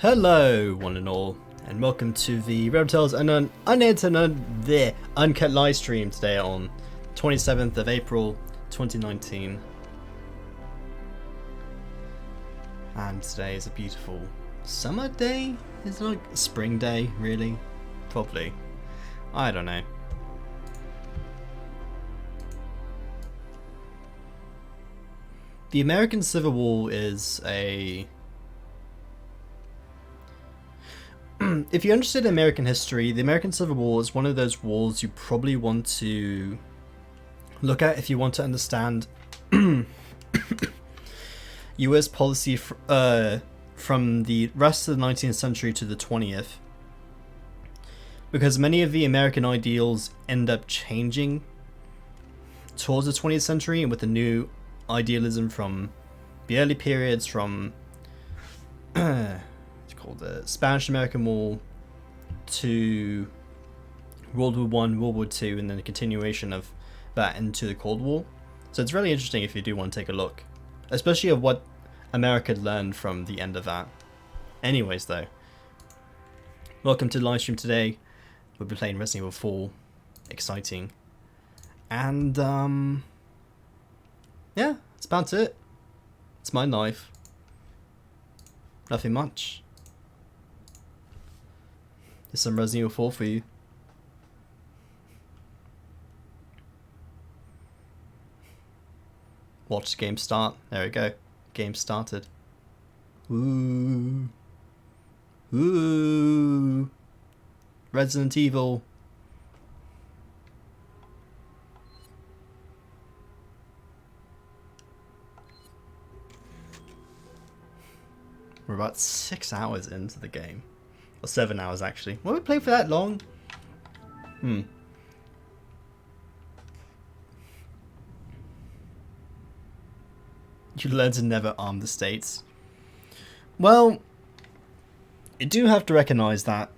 Hello, one and all, and welcome to the RedAlphaTails and Unedited the Uncut live stream today on 27th of April 2019. And today is a beautiful summer day? Is it like a spring day, really? Probably. I don't know. The American Civil War is a... If you're interested in American history, the American Civil War is one of those wars you probably want to look at if you want to understand US policy from the rest of the 19th century to the 20th. Because many of the American ideals end up changing towards the 20th century, and with the new idealism from the early periods from called the Spanish American War to World War One, World War Two, and then a continuation of that into the Cold War. So it's really interesting if you do want to take a look, especially of what America learned from the end of that. Anyways, though, welcome to the live stream today. We'll be playing Resident Evil 4. Exciting. And yeah, that's about it. It's my life. Nothing much. There's some Resident Evil 4 for you. Watch the game start. There we go. Game started. Ooh. Ooh. Resident Evil. We're about 6 hours into the game. Or 7 hours, actually. Why we play for that long? You learn to never arm the states. Well, you do have to recognize that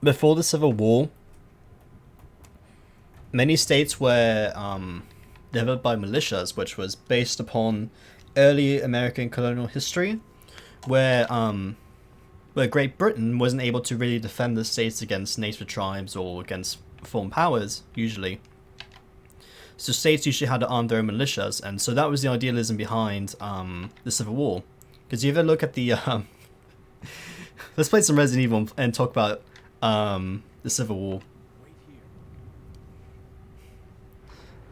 before the Civil War, many states were developed by militias, which was based upon early American colonial history, where Great Britain wasn't able to really defend the states against native tribes or against foreign powers, usually. So states usually had to arm their own militias, and so that was the idealism behind the Civil War. Because you ever look at the... let's play some Resident Evil and talk about the Civil War.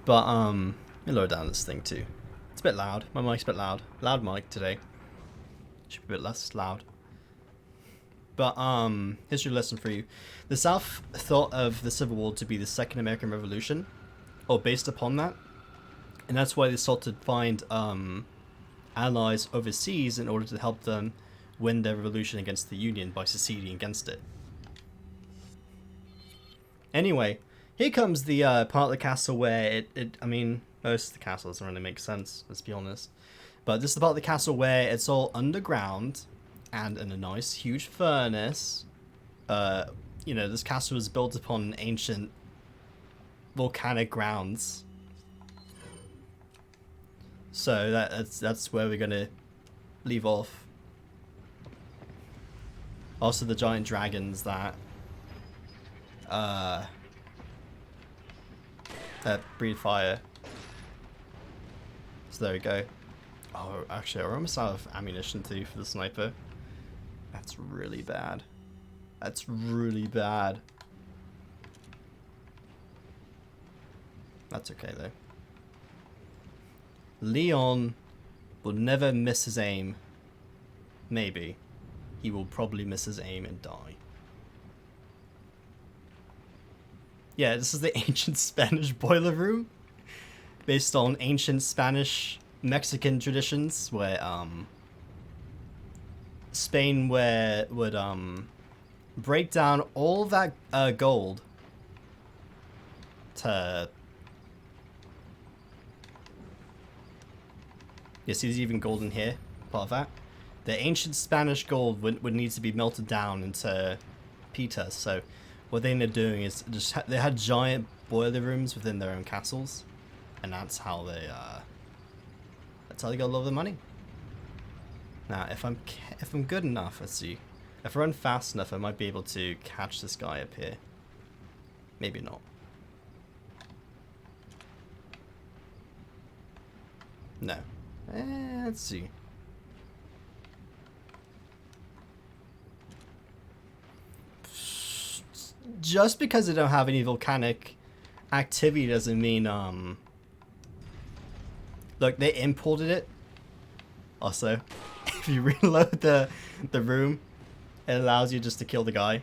But, let me lower down this thing too. It's a bit loud. My mic's a bit loud. Loud mic today. Should be a bit less loud. But, history lesson for you. The South thought of the Civil War to be the Second American Revolution, or based upon that. And that's why they sought to find allies overseas in order to help them win their revolution against the Union by seceding against it. Anyway, here comes the part of the castle where I mean, most of the castle doesn't really make sense, let's be honest. But this is the part of the castle where it's all underground and in a nice huge furnace. You know, this castle was built upon ancient volcanic grounds. So that's where we're gonna leave off. Also the giant dragons that breathe fire. So there we go. Oh, actually, we're almost out of ammunition too for the sniper. That's really bad. That's really bad. That's okay though. Leon will never miss his aim. Maybe. He will probably miss his aim and die. Yeah, this is the ancient Spanish boiler room. Based on ancient Spanish Mexican traditions where Spain would break down all that gold to... You see there's even gold in here, part of that. The ancient Spanish gold would need to be melted down into pita, so what they ended up doing is they had giant boiler rooms within their own castles, and that's how they got a lot of the money. Now, if I'm good enough, let's see. If I run fast enough, I might be able to catch this guy up here. Maybe not. No. Let's see. Just because they don't have any volcanic activity doesn't mean, look, they imported it. Also, if you reload the room, it allows you just to kill the guy.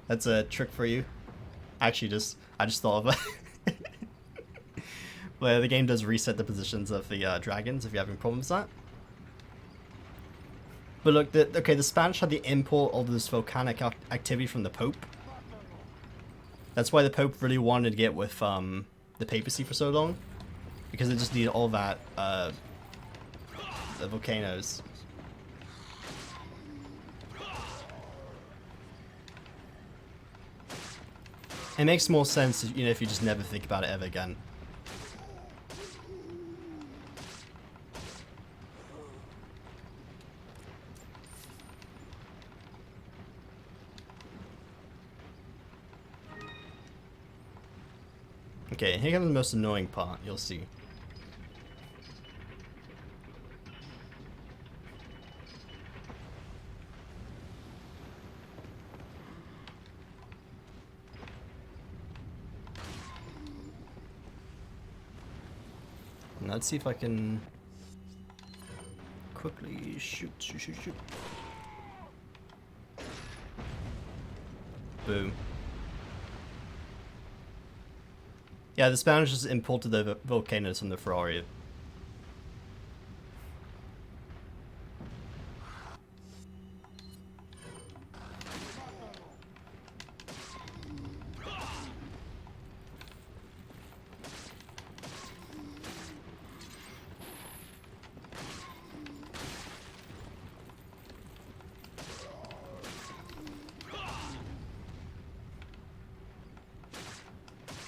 That's a trick for you. Actually, I just thought of it. Where the game does reset the positions of the dragons if you're having problems with that. But look, the Spanish had the import of this volcanic activity from the Pope. That's why the Pope really wanted to get with the papacy for so long, because they just needed all that the volcanoes. It makes more sense, you know, if you just never think about it ever again. Okay, here comes the most annoying part, you'll see. Now let's see if I can quickly shoot. Boom. Yeah, the Spanish just imported the volcanoes from the Ferrari.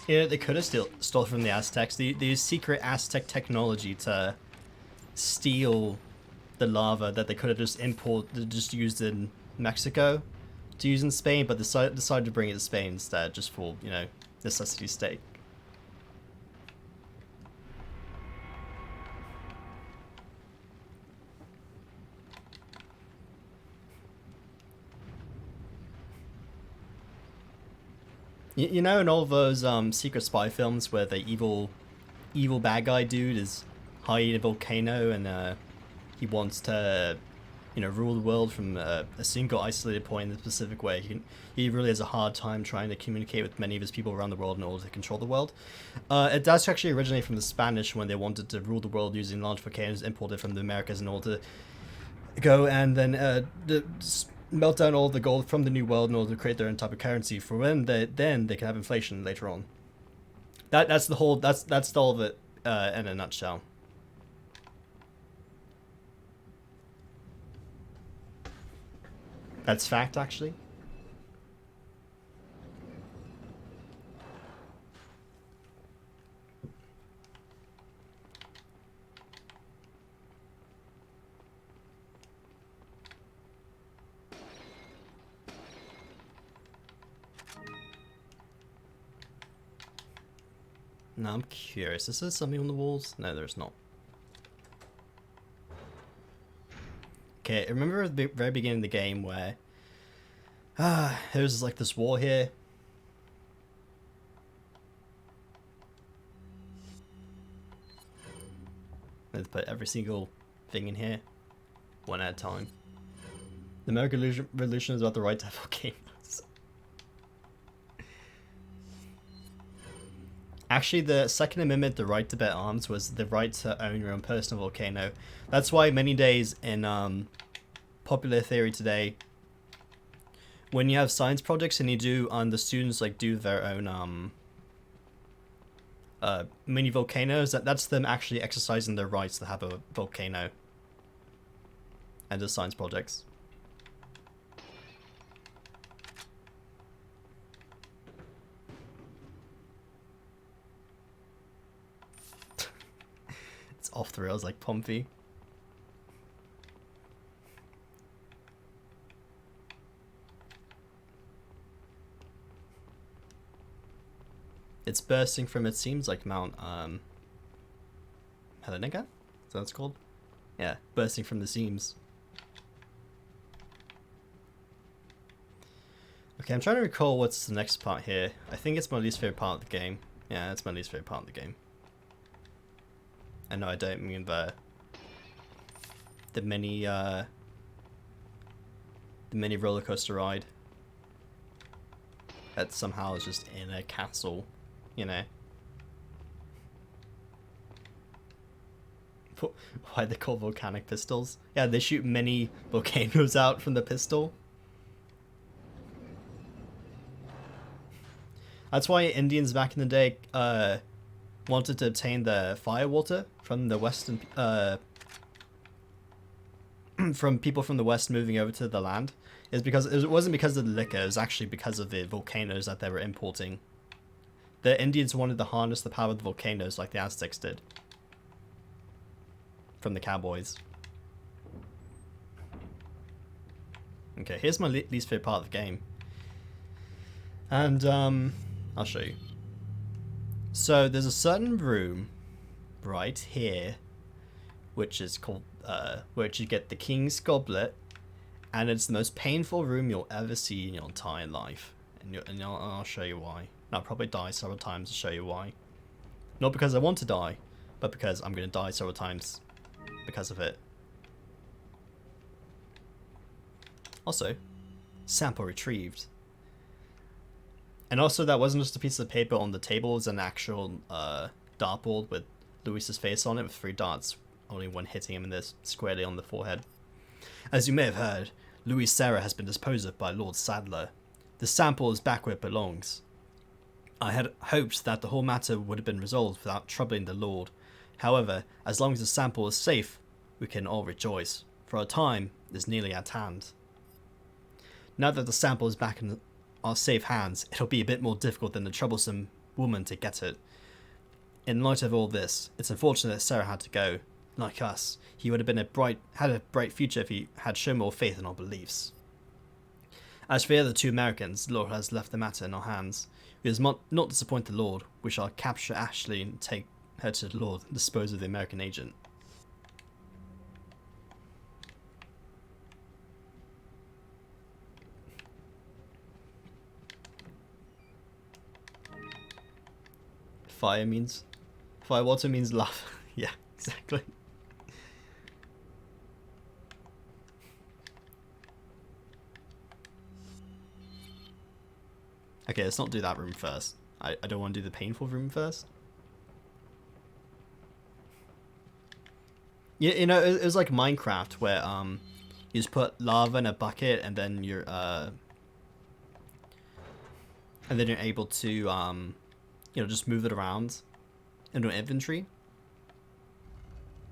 You know, they could have stole from the Aztecs. They used secret Aztec technology to steal the lava that they could have just used in Mexico to use in Spain, but decided to bring it to Spain instead, just for, you know, necessity's sake. You know, in all those secret spy films where the evil bad guy dude is hiding in a volcano and he wants to, you know, rule the world from a single isolated point in a specific way. He really has a hard time trying to communicate with many of his people around the world in order to control the world. It does actually originate from the Spanish when they wanted to rule the world using large volcanoes imported from the Americas in order to go and then melt down all the gold from the New World in order to create their own type of currency. For when then they can have inflation later on. That's all of it in a nutshell. That's fact, actually. Now I'm curious, is there something on the walls? No, there's not. Okay, remember at the very beginning of the game where there's like this wall here? Let's put every single thing in here, one at a time. The American Revolution is about the right to have volcanoes. Actually, the Second Amendment, the right to bear arms, was the right to own your own personal volcano. That's why many days in popular theory today, when you have science projects and you do, the students like do their own mini volcanoes, that's them actually exercising their rights to have a volcano and do science projects. It's off the rails like Pompey. It's bursting from, it seems like Mount Hellenica? Is that what it's called? Yeah, bursting from the seams. Okay, I'm trying to recall what's the next part here. I think it's my least favorite part of the game. Yeah, it's my least favorite part of the game. I know I don't mean the mini roller coaster ride that somehow is just in a castle, you know. Why they call volcanic pistols? Yeah, they shoot many volcanoes out from the pistol. That's why Indians back in the day wanted to obtain the fire water from the western from people from the west moving over to the land. Is because it wasn't because of the liquor, it was actually because of the volcanoes that they were importing. The Indians wanted to harness the power of the volcanoes like the Aztecs did from the cowboys. Okay, here's my least favorite part of the game. And I'll show you. So there's a certain room right here which is called which you get the King's Goblet, and it's the most painful room you'll ever see in your entire life, and I'll show you why. And I'll probably die several times to show you why. Not because I want to die, but because I'm going to die several times because of it. Also, sample retrieved. And also that wasn't just a piece of paper on the table, it was an actual dartboard with Louis's face on it with 3 darts, only one hitting him in this squarely on the forehead. As you may have heard, Louis Serra has been disposed of by Lord Sadler. The sample is back where it belongs. I had hoped that the whole matter would have been resolved without troubling the Lord. However, as long as the sample is safe, we can all rejoice, for our time is nearly at hand. Now that the sample is back in our safe hands, it'll be a bit more difficult than the troublesome woman to get it. In light of all this, it's unfortunate that Sarah had to go. Like us, he would have been had a bright future if he had shown more faith in our beliefs. As for the other 2 Americans, the Lord has left the matter in our hands. We must not disappoint the Lord. We shall capture Ashley and take her to the Lord and dispose of the American agent. Firewater means love. Yeah, exactly. Okay, let's not do that room first. I don't want to do the painful room first. Yeah, you know, it was like Minecraft where you just put lava in a bucket and then you're able to you know, just move it around into an inventory.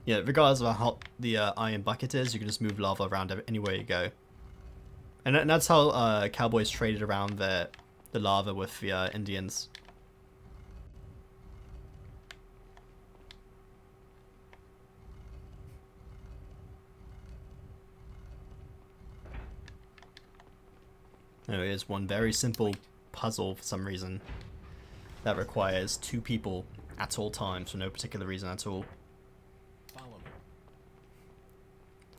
Yeah, regardless of how hot the iron bucket is, you can just move lava around anywhere you go. And that's how cowboys traded around the lava with the Indians. There is one very simple puzzle for some reason that requires 2 people at all times for no particular reason at all.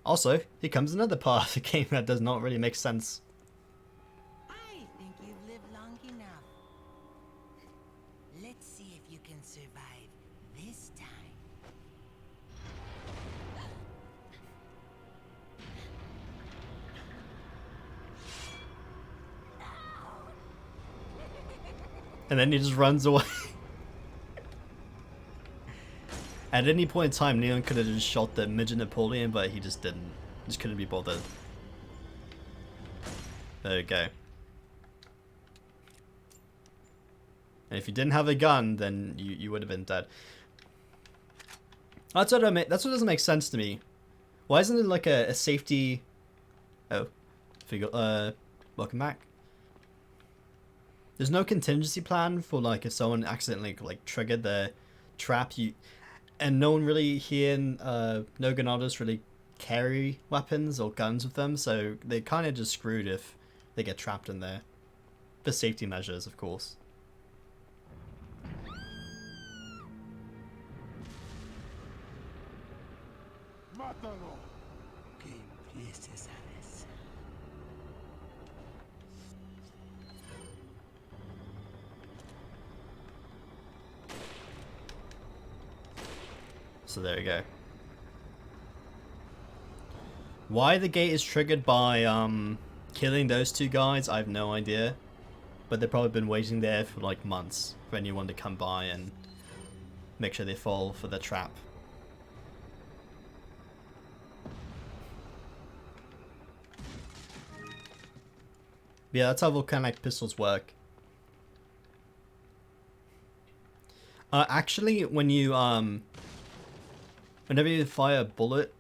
Also, here comes another part of the game that does not really make sense. I think you've lived long enough. Let's see if you can survive this time. And then he just runs away. At any point in time, Neon could have just shot the midget Napoleon, but he just didn't. Just couldn't be bothered. There we go. And if you didn't have a gun, then you would have been dead. That's what doesn't make sense to me. Why isn't it like a safety... Oh. Welcome back. There's no contingency plan for like if someone accidentally like triggered the trap. And no one really here in No Granados really carry weapons or guns with them, so they're kind of just screwed if they get trapped in there. For safety measures, of course. ¿Qué empieces a decir? So there you go. Why the gate is triggered by killing those two guys, I have no idea. But they've probably been waiting there for like months for anyone to come by and make sure they fall for the trap. Yeah, that's how volcanic pistols work. Actually, when you whenever you fire a bullet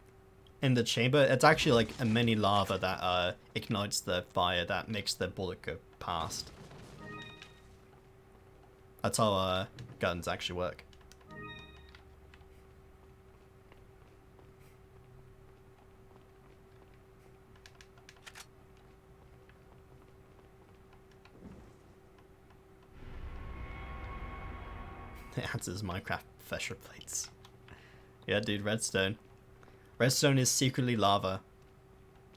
in the chamber, it's actually like a mini lava that ignites the fire that makes the bullet go past. That's how guns actually work. The answer is Minecraft pressure plates. Yeah, dude, redstone. Redstone is secretly lava.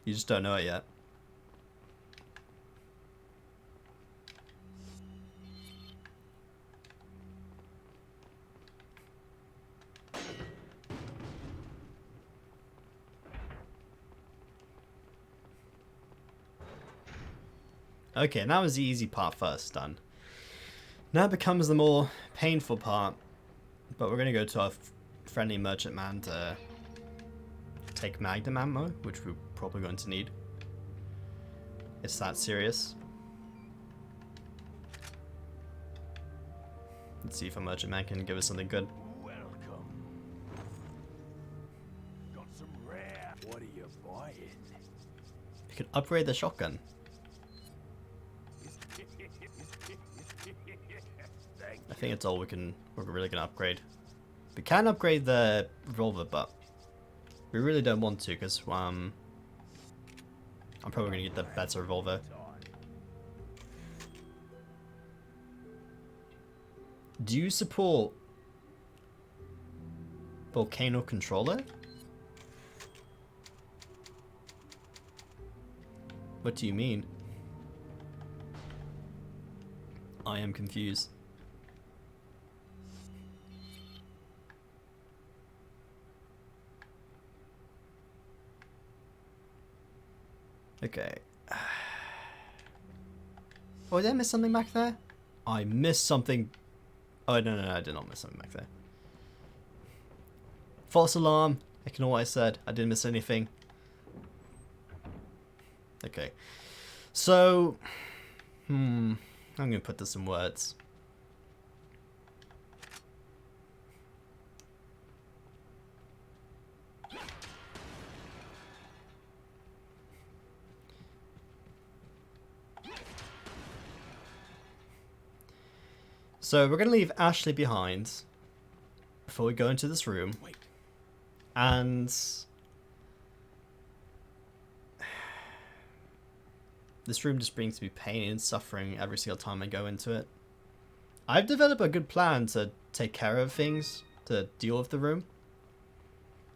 You just don't know it yet. Okay, that was the easy part first done. Now it becomes the more painful part. But we're going to go to our friendly merchant man to take magnum ammo, which we're probably going to need. It's that serious. Let's see if a merchant man can give us something good. Welcome. Got some rare. What are you buying? We could upgrade the shotgun. I think it's all we're really gonna upgrade. We can upgrade the revolver, but we really don't want to because I'm probably gonna get the better revolver. Do you support volcano controller? What do you mean? I am confused. Okay. Oh, did I miss something back there? I missed something. Oh, no, I did not miss something back there. False alarm. Ignore what I said. I didn't miss anything. Okay. So, I'm going to put this in words. So we're going to leave Ashley behind before we go into this room. Wait. And this room just brings me pain and suffering every single time I go into it. I've developed a good plan to take care of things, to deal with the room.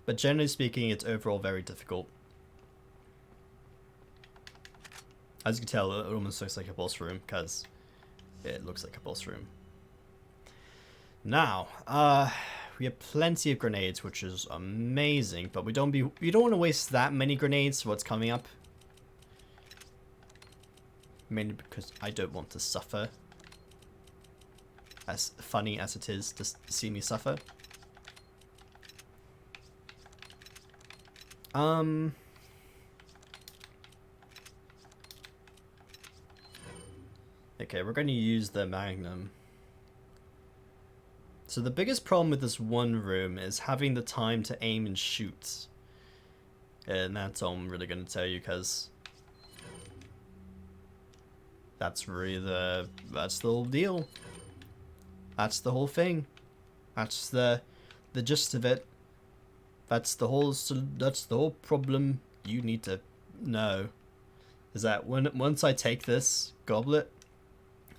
But generally speaking, it's overall very difficult. As you can tell, it almost looks like a boss room, because it looks like a boss room. Now, we have plenty of grenades, which is amazing, but we don't want to waste that many grenades for what's coming up. Mainly because I don't want to suffer. As funny as it is to see me suffer. Okay, we're going to use the Magnum. So the biggest problem with this one room is having the time to aim and shoot. And that's all I'm really going to tell you, because that's the whole deal. That's the whole thing. That's the gist of it. That's the whole problem you need to know. Is that once I take this goblet,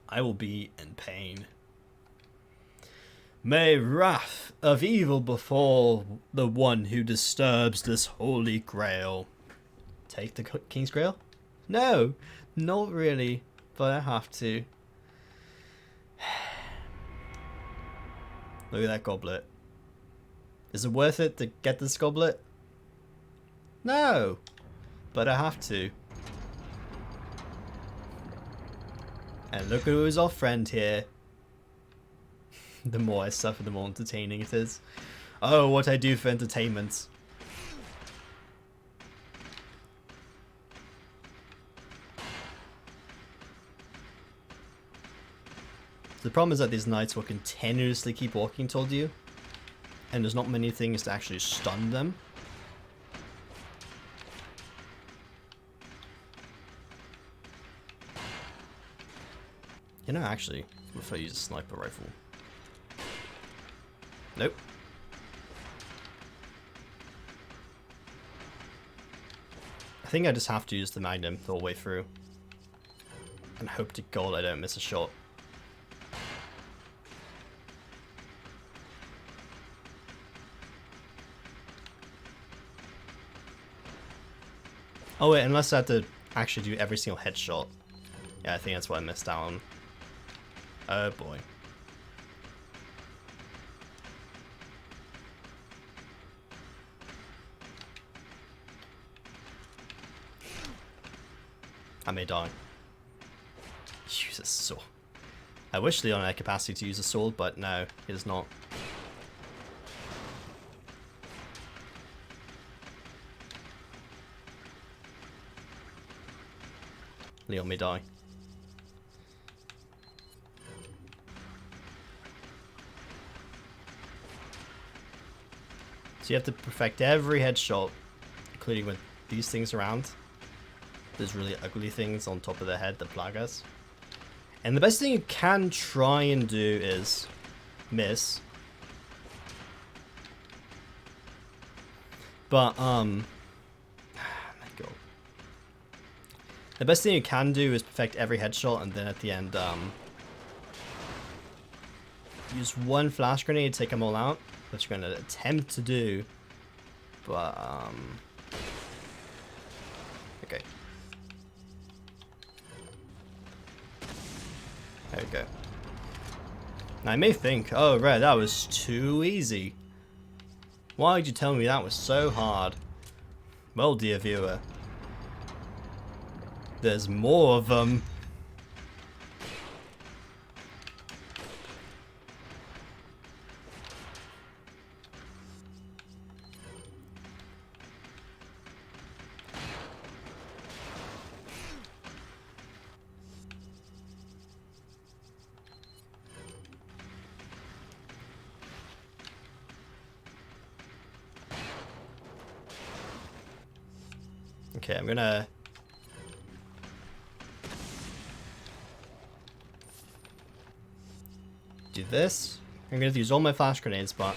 I will be in pain. May wrath of evil befall the one who disturbs this holy grail. Take the King's Grail? No, not really, but I have to. Look at that goblet. Is it worth it to get this goblet? No, but I have to. And look who's our friend here. The more I suffer, the more entertaining it is. Oh, what I do for entertainment. The problem is that these knights will continuously keep walking toward you, and there's not many things to actually stun them. You know, actually, if I use a sniper rifle. Nope. I think I just have to use the magnum the whole way through. And hope to God I don't miss a shot. Oh wait, unless I have to actually do every single headshot. Yeah, I think that's what I missed out on. Oh boy. I may die. Use a sword. I wish Leon had capacity to use a sword, but no, he does not. Leon may die. So you have to perfect every headshot, including with these things around. There's really ugly things on top of their head, the Plagas. And the best thing you can try and do is miss. But, my God. The best thing you can do is perfect every headshot and then at the end, use one flash grenade to take them all out, which you're going to attempt to do. But, okay. There we go. Now I may think, oh Red, that was too easy. Why did you tell me that was so hard? Well, dear viewer, there's more of them. Okay, I'm gonna do this. I'm gonna use all my flash grenades, but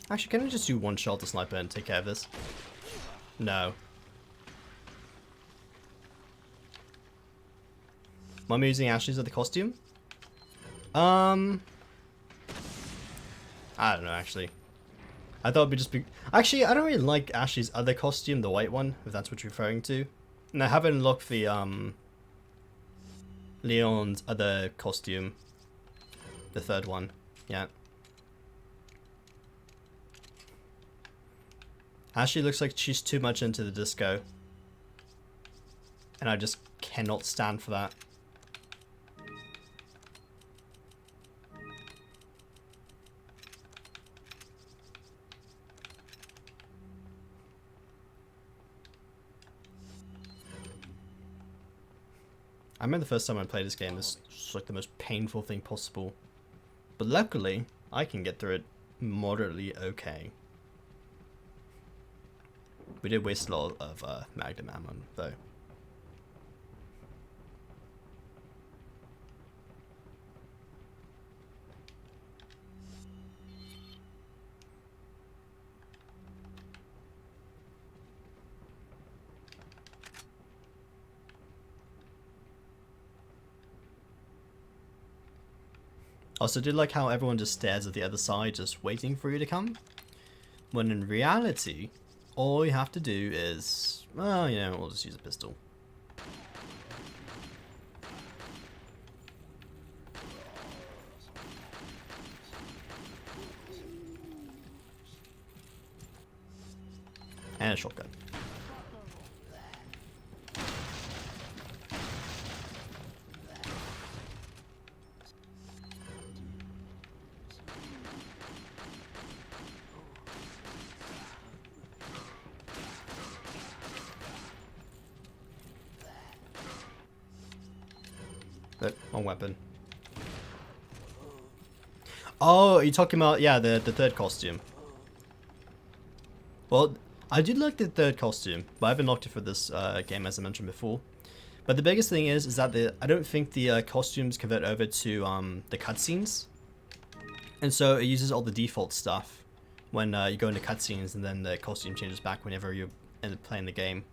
actually, can I just do one shot to sniper and take care of this? No. Am I using Ashley's other costume? I don't know, actually. I thought it'd just be... Actually, I don't really like Ashley's other costume, the white one, if that's what you're referring to. And I haven't unlocked the, Leon's other costume. The third one. Yeah. Ashley looks like she's too much into the disco. And I just cannot stand for that. I remember the first time I played this game, this was like the most painful thing possible. But luckily, I can get through it moderately okay. We did waste a lot of Magnum ammo, though. Also, I did like how everyone just stares at the other side, just waiting for you to come. When in reality, all you have to do is, well, you know, we'll just use a pistol. And a shotgun. But one weapon. Oh, are you talking about, yeah, the third costume? Well, I did like the third costume, but I haven't unlocked it for this game, as I mentioned before. But the biggest thing is that I don't think the costumes convert over to the cutscenes, and so it uses all the default stuff when you go into cutscenes, and then the costume changes back whenever you end up playing the game.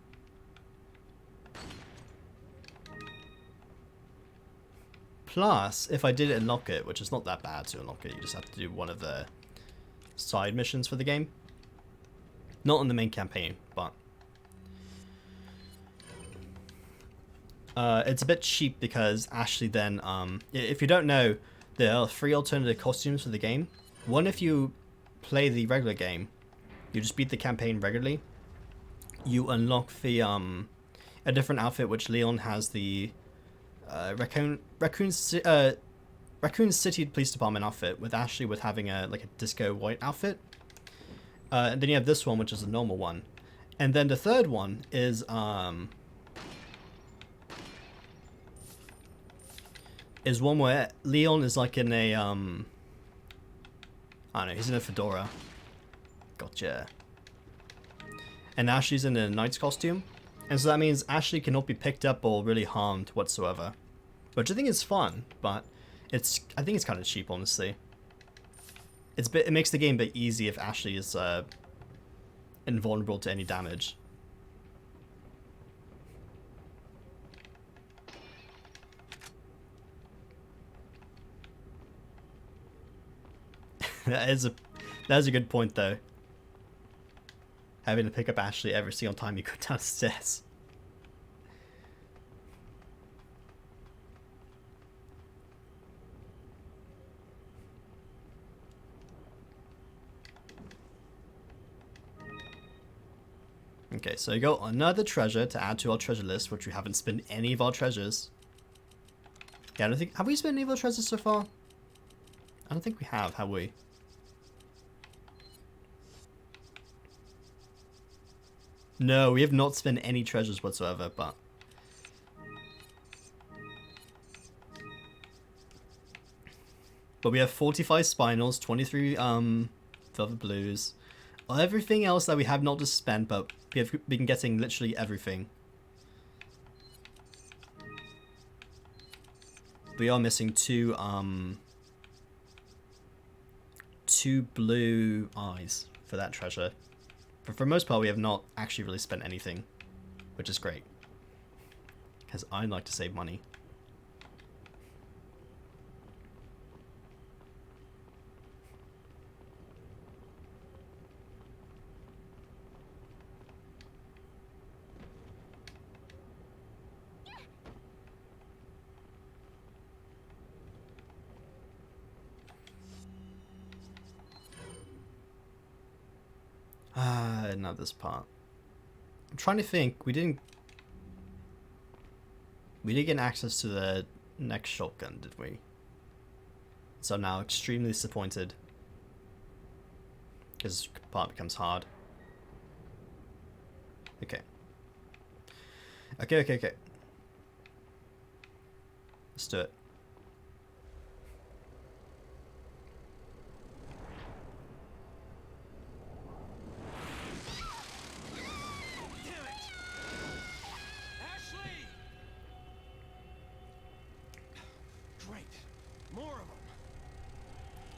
Plus, if I did unlock it, which is not that bad to unlock it, you just have to do one of the side missions for the game. Not in the main campaign, but it's a bit cheap because Ashley then, if you don't know, there are 3 alternative costumes for the game. One, if you play the regular game, you just beat the campaign regularly, you unlock the a different outfit, which Leon has the Raccoon City Police Department outfit, with Ashley with having a disco white outfit. And then you have this one, which is a normal one. And then the third one is one where Leon is like in a I don't know, he's in a fedora. Gotcha. And Ashley's in a knight's costume. And so that means Ashley cannot be picked up or really harmed whatsoever. Which I think is fun, but I think it's kind of cheap, honestly. It makes the game a bit easy if Ashley is invulnerable to any damage. That is a good point, though. Having to pick up Ashley every single time you go downstairs. Okay, so you got another treasure to add to our treasure list, which we haven't spent any of our treasures. Yeah, I don't think... Have we spent any of our treasures so far? I don't think we have we? No, we have not spent any treasures whatsoever, but... But we have 45 spinels, 23 velvet blues. Everything else that we have not just spent, but we have been getting literally everything. We are missing two blue eyes for that treasure. But for the most part, we have not actually really spent anything, which is great. Because I like to save money. Not this part. I'm trying to think. We didn't get access to the next shotgun, did we? So I'm now extremely disappointed. Because this part becomes hard. Okay. Okay. Let's do it.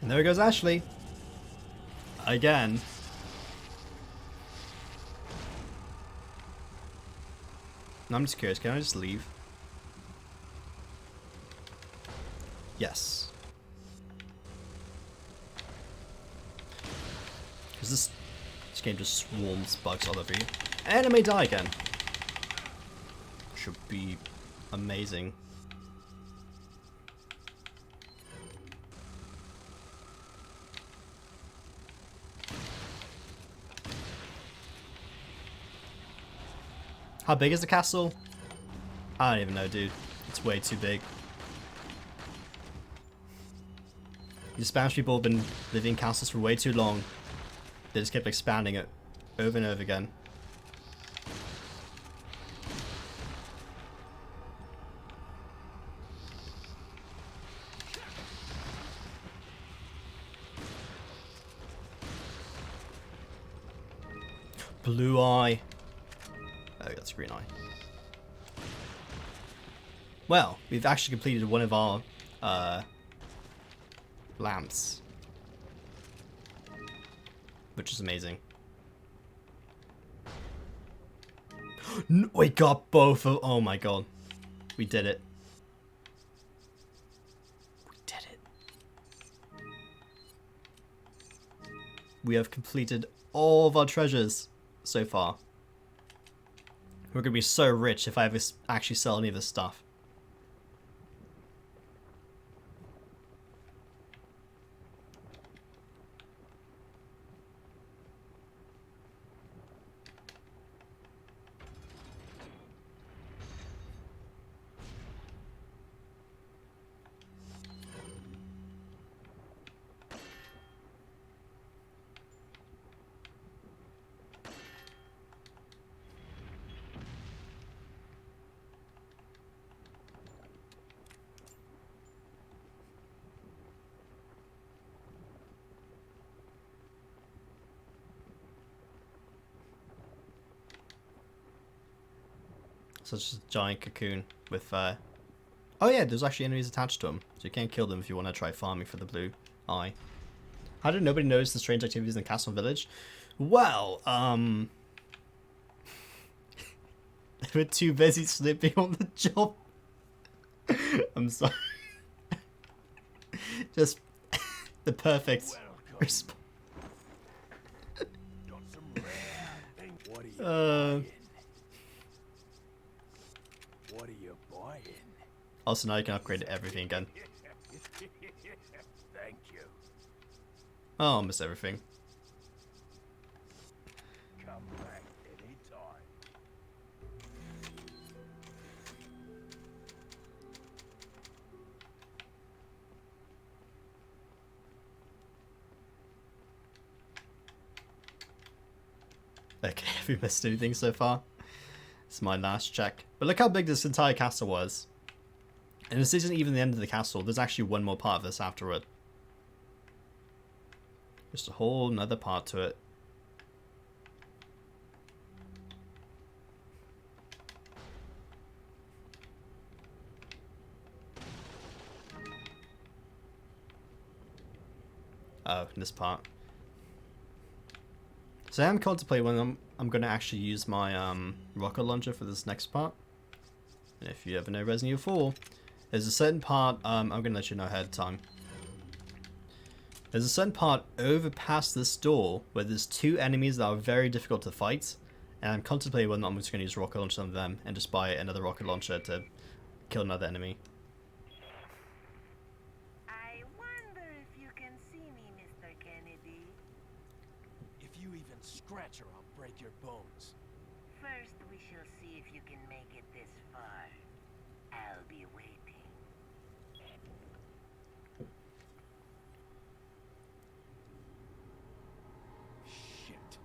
And there goes Ashley. Again. No, I'm just curious. Can I just leave? Yes. Because this game just swarms bugs all over you. And it may die again. Should be amazing. How big is the castle? I don't even know, dude. It's way too big. These Spanish people have been living in castles for way too long. They just kept expanding it over and over again. Blue eye. Oh, that's green eye. Well, we've actually completed one of our lamps, which is amazing. We got both of. Oh my god, we did it. We did it. We have completed all of our treasures so far. We're gonna be so rich if I ever actually sell any of this stuff. So it's just a giant cocoon with, oh yeah, there's actually enemies attached to them. So you can't kill them if you want to try farming for the blue eye. How did nobody notice the strange activities in the castle village? Well, they were too busy sleeping on the job. I'm sorry. Just the perfect response. Got some rare things. What are you buying? What are you buying? Also, now you can upgrade everything again. Thank you. Oh, I almost everything. Come back anytime. Okay, have we missed anything so far? It's my last check. But look how big this entire castle was. And this isn't even the end of the castle. There's actually one more part of this afterward. Just a whole nother part to it. Oh, this part. So I'm contemplating when I'm going to actually use my rocket launcher for this next part. And if you ever know Resident Evil 4, there's a certain part, I'm going to let you know ahead of time. There's a certain part over past this door where there's two enemies that are very difficult to fight. And I'm contemplating whether or not I'm just going to use a rocket launcher on them and just buy another rocket launcher to kill another enemy. I wonder if you can see me, Mr. Kennedy. If you even scratch her, I'll break your bones. First, we shall see if you can make it this far. I'll be waiting. Shit.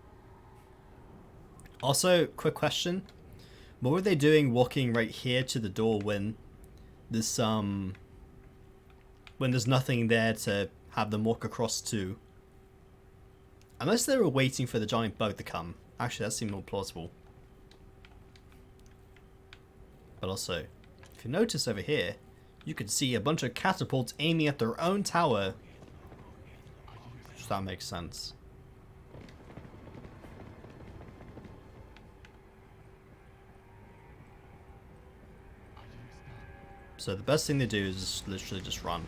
Also, quick question. What were they doing walking right here to the door when this, when there's nothing there to have them walk across to? Unless they were waiting for the giant bug to come. Actually, that seemed more plausible. But also, if you notice over here, you can see a bunch of catapults aiming at their own tower. If that makes sense. So the best thing to do is literally just run.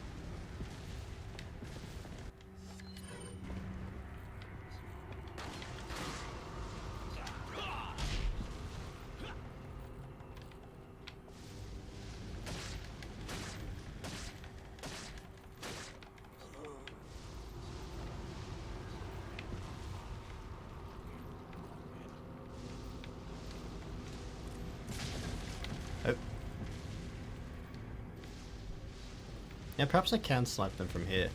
Yeah, perhaps I can snipe them from here.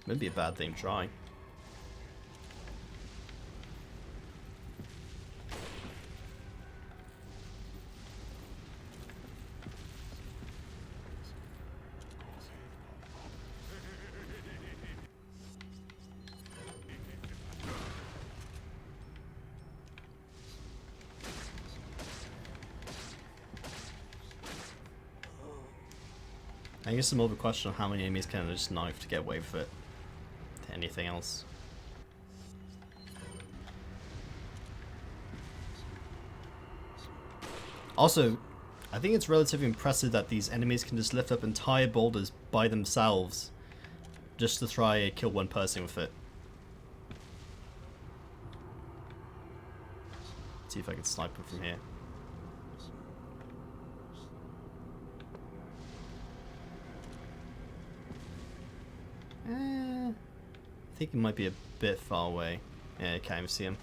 Wouldn't be a bad thing trying. I guess it's more of a question of how many enemies can I just knife to get away with it to anything else. Also, I think it's relatively impressive that these enemies can just lift up entire boulders by themselves just to try and kill one person with it. Let's see if I can snipe them from here. I think it might be a bit far away. Yeah, I can't even see him.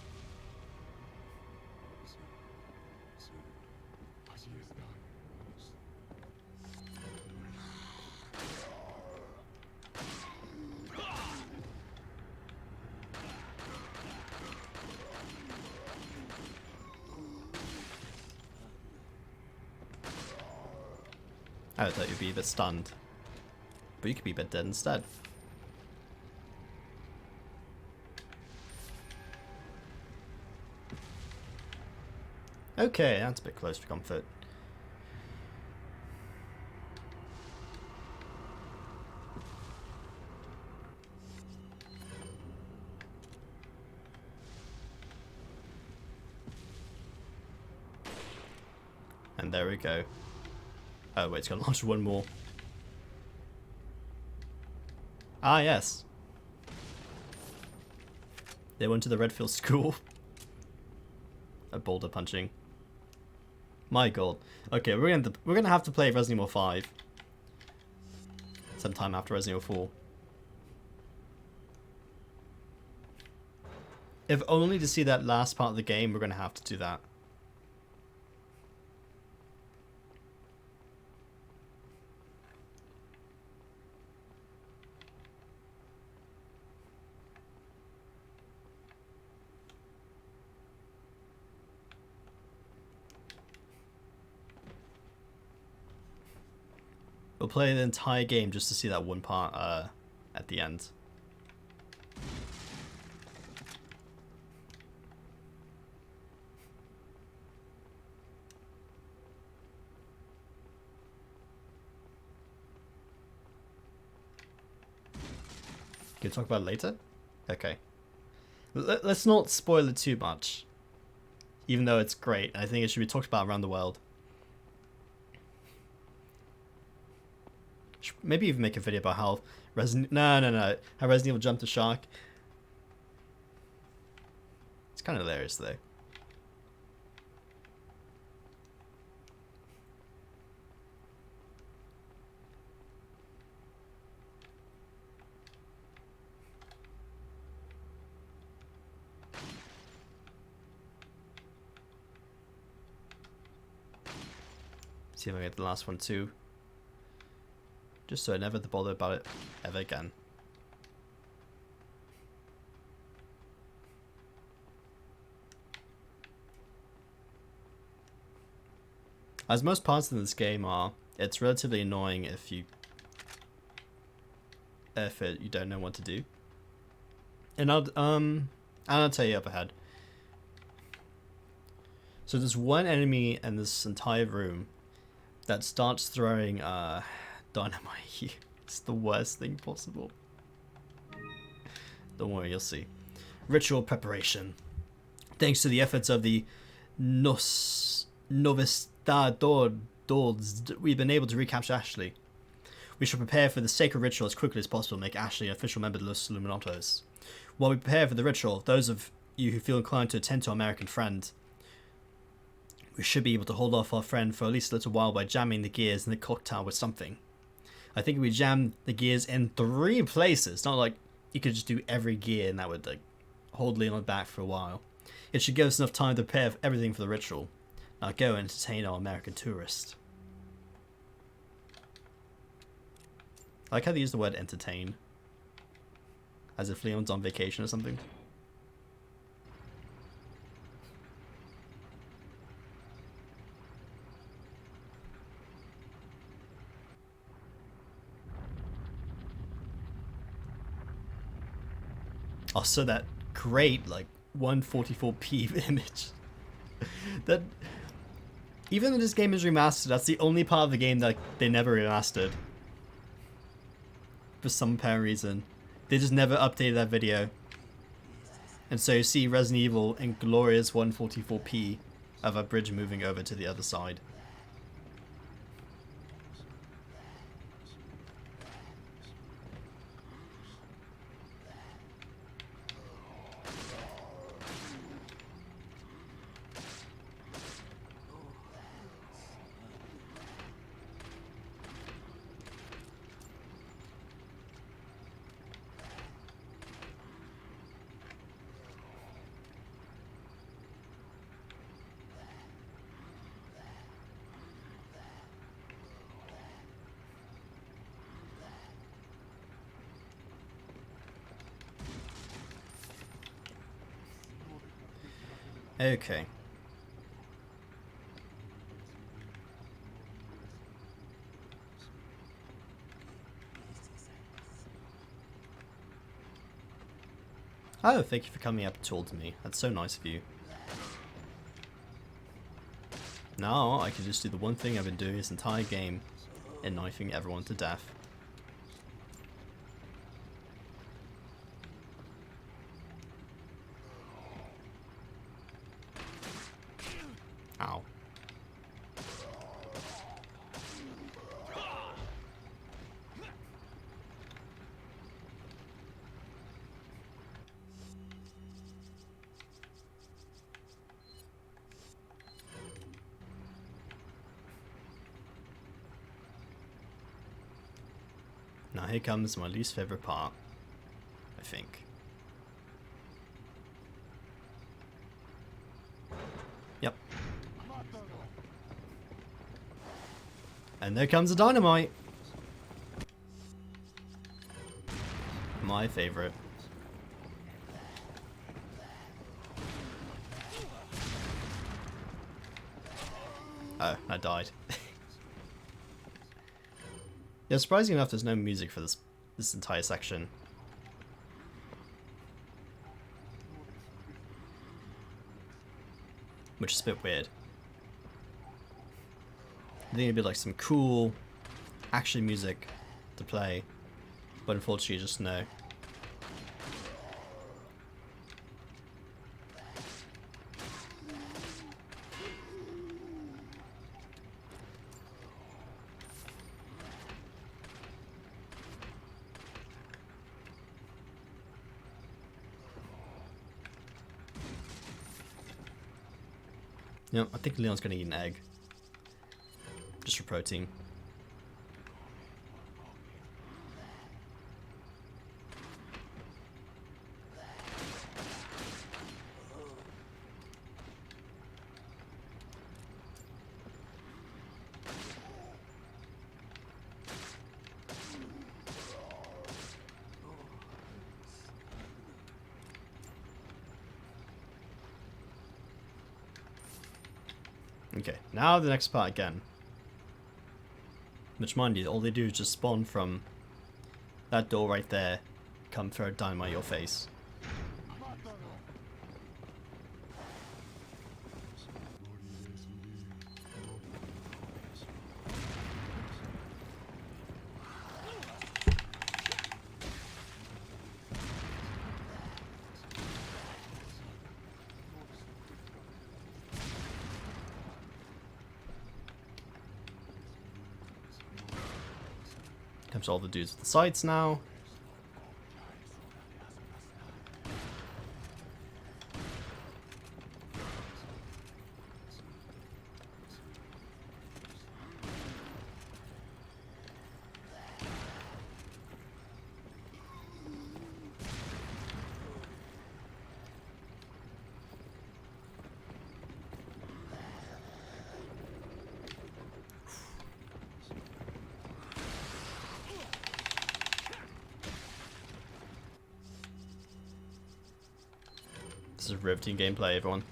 I thought you'd be a bit stunned. But you could be a bit dead instead. Okay, that's a bit close for comfort. And there we go. Oh wait, it's gonna launch one more. Ah yes. They went to the Redfield school. A boulder punching. My god. Okay, we're gonna have to play Resident Evil 5 sometime after Resident Evil 4. If only to see that last part of the game, we're gonna have to do that. We'll play the entire game just to see that one part at the end. Can we talk about it later? Okay. Let's not spoil it too much. Even though it's great. I think it should be talked about around the world. Maybe even make a video about how how Resident Evil jumped the shark. It's kind of hilarious though. See if I get the last one too. Just so I never have to bother about it ever again. As most parts of this game are, it's relatively annoying if you don't know what to do. And I'll tell you up ahead. So there's one enemy in this entire room that starts throwing dynamite. It's the worst thing possible. Don't worry, you'll see. Ritual preparation. Thanks to the efforts of the Novistadors, we've been able to recapture Ashley. We shall prepare for the sacred ritual as quickly as possible to make Ashley an official member of the Los Illuminatos. While we prepare for the ritual, those of you who feel inclined to attend to our American friend, we should be able to hold off our friend for at least a little while by jamming the gears in the clock tower with something. I think if we jam the gears in 3 places, not like you could just do every gear and that would like hold Leon back for a while. It should give us enough time to prepare everything for the ritual. Now go and entertain our American tourist. I like how they use the word entertain. As if Leon's on vacation or something. Also, that great, like, 144p image. That, even though this game is remastered, that's the only part of the game that they never remastered. For some apparent reason. They just never updated that video. And so you see Resident Evil in glorious 144p of a bridge moving over to the other side. Okay. Oh, thank you for coming up towards me. That's so nice of you. Now I can just do the one thing I've been doing this entire game, and knifing everyone to death. Ow. Now here comes my least favorite part, I think. Yep. And there comes the dynamite! My favorite. Oh, I died. Yeah, surprisingly enough, there's no music for this entire section. Which is a bit weird. I think it'd be like some cool action music to play, but unfortunately just no. Yep, I think Leon's gonna eat an egg. Just for protein. Okay, now the next part again. Which, mind you, all they do is just spawn from that door right there, come throw dynamite at your face. Comes all the dudes with the sights now. This is riveting gameplay, everyone.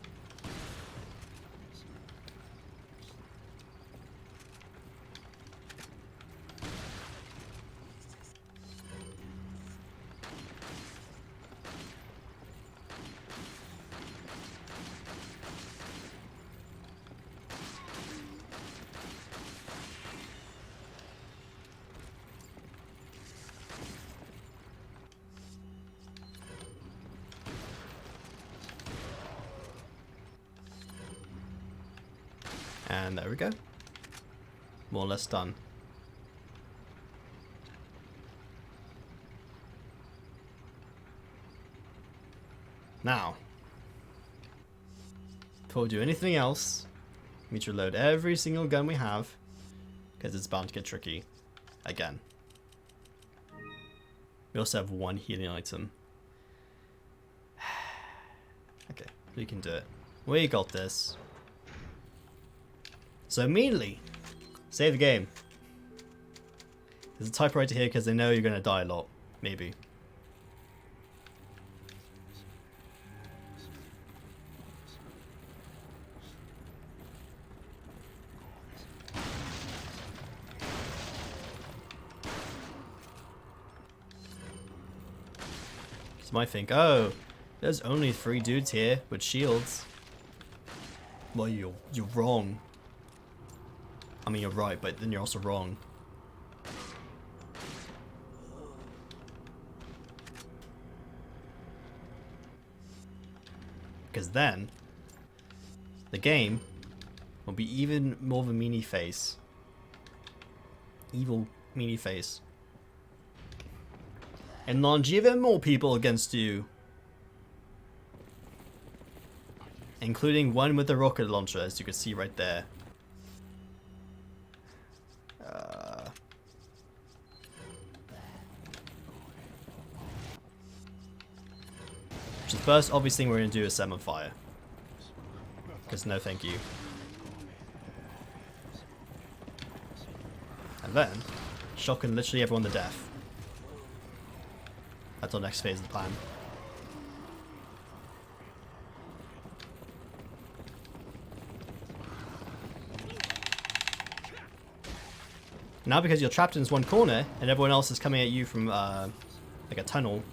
And there we go. More or less done. Now, before we do anything else, we need to reload every single gun we have, because it's bound to get tricky again. We also have one healing item. Okay, we can do it. We got this. So immediately, save the game. There's a typewriter here because they know you're going to die a lot. Maybe. You might think, oh, there's only 3 dudes here with shields. Well, you're wrong. I mean, you're right, but then you're also wrong. Because then, the game will be even more of a meanie face. Evil meanie face. And launch even more people against you. Including one with the rocket launcher, as you can see right there. The first obvious thing we're going to do is set them on fire. Because no thank you. And then, shotgun literally everyone to death. That's our next phase of the plan. Now because you're trapped in this one corner, and everyone else is coming at you from like a tunnel,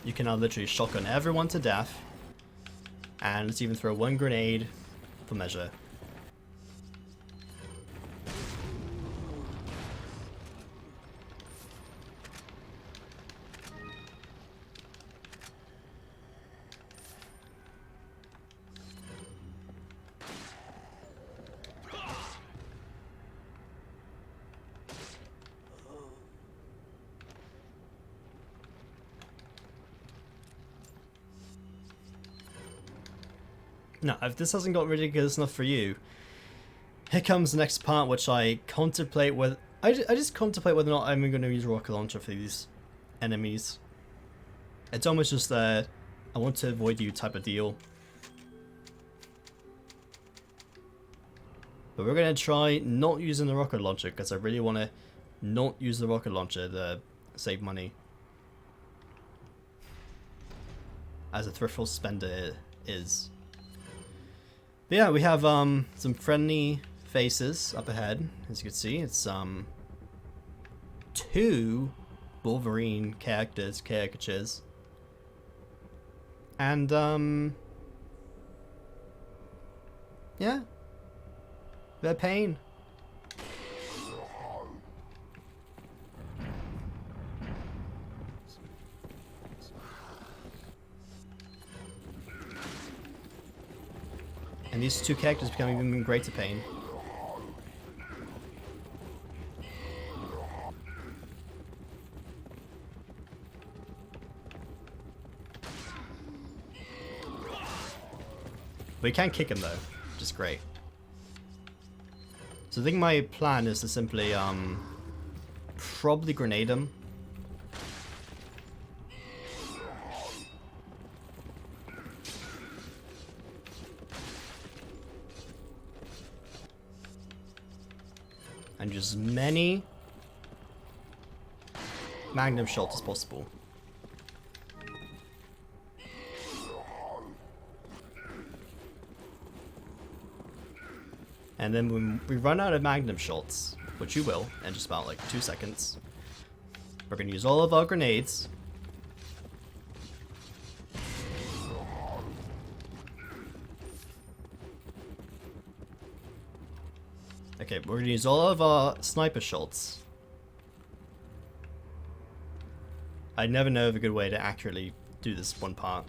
you can now literally shotgun everyone to death, and let's even throw 1 grenade for measure. Now, if this hasn't got ridiculous enough for you, here comes the next part, which I contemplate whether I just contemplate whether or not I'm going to use a rocket launcher for these enemies. It's almost just I want to avoid you type of deal. But we're going to try not using the rocket launcher because I really want to not use the rocket launcher to save money. As a thriftful spender is. But yeah, we have some friendly faces up ahead, as you can see. It's 2 Wolverine caricatures. And yeah. They're pain. And these 2 characters become even greater pain. We can kick him though, which is great. So I think my plan is to simply probably grenade him. And just as many magnum shots as possible. And then when we run out of magnum shots, which you will in just about like 2 seconds, we're going to use all of our grenades. Okay, we're going to use all of our sniper shots. I never know of a good way to accurately do this one part.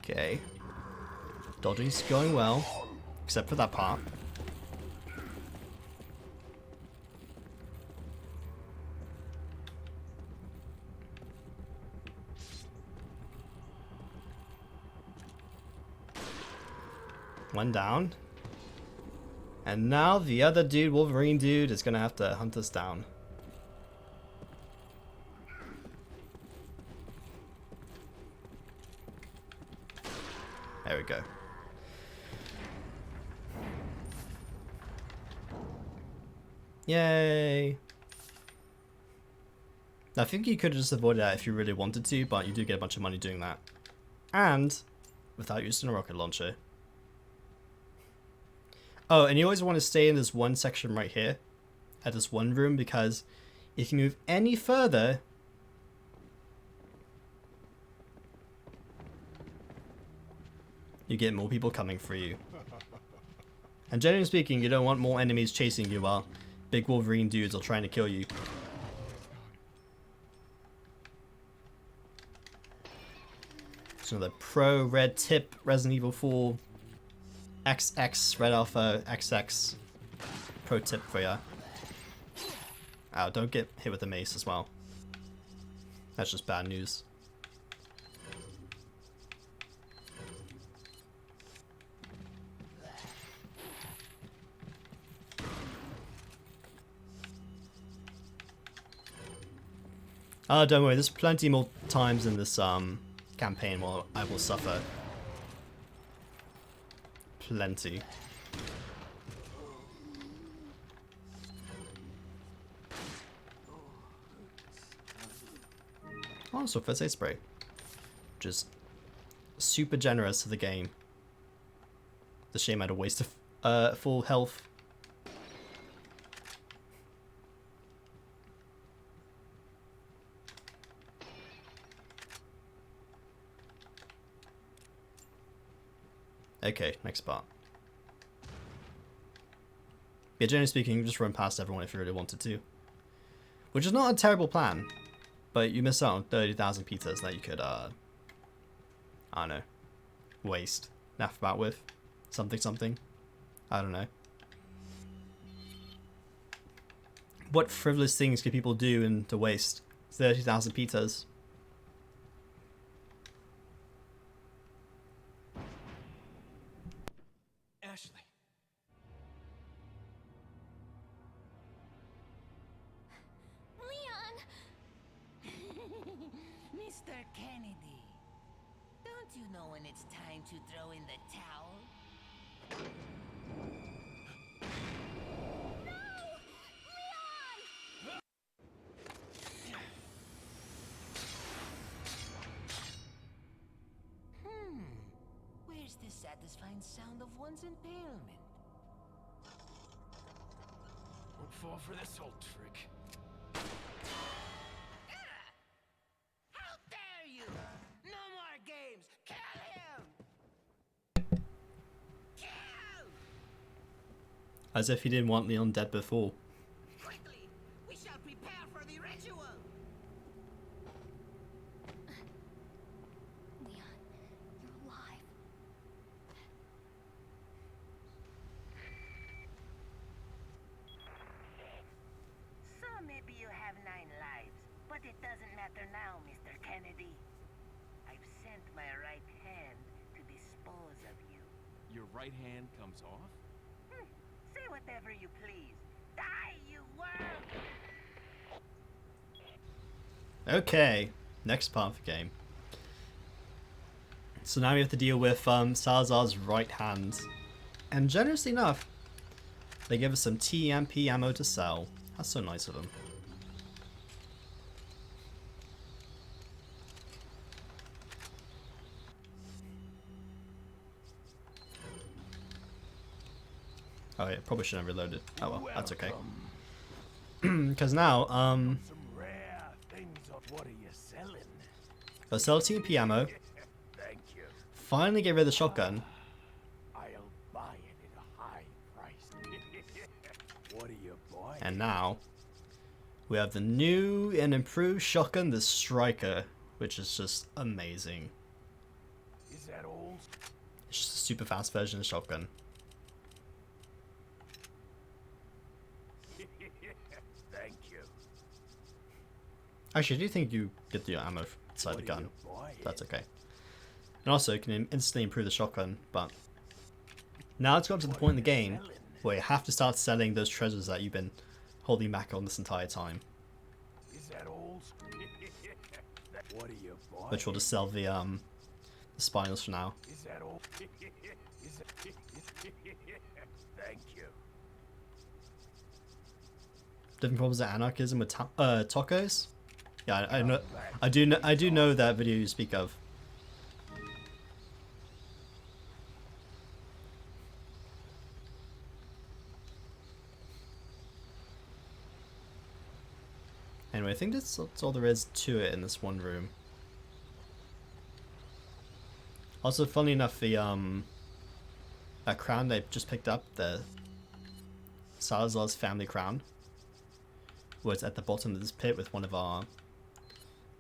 Okay. Dodging's going well, except for that part. One down. And now the other dude, Wolverine dude, is gonna have to hunt us down. There we go. Yay! I think you could have just avoided that if you really wanted to, but you do get a bunch of money doing that. And without using a rocket launcher. Oh, and you always want to stay in this one section right here, at this one room, because if you move any further, you get more people coming for you. And generally speaking, you don't want more enemies chasing you while big Wolverine dudes are trying to kill you. So the pro red tip Resident Evil 4 XX Red Alpha XX pro tip for ya. Oh, don't get hit with the mace as well. That's just bad news. Oh, don't worry, there's plenty more times in this campaign where I will suffer. Plenty. Oh, so first aid spray. Just super generous to the game. It's a shame I had to waste full health. Okay, next part. Yeah, generally speaking, you just run past everyone if you really wanted to. Which is not a terrible plan, but you miss out on 30,000 pizzas that you could, I don't know, waste, naff about with, something, I don't know. What frivolous things could people do and to waste 30,000 pizzas? Ashley. Leon! Mr. Kennedy, don't you know when it's time to throw in the towel? Where's the satisfying sound of one's impalement? Won't fall for this old trick. How dare you! No more games! Kill him! Kill! As if he didn't want Leon dead before. Quickly! We shall prepare for the ritual! Leon, you're alive. So maybe you have 9 lives, but it doesn't matter now, Mr. Kennedy. I've sent my right hand right hand comes off? Say whatever you please. Die, you worm! Okay, next part of the game. So now we have to deal with Salazar's right hand. And generously enough, they give us some TMP ammo to sell. That's so nice of them. Oh yeah, probably shouldn't have reloaded. Oh well, that's okay. Because now, Some rare things of what are you selling? they'll sell TMP ammo, Thank you. finally get rid of the shotgun, I'll buy it at a high price. What are you buying? and now we have the new and improved shotgun, the Striker, which is just amazing. Is that all? It's just a super fast version of the shotgun. Thank you. Actually, I do think you get the ammo inside the gun. That's okay. And also, you can instantly improve the shotgun, but now it's got to the point in the game where you have to start selling those treasures that you've been holding back on this entire time. Is that all? What are you buying? Which will just sell the spinels for now. Is that all? Thank you. Different forms of anarchism with tacos. Yeah, I know. I do know that video you speak of. Anyway, I think that's all there is to it in this one room. Also, funny enough, the that crown they just picked up, the Salazar's family crown, was at the bottom of this pit with one of our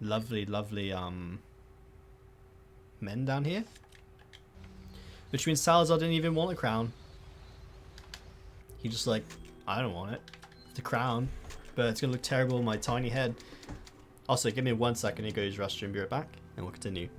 lovely men down here. Which means Salazar didn't even want a crown. He just like, I don't want it. It's a crown, but it's gonna look terrible on my tiny head. Also, give me 1 second to go use the restroom, be right back, and we'll continue.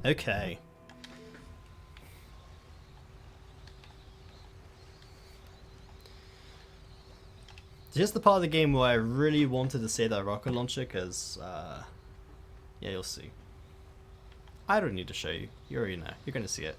Okay. Here's the part of the game where I really wanted to say that rocket launcher, because, yeah, you'll see. I don't need to show you. You already know. You're gonna see it.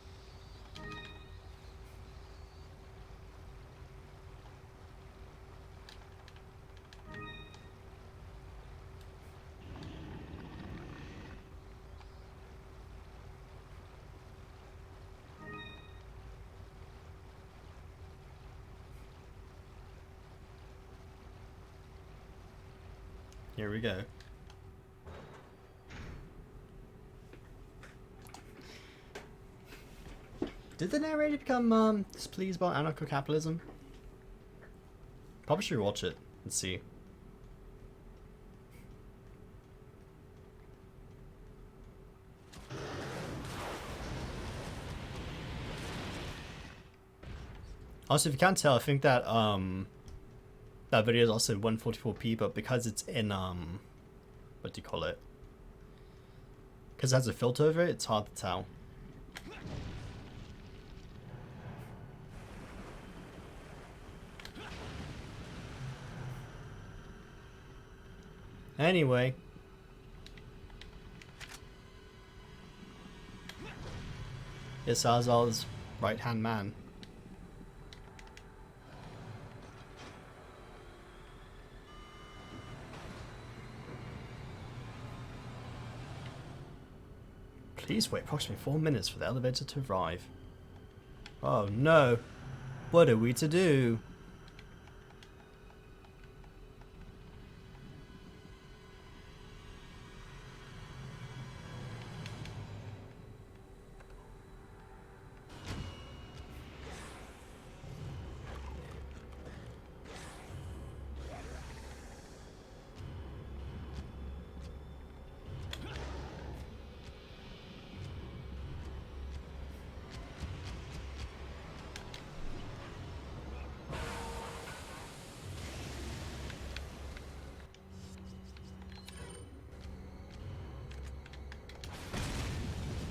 Here we go. Did the narrator become displeased by anarcho-capitalism? Probably should watch it and see. Also, if you can't tell, I think that that video is also in 144p, but because it's in what do you call it? Because it has a filter over it, it's hard to tell. Anyway. It's Salazar's right-hand man. Please wait approximately 4 minutes for the elevator to arrive. Oh no! What are we to do?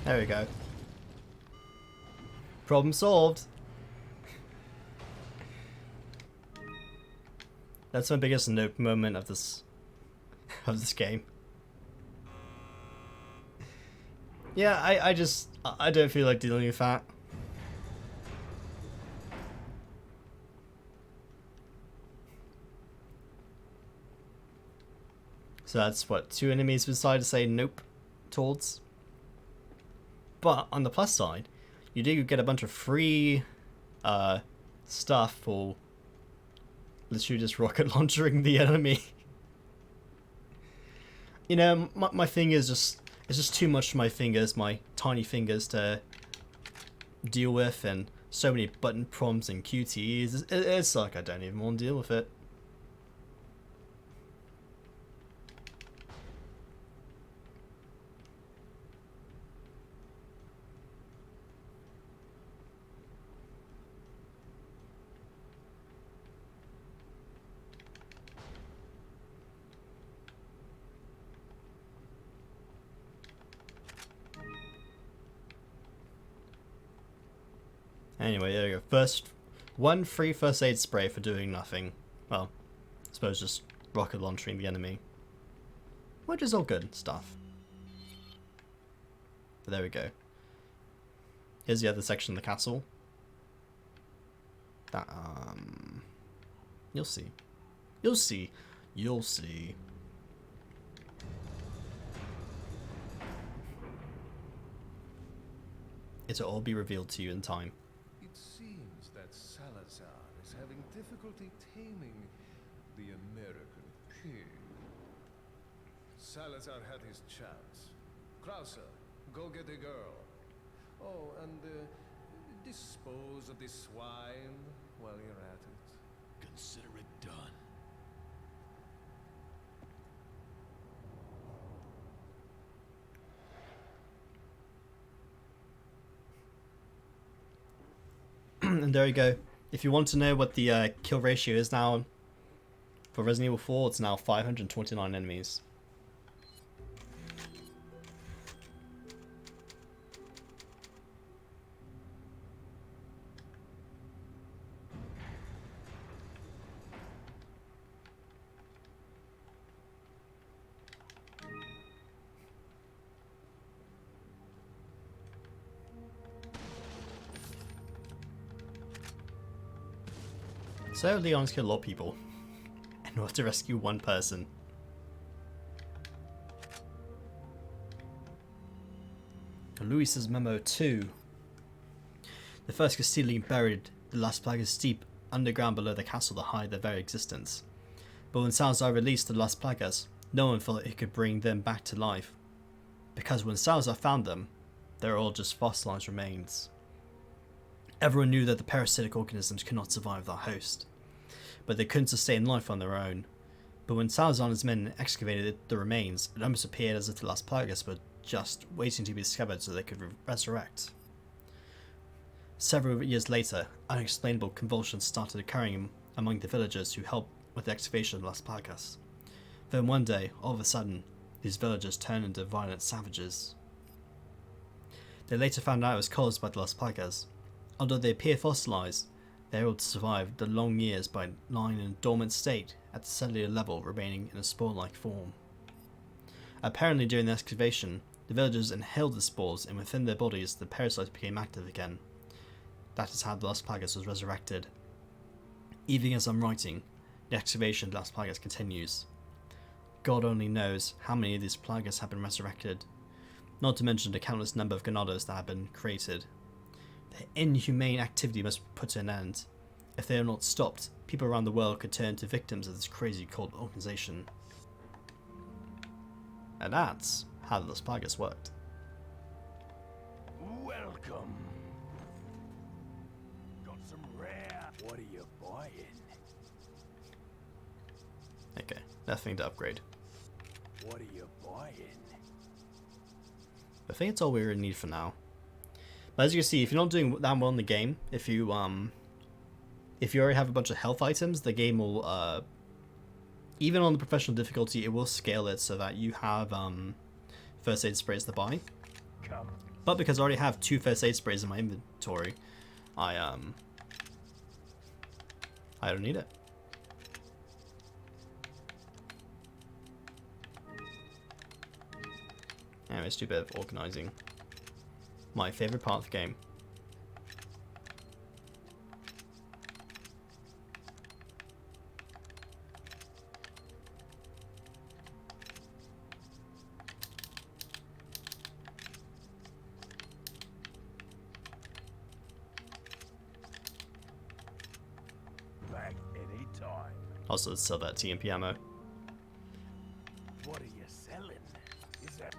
There we go. Problem solved. That's my biggest nope moment of this game. Yeah, I don't feel like dealing with that. So that's what, 2 enemies decide to say nope towards. But on the plus side, you do get a bunch of free stuff for literally just rocket launchering the enemy. You know, my fingers it's just too much for my fingers, my tiny fingers, to deal with, and so many button prompts and QTEs. It's like I don't even want to deal with it. Anyway, there you go. One free first aid spray for doing nothing. Well, I suppose just rocket launching the enemy. Which is all good stuff. But there we go. Here's the other section of the castle. That, you'll see. You'll see. You'll see. It'll all be revealed to you in time. It seems that Salazar is having difficulty taming the American pig. Salazar had his chance. Krauser, go get a girl. Oh, and dispose of the swine while you're at it. Consider it done. And there you go. If you want to know what the kill ratio is now for Resident Evil 4, it's now 529 enemies. So Leon's killed a lot of people in order to rescue one person. Luis's memo 2. The first Castilian buried the Las Plagas deep underground below the castle to hide their very existence. But when Salazar released the Las Plagas, no one thought he could bring them back to life. Because when Salazar found them, they were all just fossilized remains. Everyone knew that the parasitic organisms could not survive their host, but they couldn't sustain life on their own. But when Salazar and his men excavated the remains, it almost appeared as if the Las Plagas were just waiting to be discovered so they could resurrect. Several years later, unexplainable convulsions started occurring among the villagers who helped with the excavation of Las Plagas. Then one day, all of a sudden, these villagers turned into violent savages. They later found out it was caused by the Las Plagas. Although they appear fossilized, they are able to survive the long years by lying in a dormant state at the cellular level, remaining in a spore-like form. Apparently during the excavation, the villagers inhaled the spores, and within their bodies the parasites became active again. That is how the Las Plagas was resurrected. Even as I'm writing, the excavation of Las Plagas continues. God only knows how many of these Plagas have been resurrected, not to mention the countless number of ganados that have been created. Their inhumane activity must be put to an end. If they are not stopped, people around the world could turn to victims of this crazy cult organization. And that's how the Las Plagas worked. Welcome. Got some rare. What are you buying? Okay, nothing to upgrade. What are you buying? I think it's all we really need for now. But as you can see, if you're not doing that well in the game, if you already have a bunch of health items, the game will, even on the professional difficulty, it will scale it so that you have first aid sprays to buy. Come. But because I already have 2 first aid sprays in my inventory, I don't need it. Anyway, let's do a bit of organizing. My favorite part of the game. Back anytime. Also, let's sell that TMP ammo. What are you selling? Is that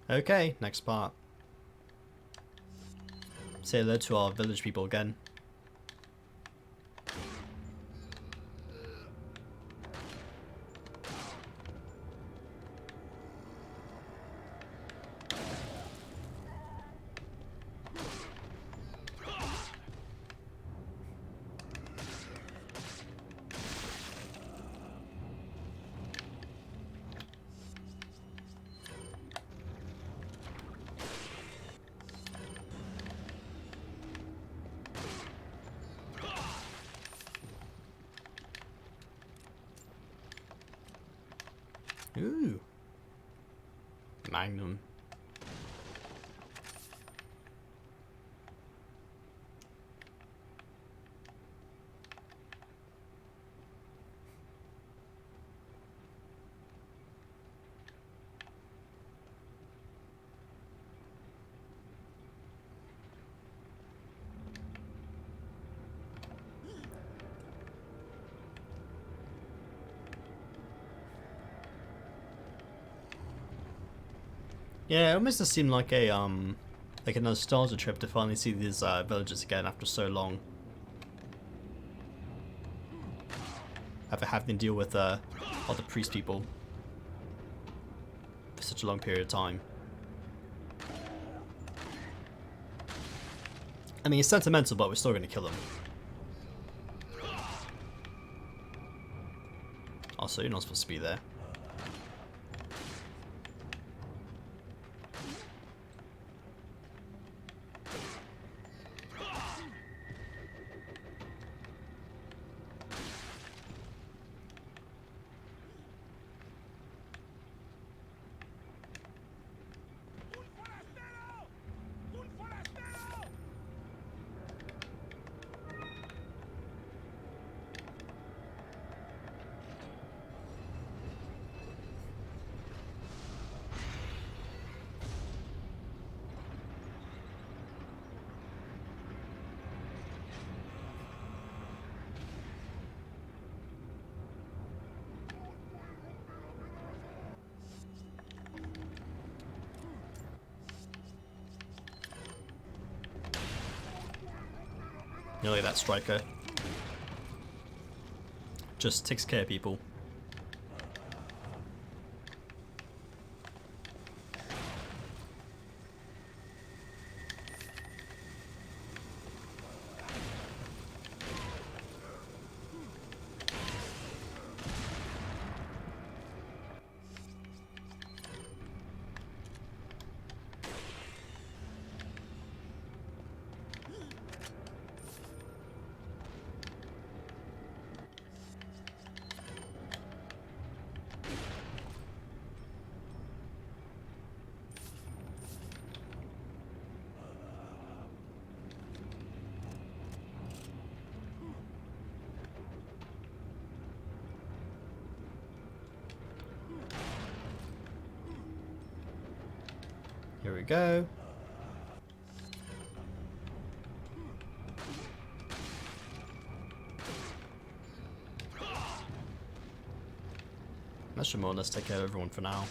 Okay, next part. Say hello to our village people again. Ooh. Magnum. Yeah, it almost does seem like a nostalgia trip to finally see these villages again after so long. After having to deal with all the priest people for such a long period of time. I mean, it's sentimental, but we're still going to kill them. Also, you're not supposed to be there. Nearly that striker. Just takes care of people. we go. That should more or less take care of everyone for now.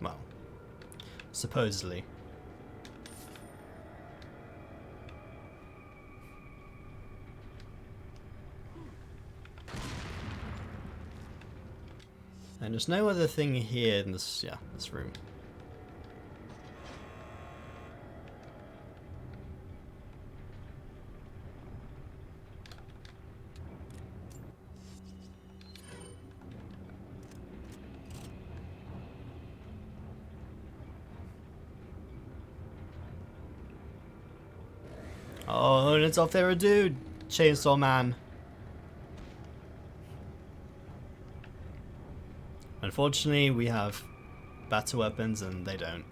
Well, supposedly. And there's no other thing here in this, yeah, this room. Oh, and it's off there, a dude! Chainsaw Man. Unfortunately, we have better weapons and they don't.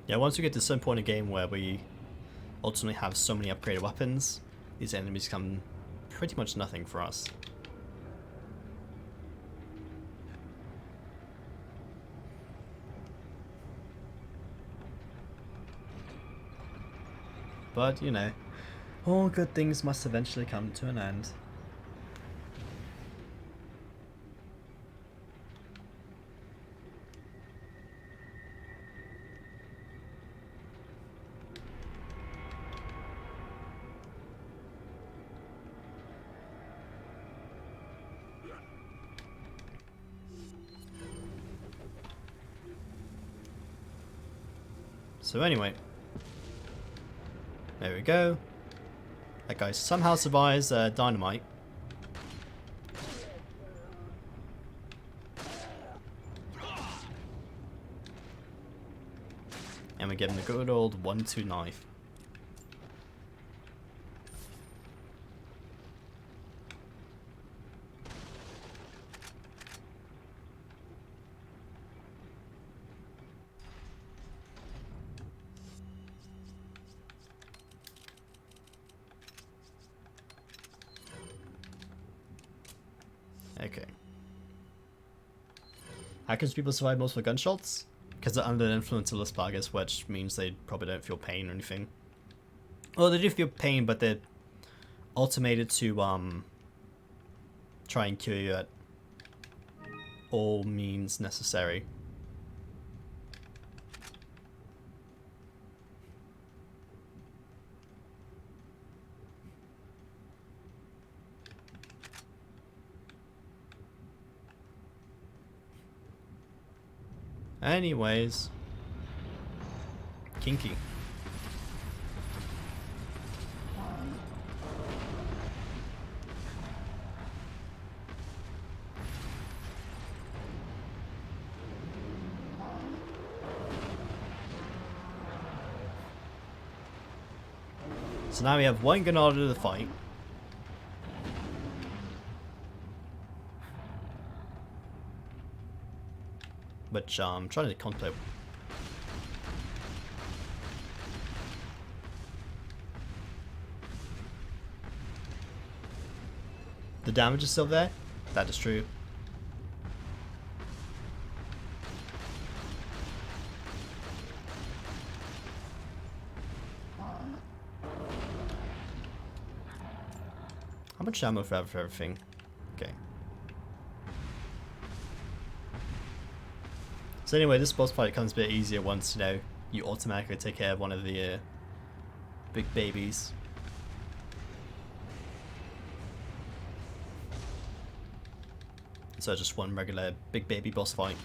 Yeah, once we get to some point in the game where we ultimately have so many upgraded weapons, these enemies become pretty much nothing for us. But, you know, all good things must eventually come to an end. So anyway, there we go. That guy somehow survives dynamite. And we give him the good old 1-2 knife. Okay. How can people survive multiple gunshots? Because they're under the influence of the Plagas, which means they probably don't feel pain or anything. Well, they do feel pain, but they're automated to try and cure you at all means necessary. Anyways, kinky. So now we have one gun order to the fight. Which I'm trying to contemplate. The damage is still there? That is true. How much ammo for everything? Okay. So anyway, this boss fight becomes a bit easier once, you know, you automatically take care of one of the big babies. So just one regular big baby boss fight.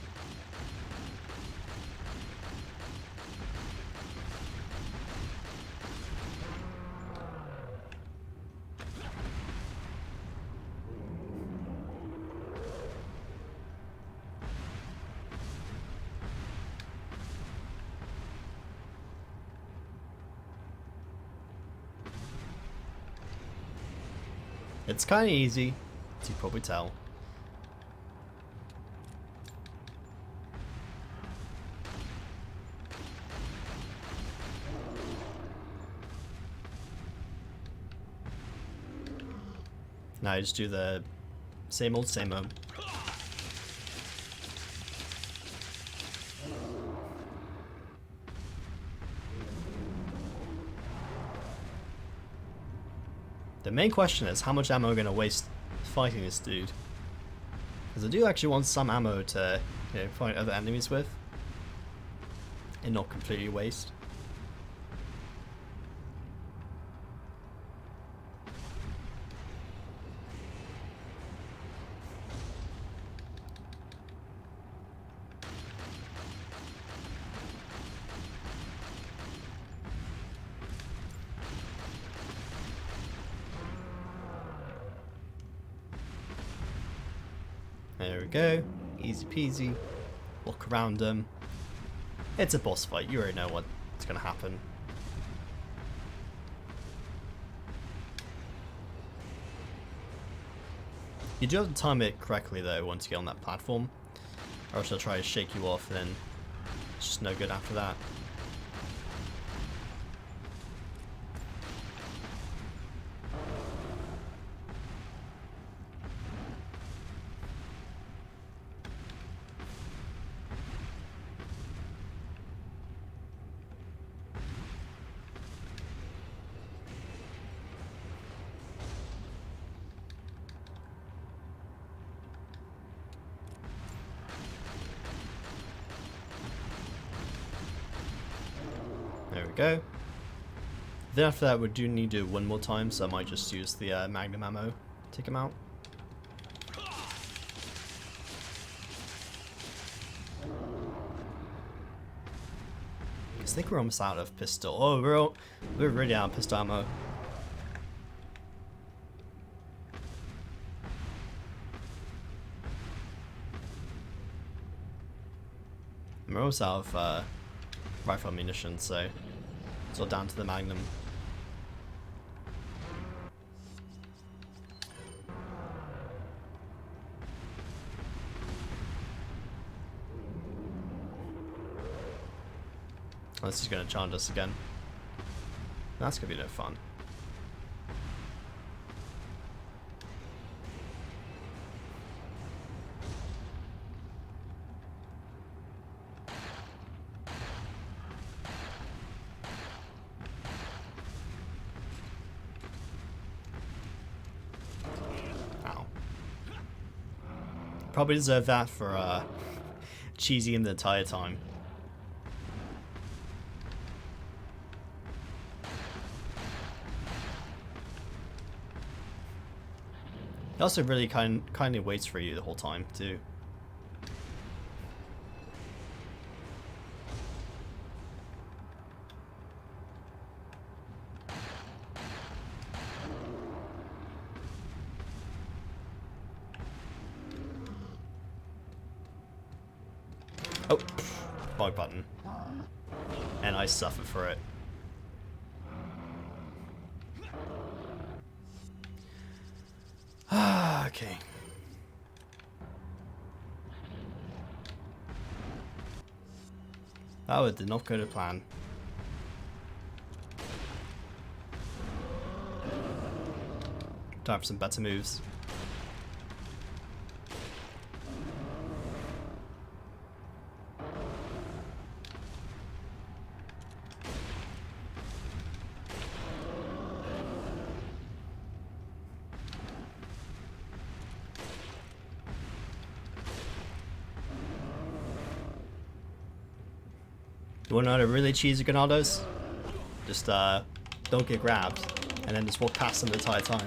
It's kind of easy, as you probably tell. Now I just do the same old, same old. The main question is, how much ammo am I going to waste fighting this dude? Because I do actually want some ammo to, you know, fight other enemies with. And not completely waste. There we go, easy peasy. Walk around them. It's a boss fight, you already know what's gonna happen. You do have to time it correctly though once you get on that platform, or else they'll try to shake you off and then it's just no good after that. There we go. Then after that we do need to do it one more time, so I might just use the magnum ammo to take him out. I think we're almost out of pistol. Oh, we're really out of pistol ammo. And we're also out of rifle ammunition, so it's all down to the magnum. Unless he's going to charge us again. That's going to be no fun. Ow. Probably deserve that for cheesing him the entire time. He also really kindly waits for you the whole time too. Oh, wrong button. And I suffer for it. Okay. That did not go to plan. Time for some better moves. You wanna know how to really cheese your granados? Just don't get grabbed, and then just walk past them the entire time.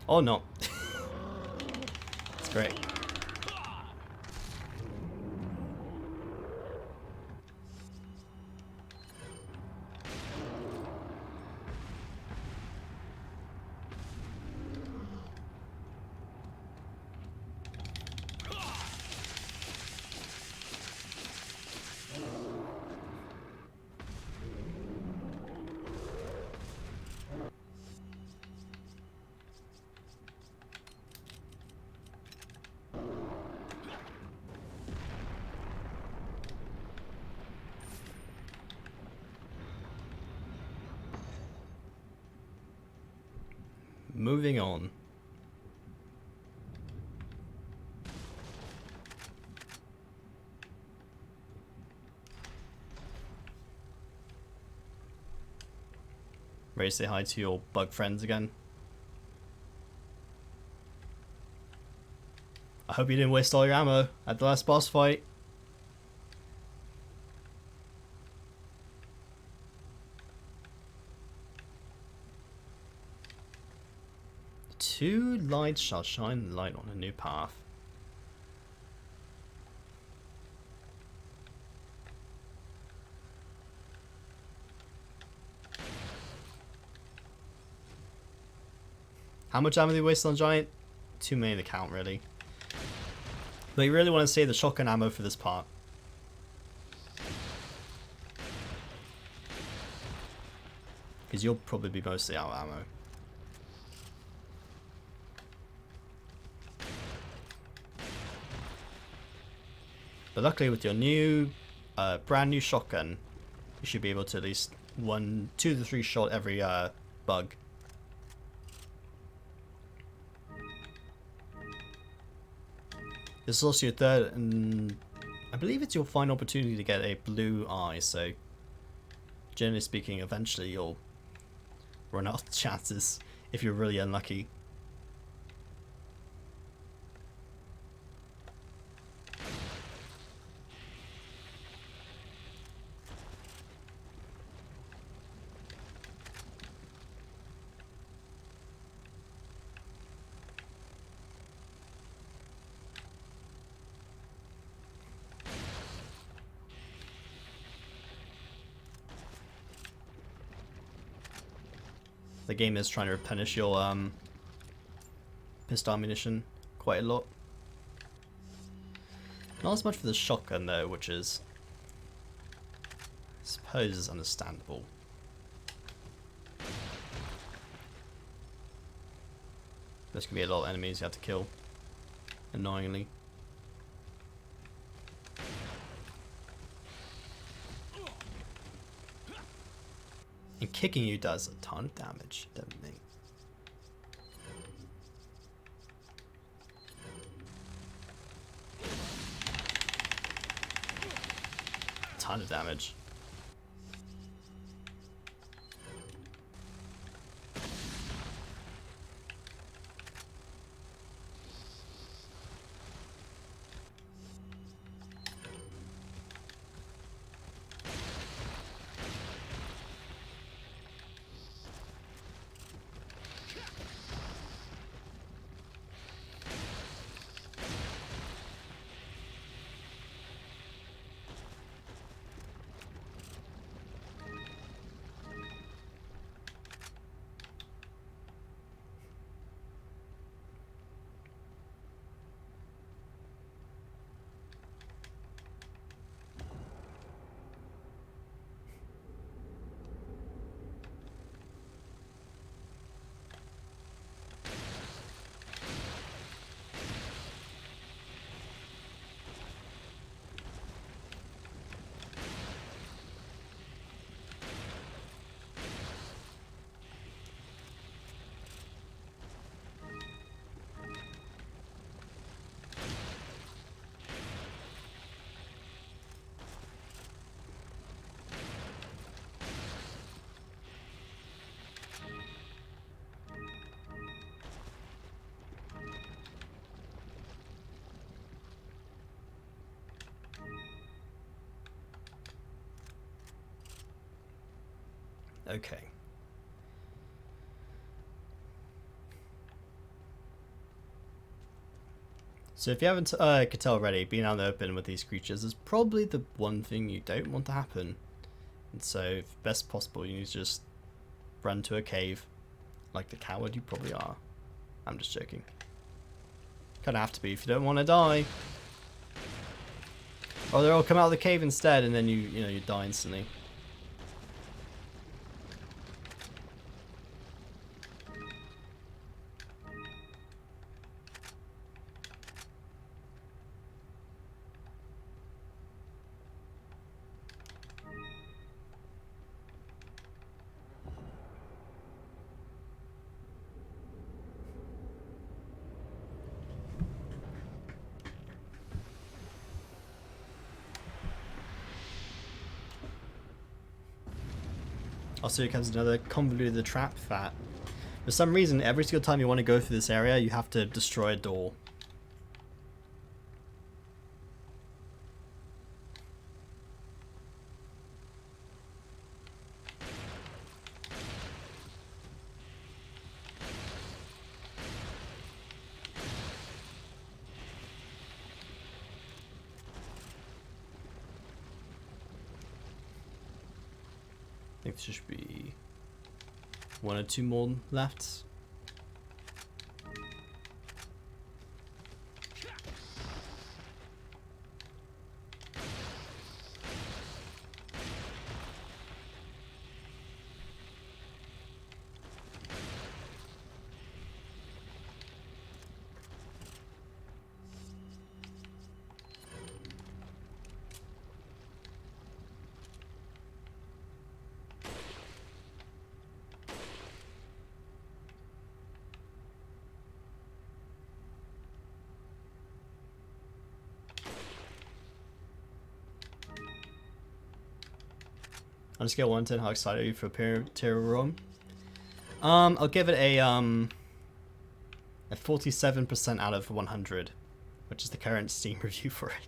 Oh no. It's great. moving on. Ready to say hi to your bug friends again? I hope you didn't waste all your ammo at the last boss fight. Two lights shall shine light on a new path. How much ammo do you waste on Giant? Too many to count, really. But you really want to save the shotgun ammo for this part. Because you'll probably be mostly out of ammo. But luckily with your new, brand new shotgun, you should be able to at least 2 to 3 shot every bug. This is also your third, and I believe it's your final opportunity to get a blue eye, so generally speaking, eventually you'll run out of chances if you're really unlucky. The game is trying to replenish your pistol ammunition quite a lot. Not as much for the shotgun though, which is, I suppose, is understandable. There's gonna be a lot of enemies you have to kill, annoyingly. And kicking you does a ton of damage, doesn't it? Ton of damage. Okay. So if you haven't could tell already, being out in the open with these creatures is probably the one thing you don't want to happen. And so, if best possible, you need to just run to a cave, like the coward you probably are. I'm just joking. Kind of have to be if you don't want to die. Or they'll come out of the cave instead, and then you die instantly. Also, here comes another convoluted trap fat. For some reason, every single time you want to go through this area, you have to destroy a door. I think there should be 1 or 2 more left. On a scale of 1 to 10, how excited are you for Terror Room? I'll give it a 47% out of 100, which is the current Steam review for it.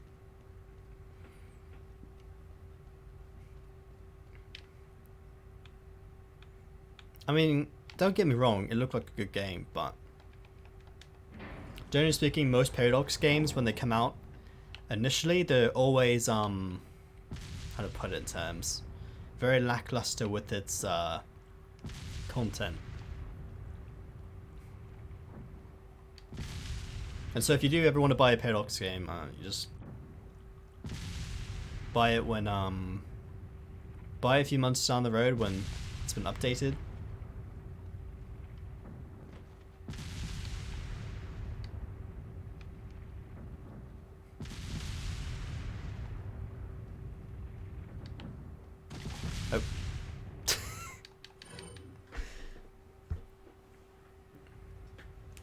I mean, don't get me wrong, it looked like a good game, but generally speaking, most Paradox games, when they come out initially, they're always how to put it in terms, very lackluster with its content. And so if you do ever want to buy a Paradox game, you just buy it when buy it a few months down the road when it's been updated.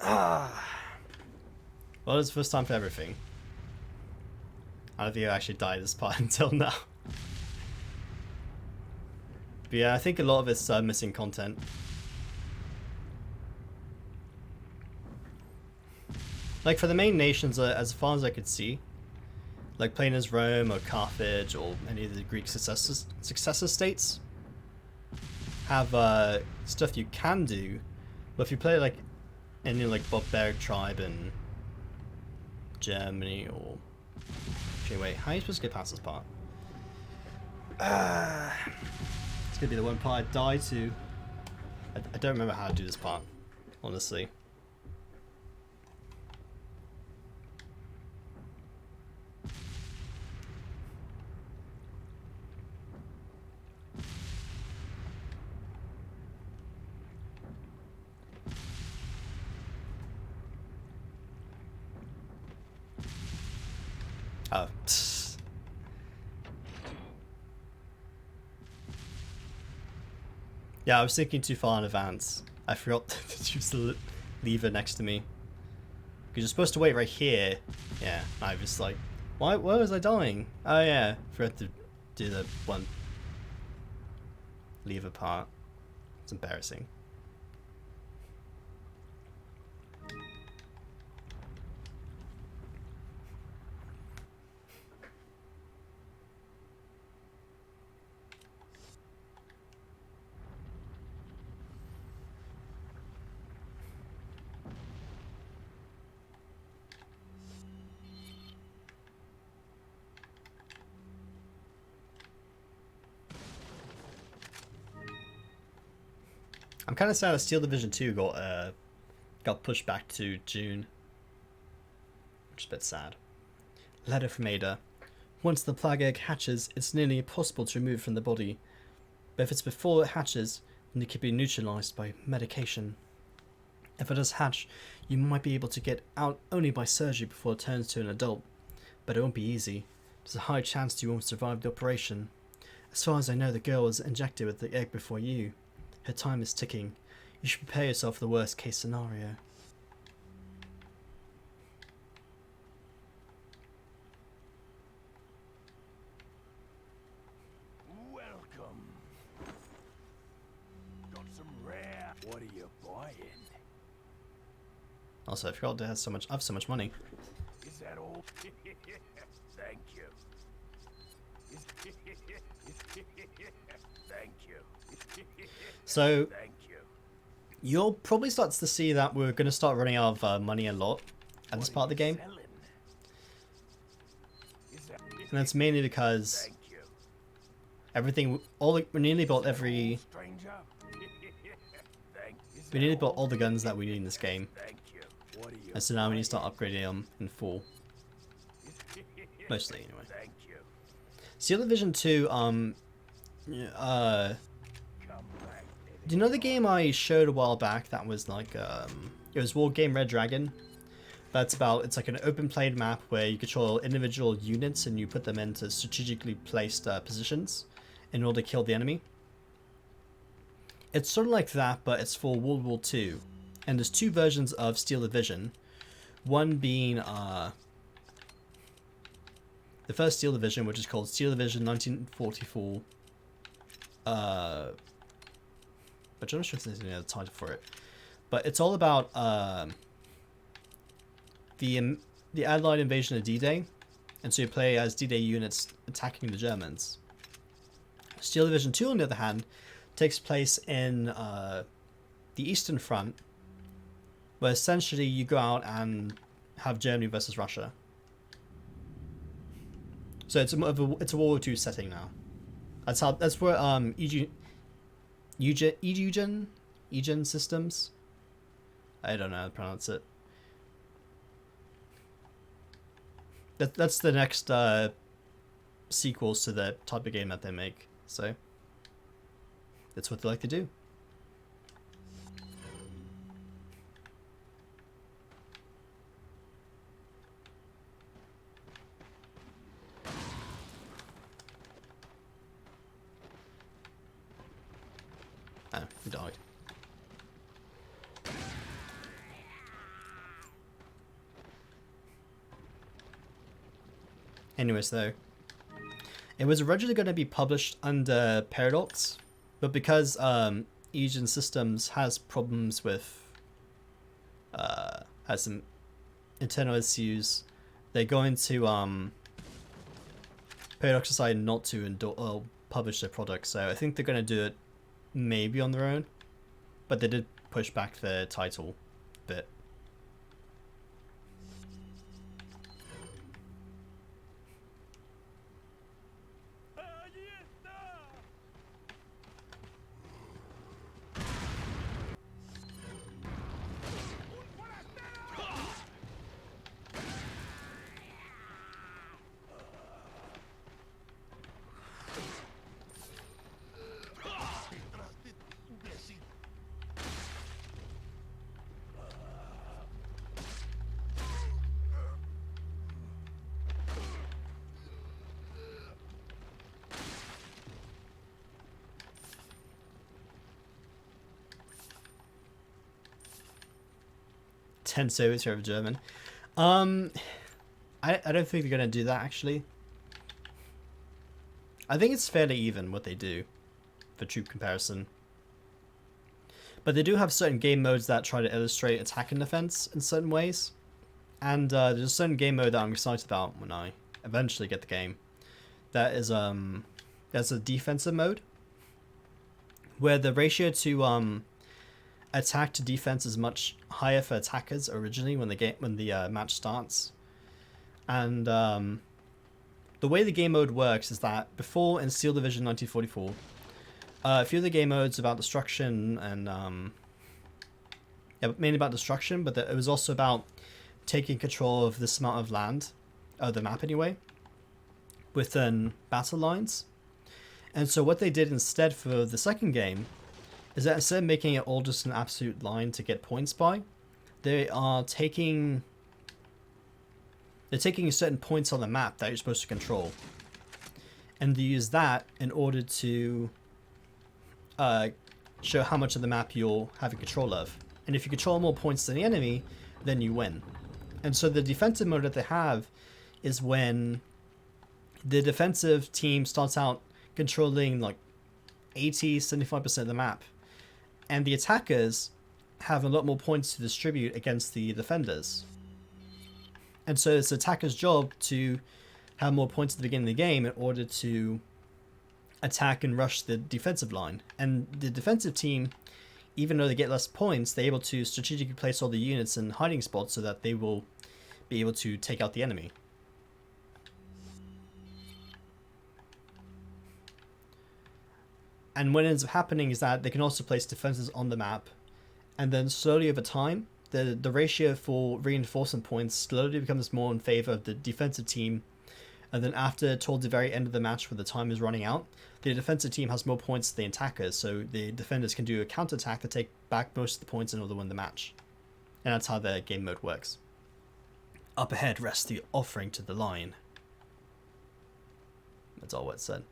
Oh. Well, it's the first time for everything. I don't think I actually died this part until now. But yeah, I think a lot of it's missing content. Like for the main nations, as far as I could see, like playing as Rome or Carthage or any of the Greek successor states, have stuff you can do, but if you play like any like barbaric tribe in Germany or... Okay, wait, how are you supposed to get past this part? It's gonna be the one part I die to. I don't remember how to do this part, honestly. Oh. Yeah, I was thinking too far in advance. I forgot to use the lever next to me. Because you're supposed to wait right here. Yeah, I was like, why was I dying? Oh yeah, forgot to do the one lever part. It's embarrassing. I'm kind of sad that Steel Division 2 got pushed back to June. Which is a bit sad. Letter from Ada. Once the plague egg hatches, it's nearly impossible to remove from the body. But if it's before it hatches, then it can be neutralized by medication. If it does hatch, you might be able to get out only by surgery before it turns to an adult. But it won't be easy. There's a high chance you won't survive the operation. As far as I know, the girl was injected with the egg before you. Her time is ticking. You should prepare yourself for the worst case scenario. Welcome. Also, I forgot to have so much. I have so much money. Is that all? Thank you. Thank you. So Thank you. you'll probably start to see that we're going to start running out of money a lot at this part of the game, Selling. Is that... and that's mainly because Thank you. everything, we nearly built every, Stranger. Thank you. we nearly built all the guns that we need in this game, Thank you. What are you? and so now we need to start upgrading them in full, mostly anyway. Thank you. Steel Division 2, Come back. do you know the game I showed a while back that was like, it was War Game Red Dragon? That's about, it's like an open played map where you control individual units and you put them into strategically placed positions in order to kill the enemy. It's sort of like that, but it's for World War II. And there's two versions of Steel Division. One being the first Steel Division, which is called Steel Division 1944. But I'm not sure if there's any other title for it. But it's all about the Allied invasion of D-Day, and so you play as D-Day units attacking the Germans. Steel Division 2, on the other hand, takes place in the Eastern Front, where essentially you go out and have Germany versus Russia. So it's a World War II setting now. That's where Eugen Systems, I don't know how to pronounce it. That's the next sequels to the type of game that they make. So that's what they like to do. Oh, he died. Anyways, though, it was originally going to be published under Paradox, but because Eugen Systems has problems with has some internal issues, they're going to Paradox decided not to publish their product, so I think they're going to do it maybe on their own, but they did push back the title a bit. Soviets over German. I don't think they're gonna do that actually. I think it's fairly even what they do for troop comparison. But they do have certain game modes that try to illustrate attack and defense in certain ways. And there's a certain game mode that I'm excited about when I eventually get the game. That is there's a defensive mode where the ratio to attack to defense is much higher for attackers originally when the match starts, and the way the game mode works is that before in Steel Division 1944, a few of the game modes about destruction and mainly about destruction, but it was also about taking control of this amount of land, the map anyway, within battle lines. And so what they did instead for the second game is that instead of making it all just an absolute line to get points by, they are taking certain points on the map that you're supposed to control, and they use that in order to show how much of the map you're having control of. And if you control more points than the enemy, then you win. And so the defensive mode that they have is when the defensive team starts out controlling like 80-75% of the map, and the attackers have a lot more points to distribute against the defenders. And so it's the attacker's job to have more points at the beginning of the game in order to attack and rush the defensive line. And the defensive team, even though they get less points, they're able to strategically place all the units in hiding spots so that they will be able to take out the enemy. And what ends up happening is that they can also place defenses on the map, and then slowly over time, the ratio for reinforcement points slowly becomes more in favor of the defensive team. And then after, towards the very end of the match where the time is running out, the defensive team has more points than the attackers, so the defenders can do a counterattack to take back most of the points in order to win the match. And that's how the game mode works. Up ahead rests the offering to the line. That's all what it said.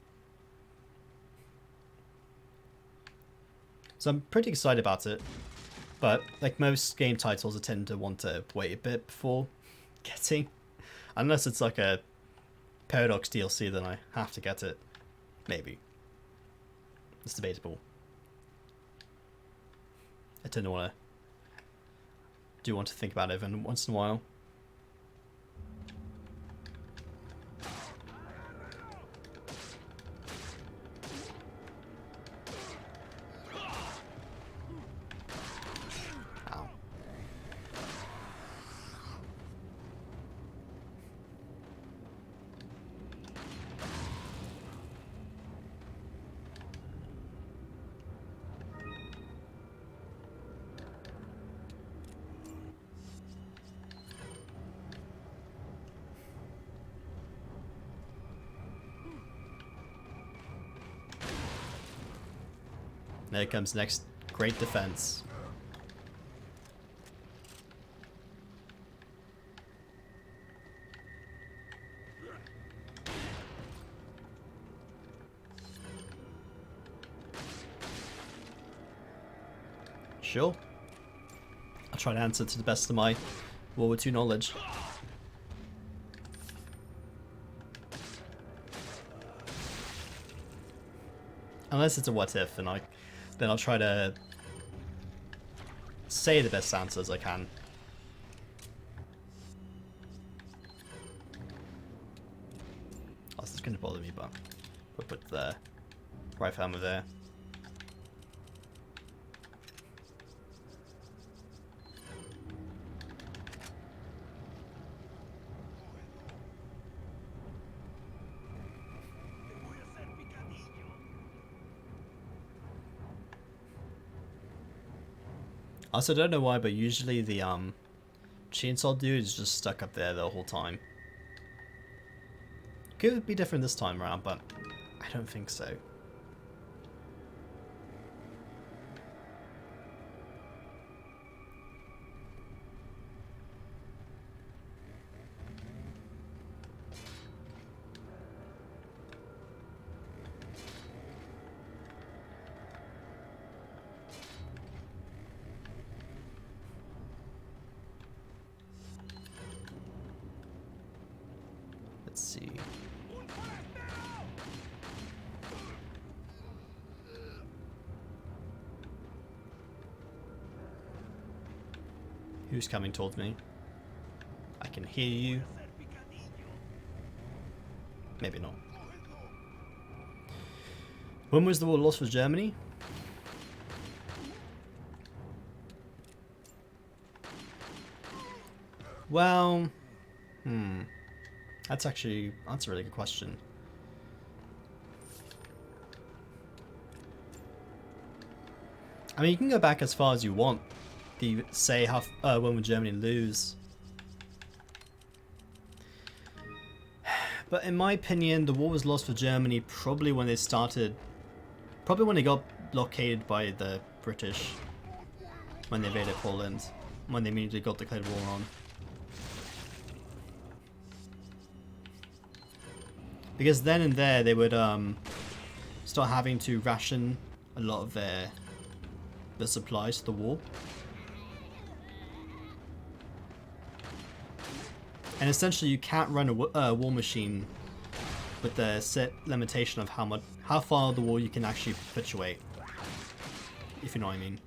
So I'm pretty excited about it, but like most game titles, I tend to want to wait a bit before getting, unless it's like a Paradox DLC, then I have to get it. Maybe. It's debatable. I tend to want to think about it every once in a while. There comes next great defense. Sure. I'll try to answer to the best of my World War II knowledge. Unless it's a what if, and then I'll try to say the best answers I can. Oh, this is going to bother me, but we'll put the rifle ammo there. Also, don't know why, but usually the chainsaw dude is just stuck up there the whole time. Could be different this time around, but I don't think so. Let's see. Who's coming towards me? I can hear you. Maybe not. When was the war lost for Germany? Well, that's a really good question. I mean, you can go back as far as you want. Say how when would Germany lose? But in my opinion, the war was lost for Germany probably when they got blockaded by the British when they invaded Poland, when they immediately got declared war on. Because then and there they would start having to ration a lot of their supplies to the war. And essentially you can't run a war machine with the set limitation of how far the war you can actually perpetuate, if you know what I mean.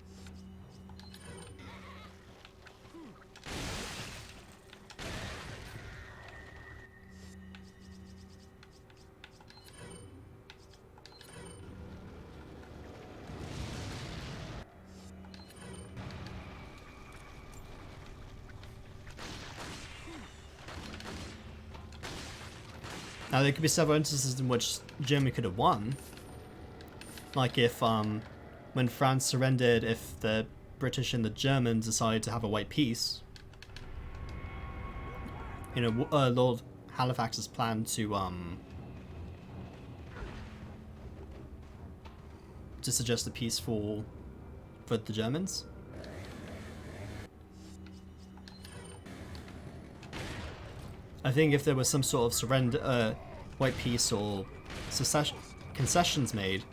Now there could be several instances in which Germany could have won. Like if, when France surrendered, if the British and the Germans decided to have a white peace. You know, Lord Halifax's plan to suggest a peace for the Germans. I think if there was some sort of surrender, white peace or concessions made,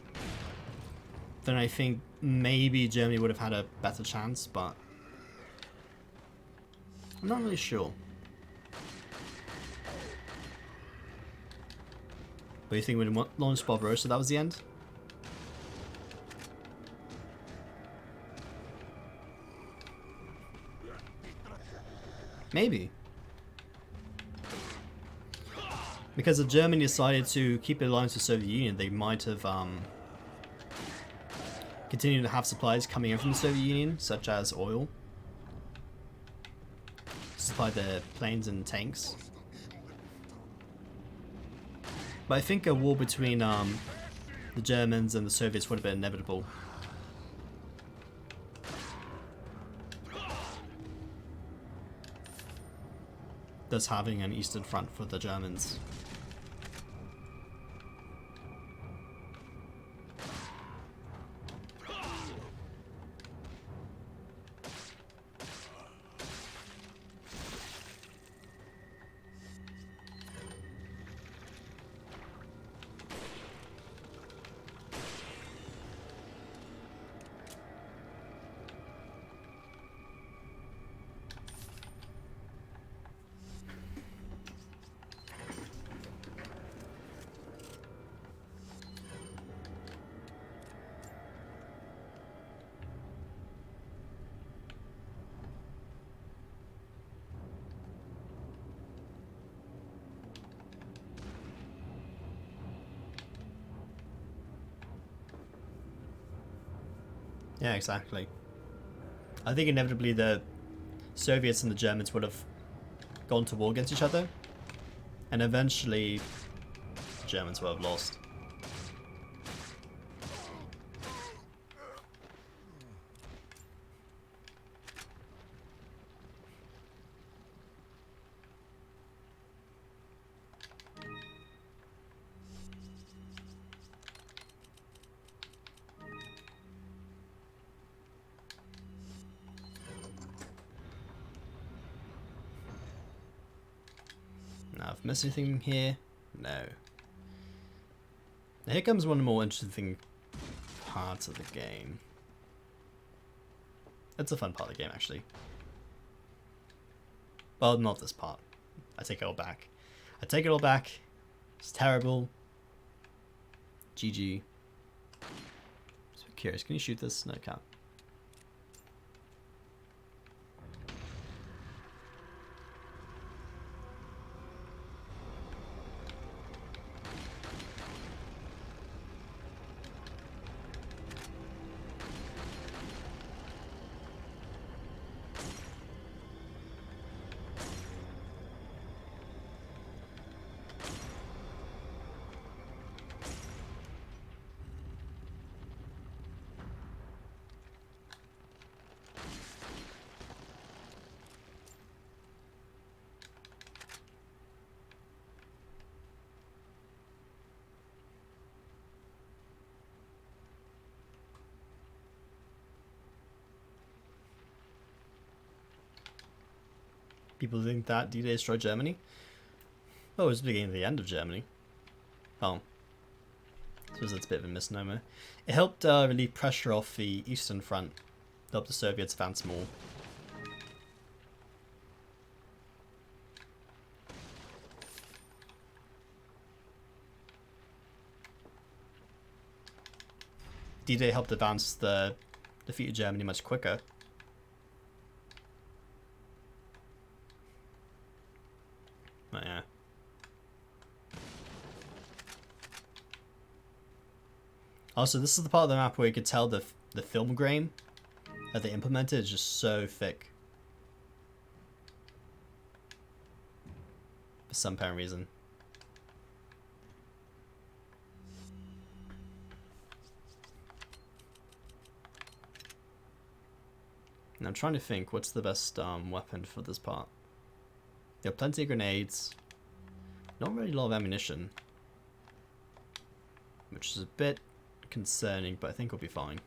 then I think maybe Germany would have had a better chance, but I'm not really sure. But you think we launched Barbarossa, that was the end? Maybe. Because if Germany decided to keep an alliance with the Soviet Union, they might have continued to have supplies coming in from the Soviet Union, such as oil, to supply their planes and tanks. But I think a war between the Germans and the Soviets would have been inevitable. Thus having an Eastern Front for the Germans. Yeah, exactly. I think inevitably the Soviets and the Germans would have gone to war against each other, and eventually the Germans would have lost. Now, if I missed anything here, no. Now here comes one of the more interesting parts of the game. It's a fun part of the game, actually. Well, not this part. I take it all back. I take it all back. It's terrible. GG. So curious, can you shoot this? No, I can't. People think that D-Day destroyed Germany? Oh, it was the beginning of the end of Germany. Oh. I suppose that's a bit of a misnomer. It helped relieve pressure off the Eastern Front. It helped the Soviets advance more. D-Day helped advance the defeated Germany much quicker. But yeah. Also, this is the part of the map where you could tell the film grain that they implemented is just so thick. For some apparent reason. I'm trying to think what's the best weapon for this part. You have plenty of grenades. Not really a lot of ammunition. Which is a bit concerning, but I think we'll be fine.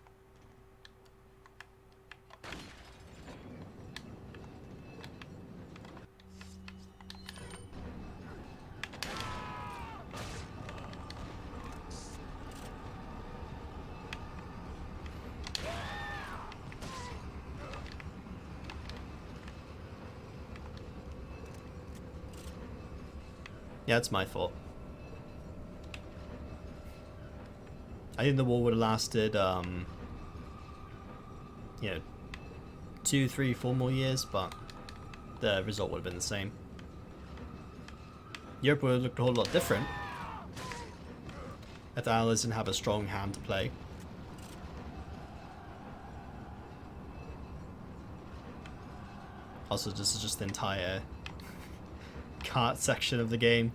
Yeah, it's my fault. I think the war would have lasted, you know, 2, 3, 4 more years, but the result would have been the same. Europe would have looked a whole lot different if the Allies didn't have a strong hand to play. Also, this is just the entire cart section of the game.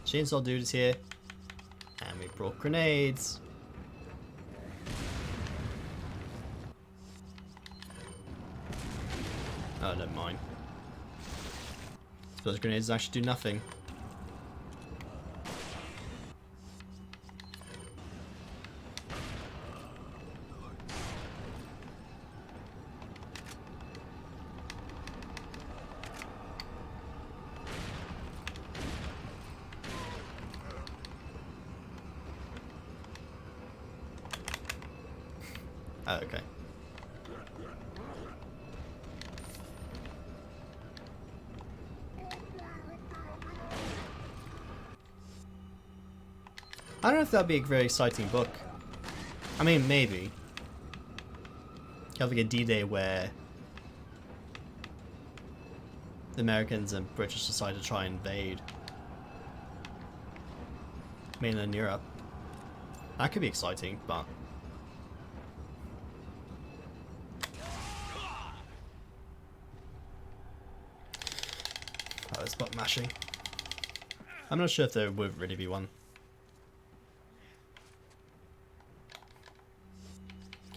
Chainsaw dude is here. And we brought grenades. Oh, never mind. Those grenades actually do nothing. Oh, okay. I don't know if that'd be a very exciting book. I mean, maybe. Having a D-Day where the Americans and British decide to try and invade mainland Europe. That could be exciting, but oh, it's button mashing. I'm not sure if there would really be one.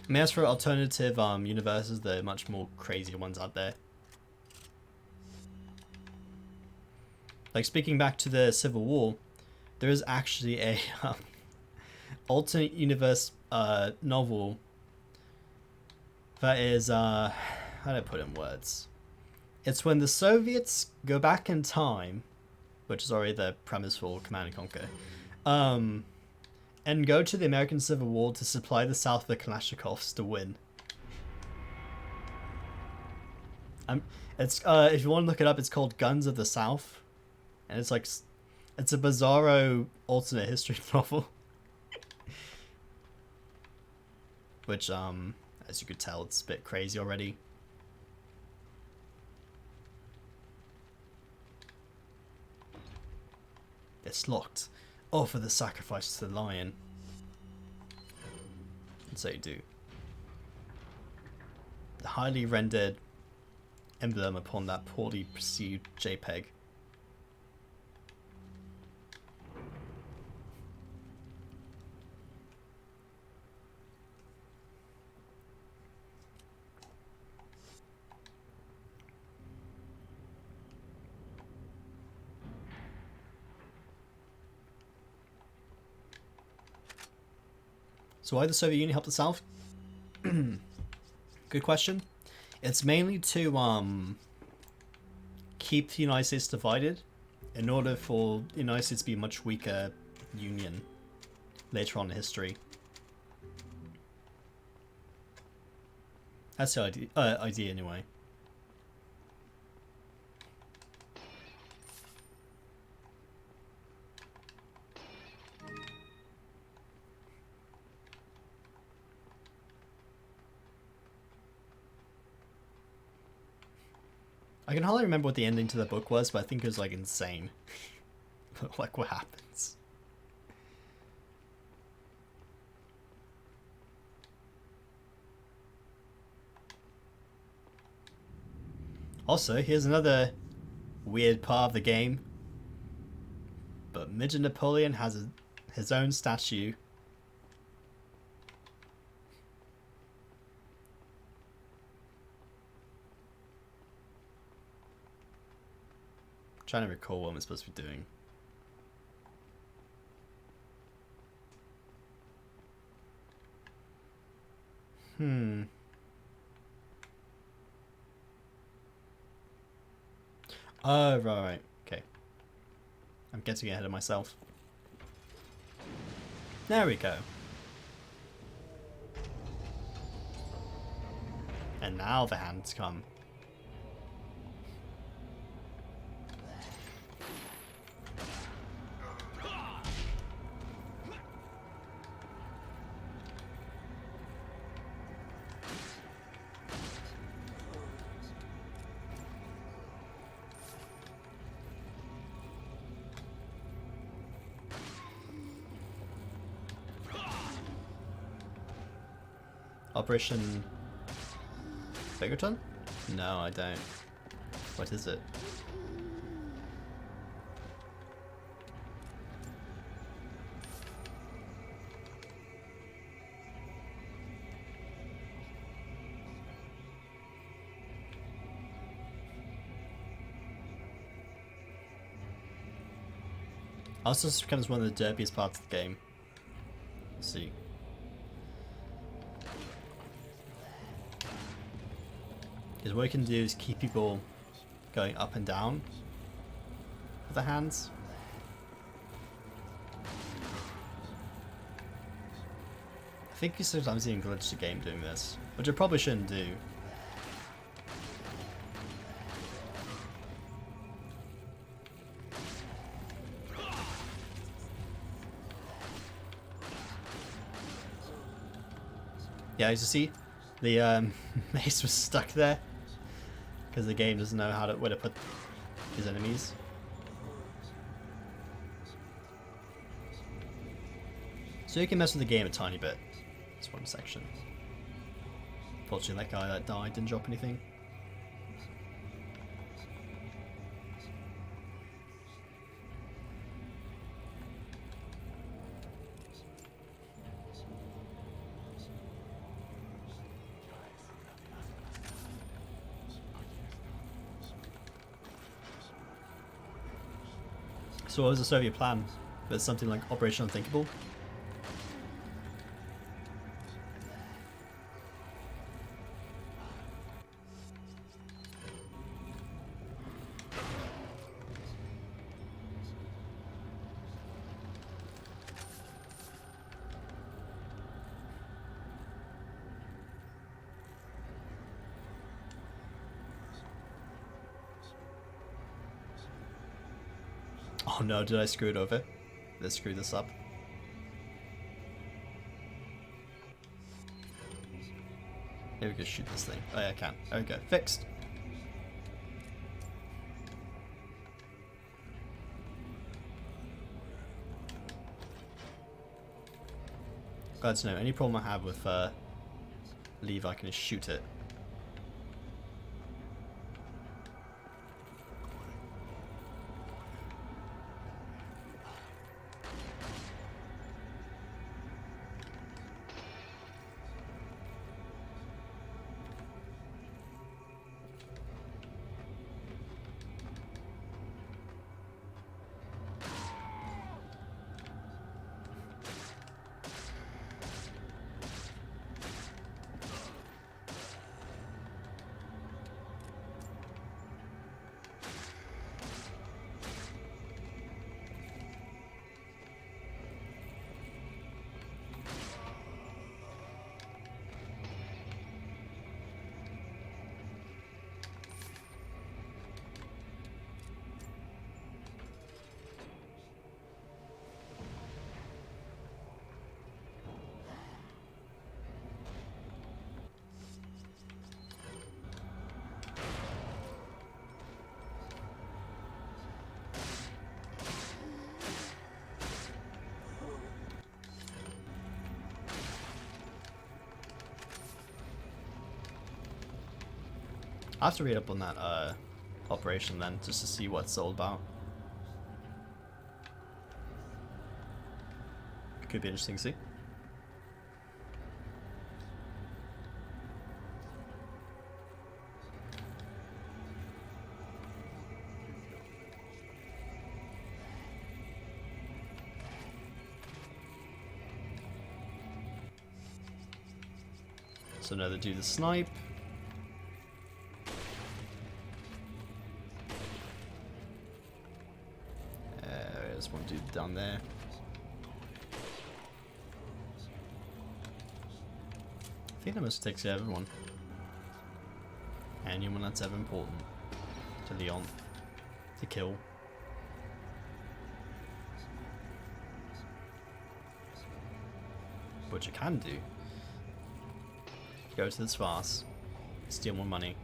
I mean, as for alternative universes, there are much more crazier ones out there. Like, speaking back to the Civil War, there is actually a alternate universe novel that is, how do I put it in words? It's when the Soviets go back in time, which is already the premise for Command and Conquer, and go to the American Civil War to supply the South with Kalashnikovs to win. It's if you want to look it up, it's called Guns of the South, and it's like it's a bizarro alternate history novel, which as you could tell, it's a bit crazy already. It's locked. Offer the sacrifice to the lion. And so you do. The highly rendered emblem upon that poorly perceived JPEG. So why the Soviet Union helped the South? Good question. It's mainly to keep the United States divided in order for the United States to be a much weaker union later on in history. That's the idea anyway. I can hardly remember what the ending to the book was, but I think it was like insane. Like what happens? Also, here's another weird part of the game. But Midget Napoleon has his own statue. Trying to recall what I'm supposed to be doing. Oh, right. Okay. I'm getting ahead of myself. There we go. And now the hands come. Operation Biggerton? No, I don't. What is it? Also, this becomes one of the derpiest parts of the game. Let's see. Because what you can do is keep people going up and down with the hands. I think you sometimes even glitch the game doing this, which I probably shouldn't do. Yeah, as you see, the mace was stuck there because the game doesn't know where to put his enemies. So you can mess with the game a tiny bit. This one section. Fortunately, that guy that died didn't drop anything. So what was the Soviet plan? There's something like Operation Unthinkable? Oh no, did I screw it over? Did I screw this up? Maybe we could shoot this thing. Oh yeah, I can. There we go. Fixed. Glad to know. Any problem I have with Levi, I can just shoot it. I have to read up on that operation then, just to see what it's all about. It could be interesting to see. So now they do the snipe. There's one dude down there. I think that must take care of everyone. Anyone that's ever important to Leon to kill. Which you can do. Go to this farce, steal more money.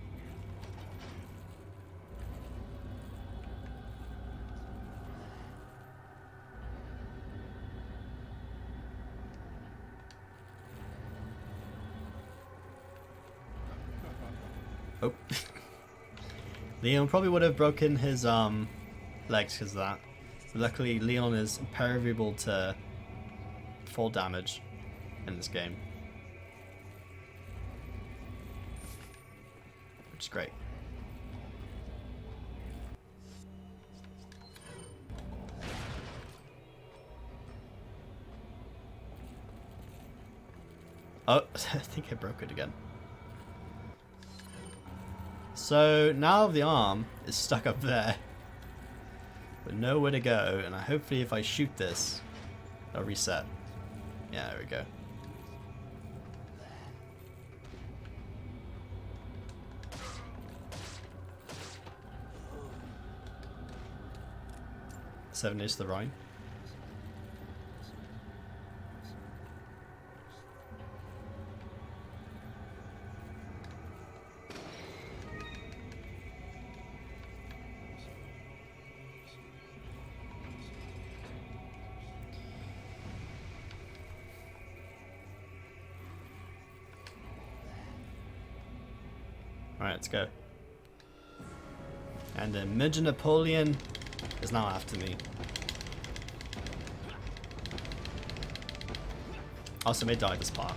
Oh. Leon probably would have broken his legs because of that. But luckily Leon is imperviable to fall damage in this game. Which is great. Oh, I think I broke it again. So now the arm is stuck up there, but nowhere to go, and hopefully if I shoot this, it'll reset. Yeah, there we go. Seven is the right. Alright, let's go. And then Midget Napoleon is now after me. Also may die this part.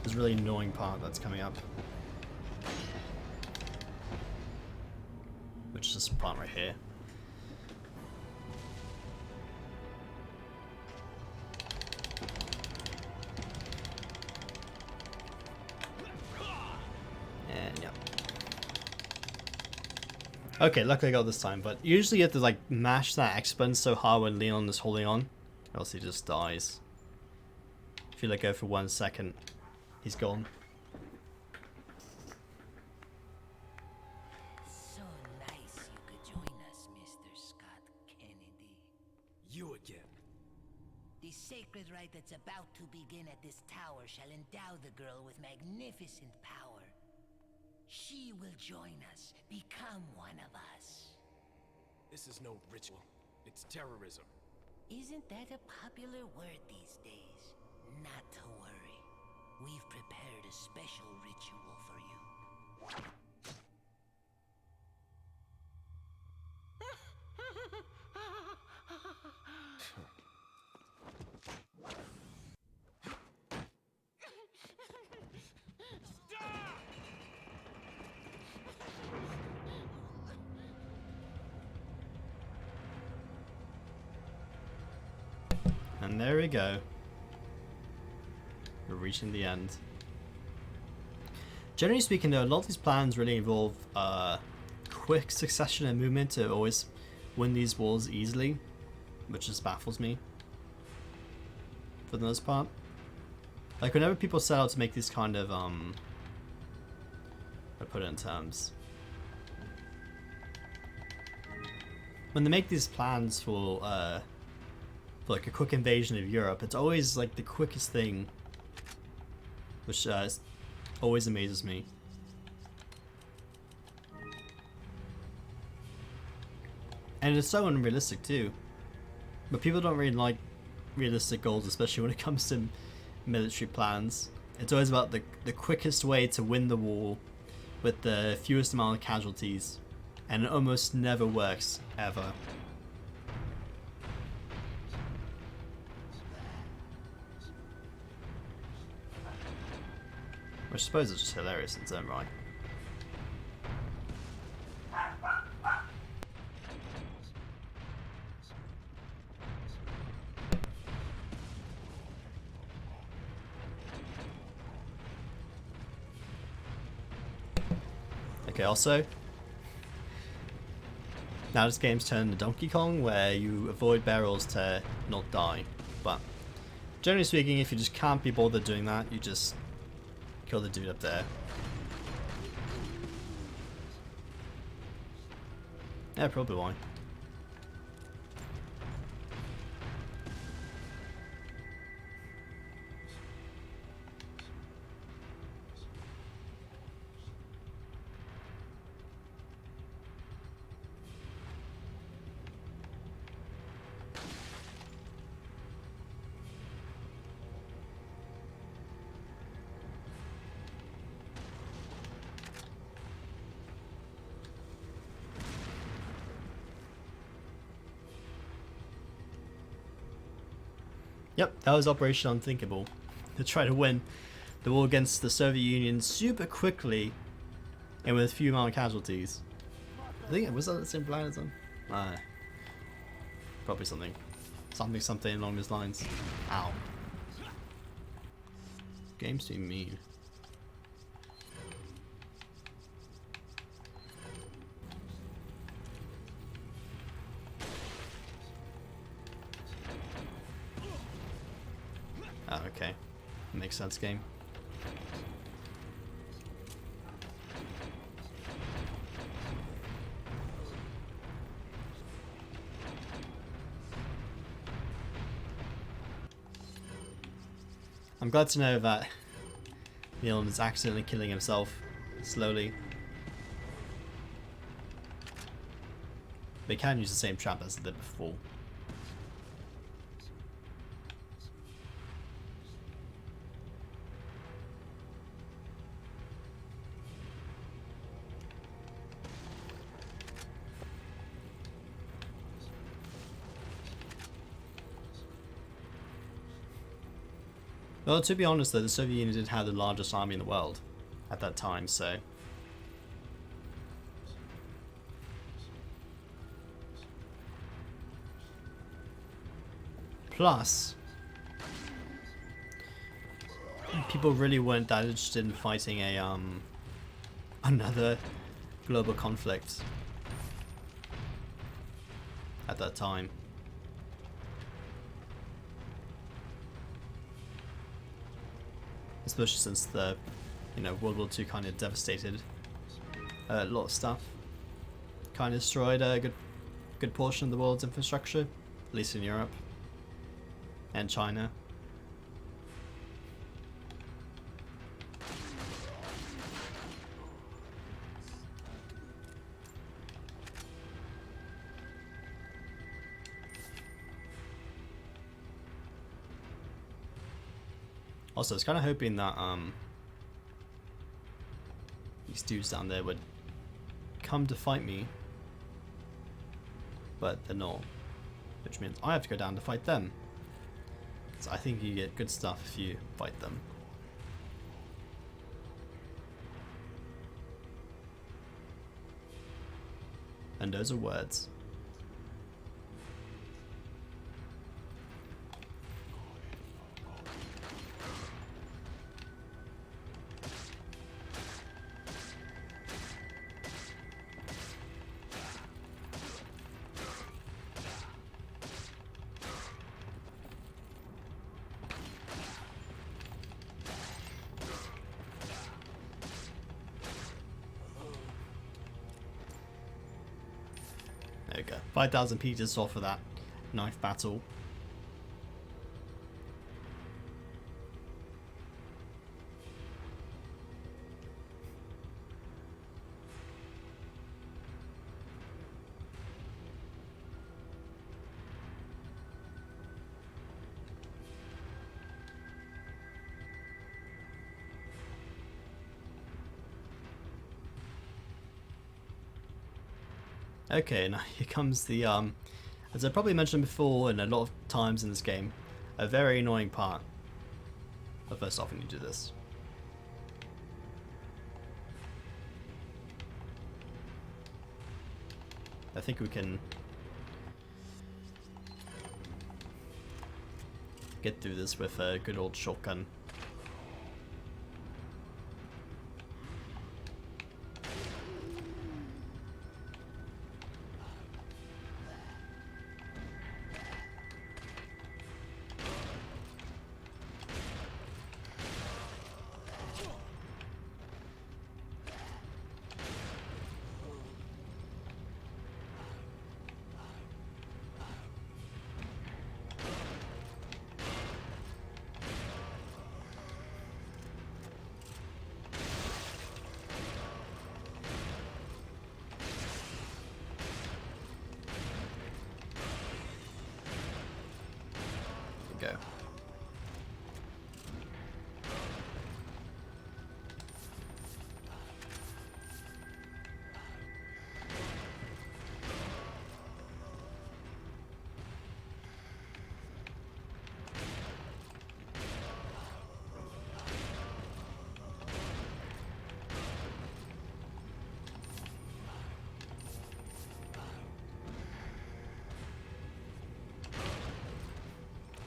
This really annoying part that's coming up. Which is this part right here. And yeah. Okay, luckily I got this time, but usually you have to like mash that X button so hard when Leon is holding on, or else he just dies. If you let go for 1 second, he's gone. So nice you could join us, Mr. Scott Kennedy. You again. The sacred rite that's about to begin at this tower shall endow the girl with magnificent power. She will join us, become one of us. This is no ritual. It's terrorism. Isn't that a popular word these days? Not to worry. We've prepared a special ritual for you. And there we go. We're reaching the end. Generally speaking though, a lot of these plans really involve quick succession and movement to always win these wars easily, which just baffles me for the most part. Like whenever people set out to make these kind of I put it in terms. When they make these plans for like a quick invasion of Europe, it's always like the quickest thing, which always amazes me. And it's so unrealistic too. But people don't really like realistic goals, especially when it comes to military plans. It's always about the quickest way to win the war with the fewest amount of casualties, and it almost never works, ever. Which I suppose is just hilarious in its own right. Okay, also, now this game's turned to Donkey Kong, where you avoid barrels to not die. But generally speaking, if you just can't be bothered doing that, you just kill the dude up there. Yeah, probably why. Yep, that was Operation Unthinkable. To try to win the war against the Soviet Union super quickly and with few amount of casualties. I think, was that the same plan as them? Probably something along those lines. Ow. Games seem mean. Oh, okay. Makes sense, game. I'm glad to know that Leon is accidentally killing himself slowly. They can use the same trap as they did before. Well, to be honest though, the Soviet Union did have the largest army in the world at that time, so... Plus, people really weren't that interested in fighting a, another global conflict at that time. Especially since the, World War II kind of devastated a lot of stuff. Kind of destroyed a good portion of the world's infrastructure, at least in Europe and China. Also, I was kind of hoping that these dudes down there would come to fight me, but they're not, which means I have to go down to fight them. So I think you get good stuff if you fight them. And those are words. There we go. 5,000 pieces off of that knife battle. Okay, now here comes the as I probably mentioned before and a lot of times in this game, a very annoying part. But first off, we need to do this. I think we can get through this with a good old shotgun. Go.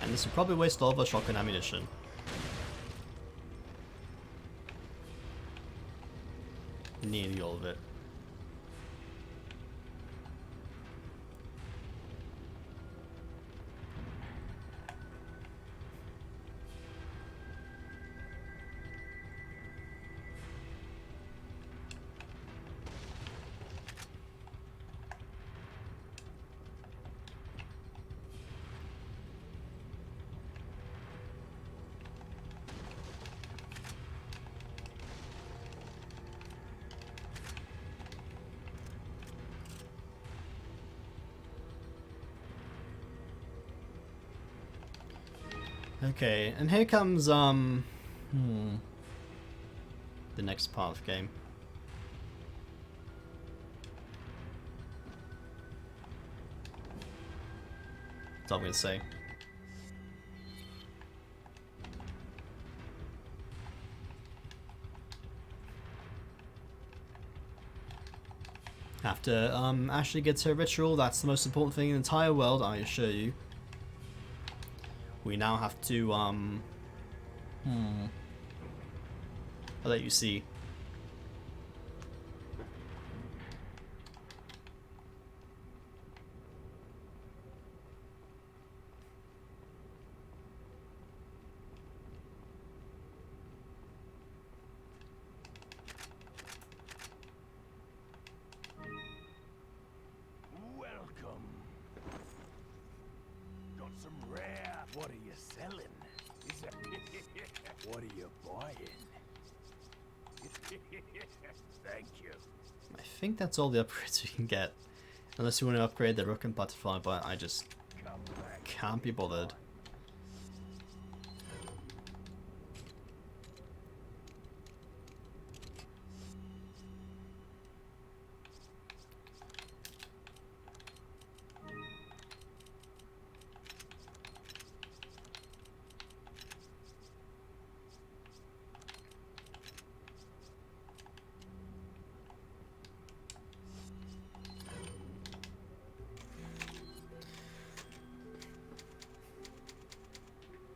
And this will probably waste all of our shotgun ammunition. Nearly all of it. Okay, and here comes the next part of the game. That's all I'm gonna say. After Ashley gets her ritual, that's the most important thing in the entire world, I assure you. We now have to I'll let you see. Welcome. Got some rare. What are you selling? Is that what are you buying? Thank you. I think that's all the upgrades we can get. Unless you want to upgrade the Rook and Butterfly, but I just Come back. can't be bothered.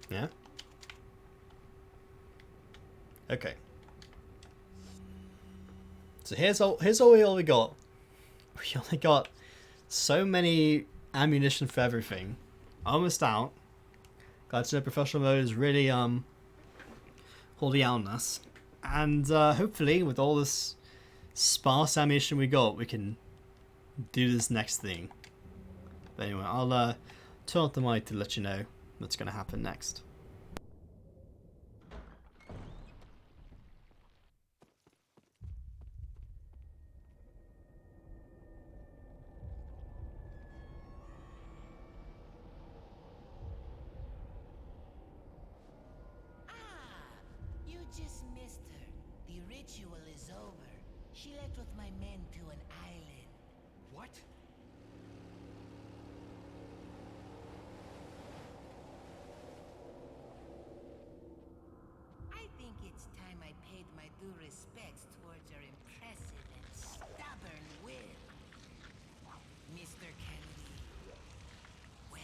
Yeah? Okay. So here's all we got. We only got so many ammunition for everything. Almost out. Glad to know professional mode is really holding out on us. And hopefully with all this sparse ammunition we got, we can do this next thing. But anyway, I'll turn off the mic to let you know what's going to happen next. You just missed her. The ritual is over. She left with my men to an island. What? I think it's time I paid my due respects towards your impressive and stubborn will. Mr. Kennedy, welcome.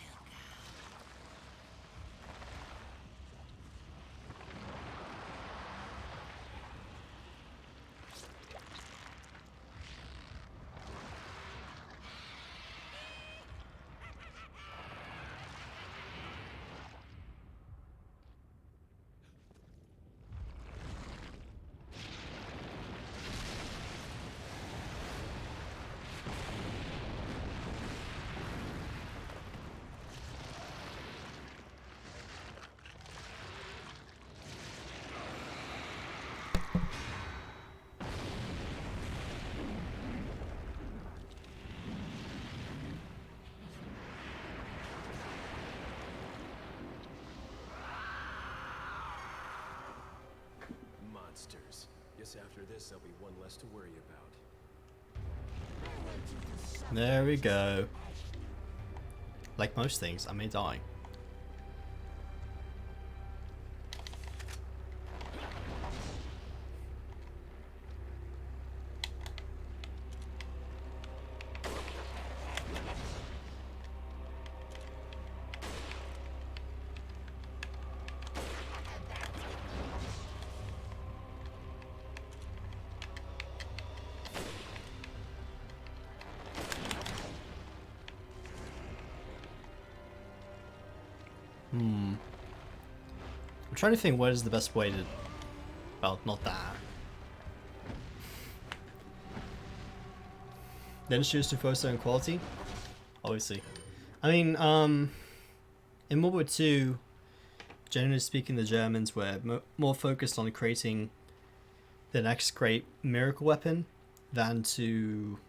Monsters. Guess after this, there'll be one less to worry about. There we go. Like most things, I may die. I'm trying to think what is the best way to... Well, not that. Then choose to focus on quality? Obviously. I mean, in World War II, generally speaking, the Germans were more focused on creating the next great miracle weapon than to...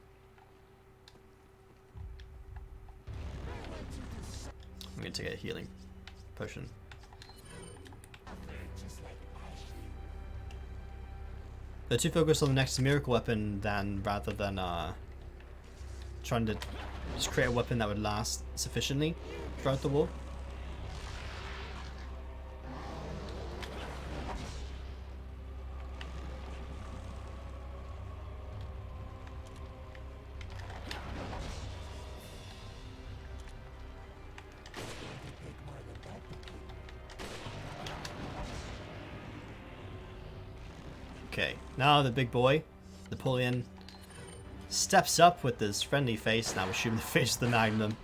I'm going to take a healing potion. They're too focused on the next miracle weapon rather than trying to just create a weapon that would last sufficiently throughout the war. Okay, now the big boy, Napoleon, steps up with his friendly face, and I'm assuming the face of the Magnum.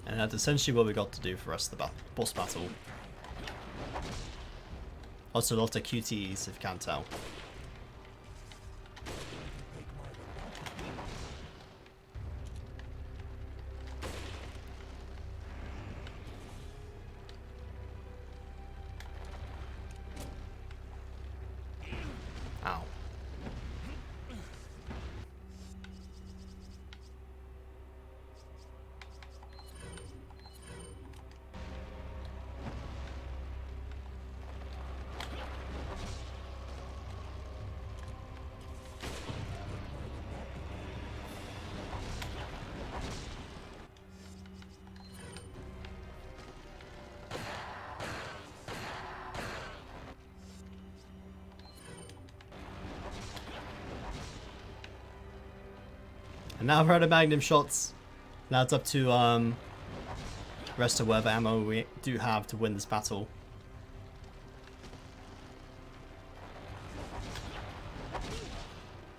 And that's essentially what we got to do for the rest of the boss battle. Also, lots of QTEs, if you can't tell. Ow. And now we're out of Magnum shots. Now it's up to rest of whatever ammo we do have to win this battle.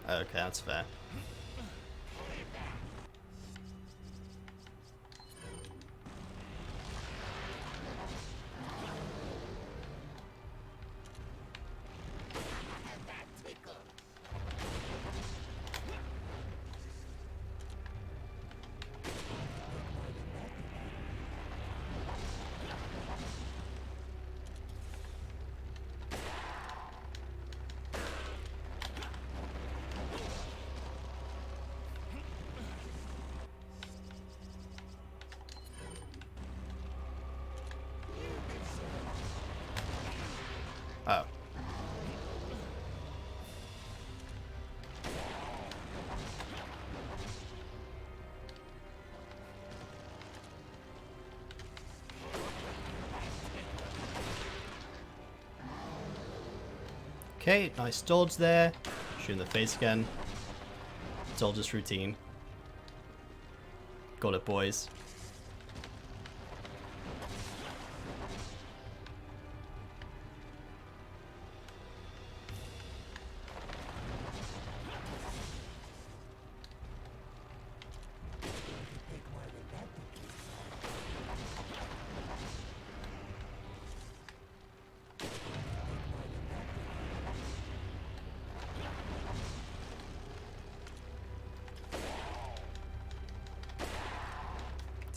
Okay, that's fair. Okay, nice dodge there. Shoot in the face again. It's all just routine. Got it, boys.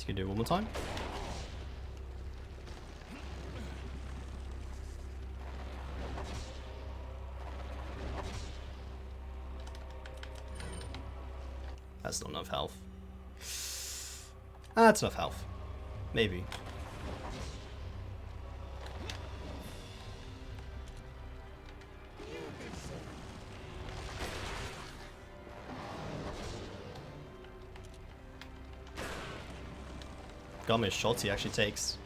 Can do it one more time. That's not enough health. That's enough health. Maybe. God, how many shots he actually takes.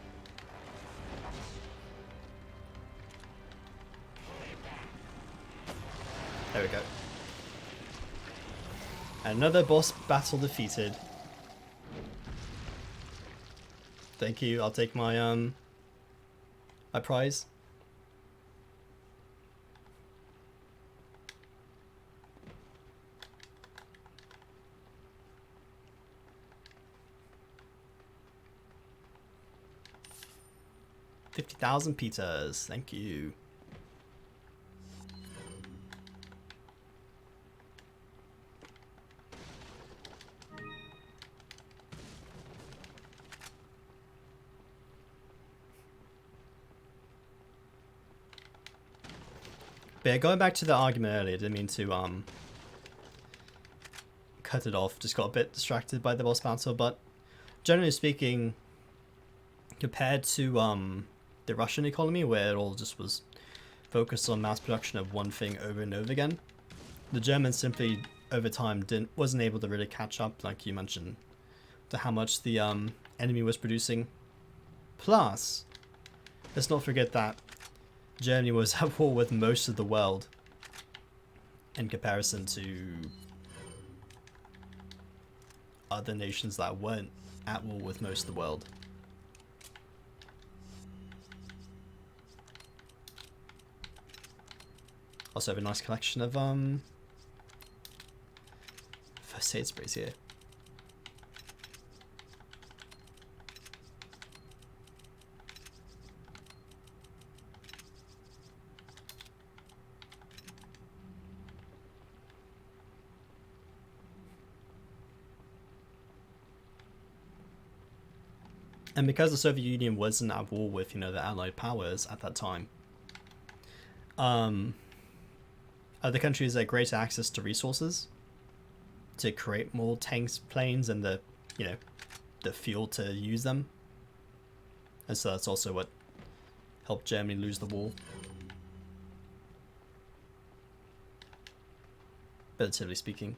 There we go. Another boss battle defeated. Thank you. I'll take my my prize. $50,000 pizzas. Thank you. But yeah, going back to the argument earlier, I didn't mean to cut it off. Just got a bit distracted by the boss battle, but generally speaking, compared to the Russian economy, where it all just was focused on mass production of one thing over and over again, the Germans simply over time wasn't able to really catch up, like you mentioned, to how much the enemy was producing. Plus, let's not forget that Germany was at war with most of the world in comparison to other nations that weren't at war with most of the world. Also have a nice collection of first aid sprays here. And because the Soviet Union wasn't at war with, the Allied powers at that time, other countries had greater access to resources to create more tanks, planes, and the fuel to use them. And so that's also what helped Germany lose the war, relatively speaking.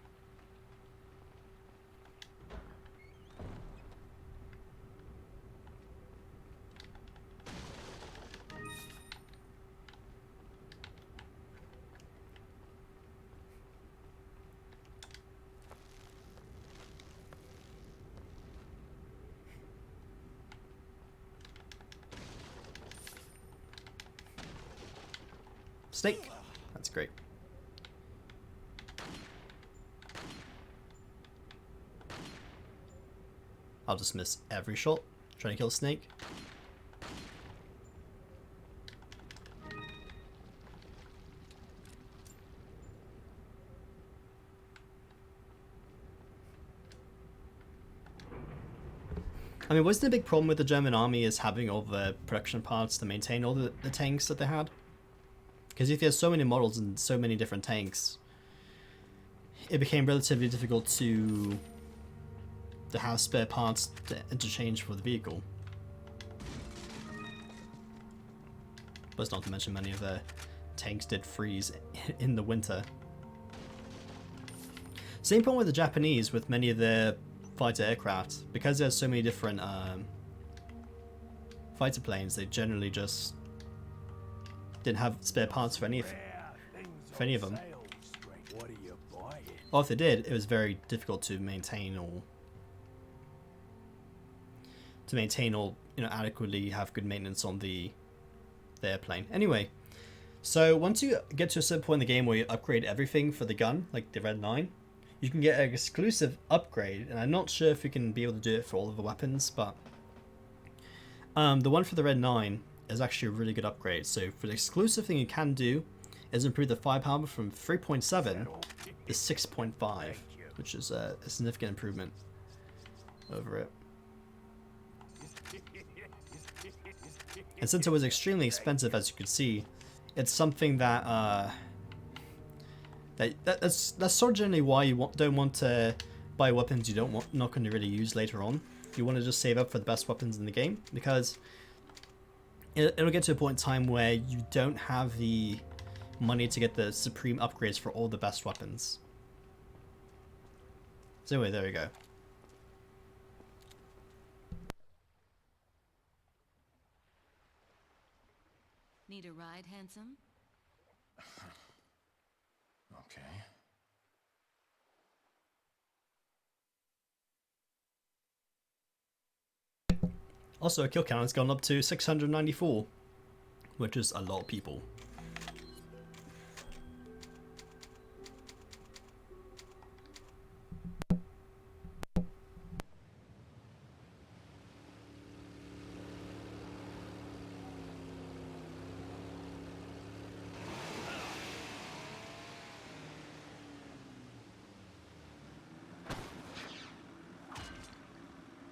Snake. That's great. I'll just miss every shot trying to kill a snake. I mean, wasn't the big problem with the German army is having all the production parts to maintain all the tanks that they had? Because if you had so many models and so many different tanks, it became relatively difficult to have spare parts to interchange for the vehicle. Plus, not to mention many of the tanks did freeze in the winter. Same problem with the Japanese with many of their fighter aircraft. Because there's so many different fighter planes, they generally just didn't have spare parts for anything. with any of them. Sales straight. What are you buying? Or if they did, it was very difficult to maintain or adequately have good maintenance on the airplane. Anyway, so once you get to a certain point in the game where you upgrade everything for the gun, like the Red 9, you can get an exclusive upgrade, and I'm not sure if you can be able to do it for all of the weapons, but the one for the Red 9 is actually a really good upgrade. So for the exclusive thing you can do is improve the firepower from 3.7 to 6.5, which is a significant improvement over it. And since it was extremely expensive, as you could see, it's something that that's sort of generally why you don't want to buy weapons you not going to really use later on. You want to just save up for the best weapons in the game, because it'll get to a point in time where you don't have the money to get the supreme upgrades for all the best weapons. So anyway, there we go. Need a ride, handsome? Okay. Also, kill count has gone up to 694, which is a lot of people.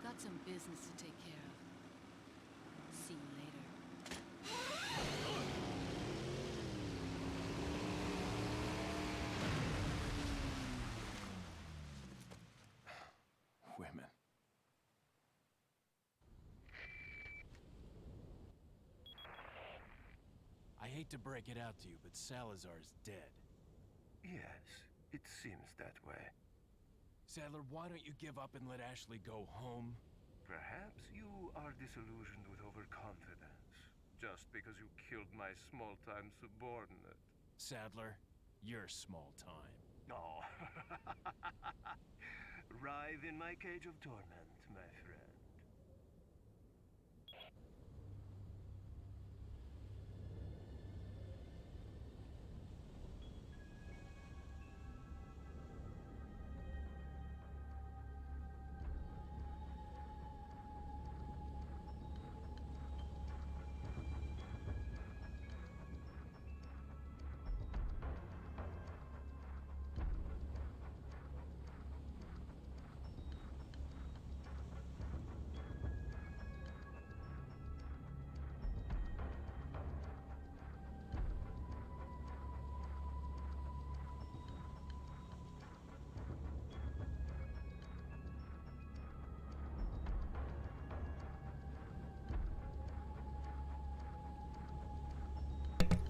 Got some business to take care of. See you later. Women. I hate to break it out to you, but Salazar's dead. Yes, it seems that way. Sadler, why don't you give up and let Ashley go home? Perhaps you are disillusioned with overconfidence, just because you killed my small-time subordinate. Sadler, you're small time. Oh. Writhe in my cage of torment, my friend.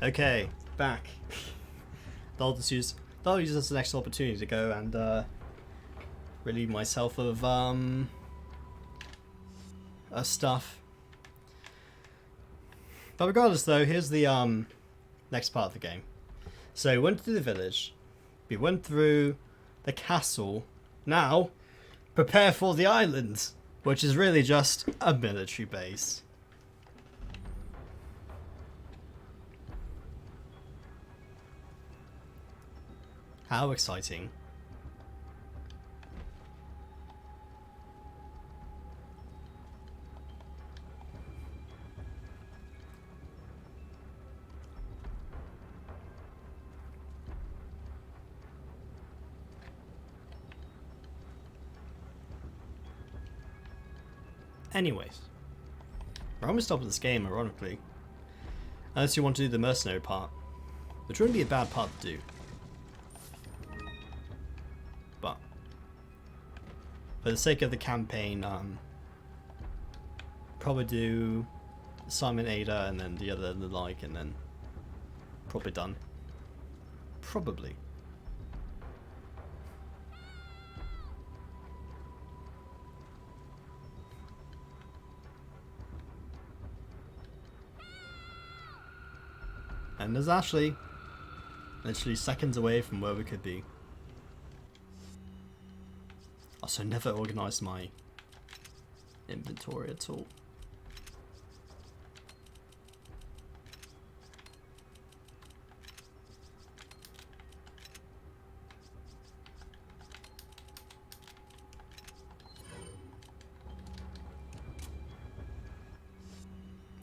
Okay, back. I'll use this as an extra opportunity to go and relieve myself of stuff. But regardless, though, here's the next part of the game. So we went through the village, we went through the castle. Now, prepare for the island, which is really just a military base. How exciting. Anyways, we're almost done with this game, ironically. Unless you want to do the mercenary part, which wouldn't be a bad part to do. But for the sake of the campaign, probably do Simon Ada and then the other the like, and then probably done. Probably. And there's Ashley. Literally seconds away from where we could be. Also, never organized my inventory at all.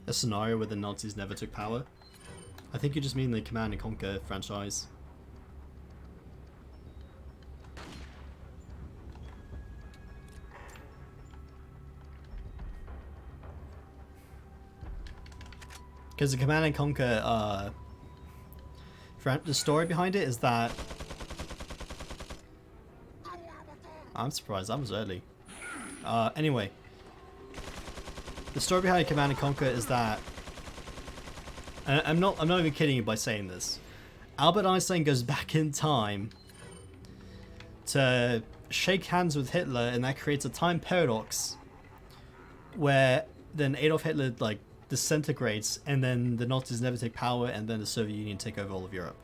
A scenario where the Nazis never took power? I think you just mean the Command and Conquer franchise. Because the Command and Conquer, the story behind it is that... I'm surprised, that was early. Anyway. The story behind Command and Conquer is that... I'm not even kidding you by saying this. Albert Einstein goes back in time to shake hands with Hitler, and that creates a time paradox where then Adolf Hitler, like, disintegrates, and then the Nazis never take power, and then the Soviet Union take over all of Europe.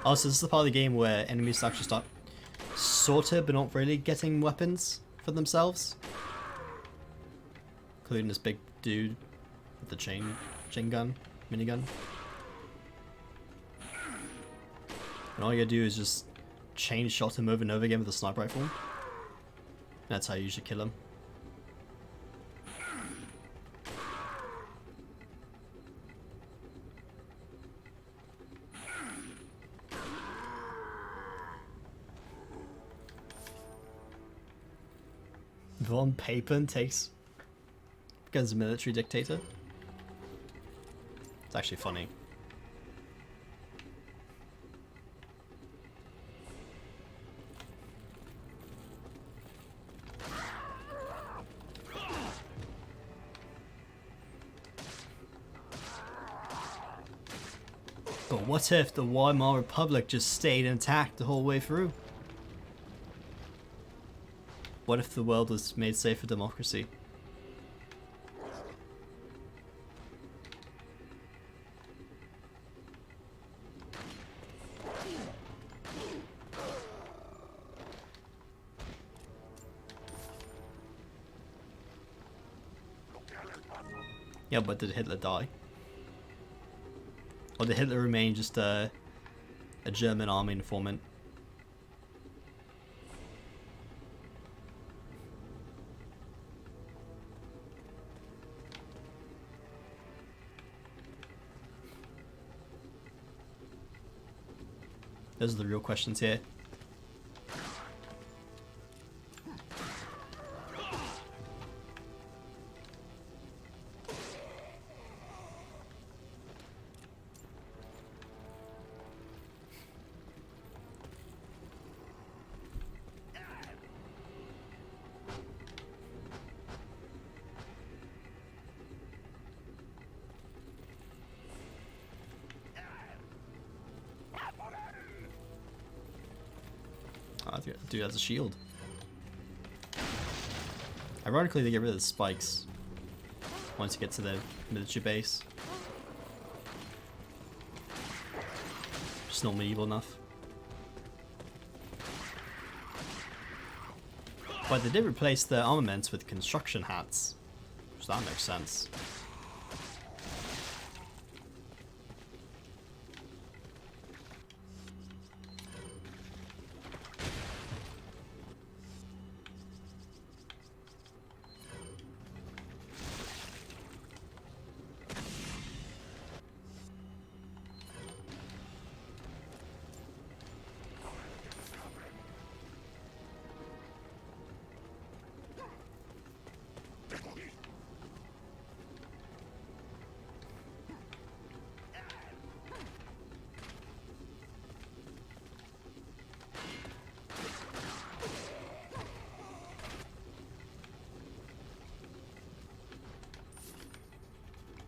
Also, this is the part of the game where enemies actually start sorta, but not really, getting weapons for themselves. Including this big dude with the chain gun, minigun. And all you gotta do is just chain shot him over and over again with a sniper rifle. That's how you usually kill him. Von Papen becomes a military dictator. It's actually funny. But what if the Weimar Republic just stayed intact the whole way through? What if the world was made safe for democracy? Yeah, but did Hitler die? Or did Hitler remain just a German army informant? Those are the real questions here. Dude has a shield. Ironically, they get rid of the spikes once you get to the military base. Just not medieval enough. But they did replace the armaments with construction hats, so that makes sense.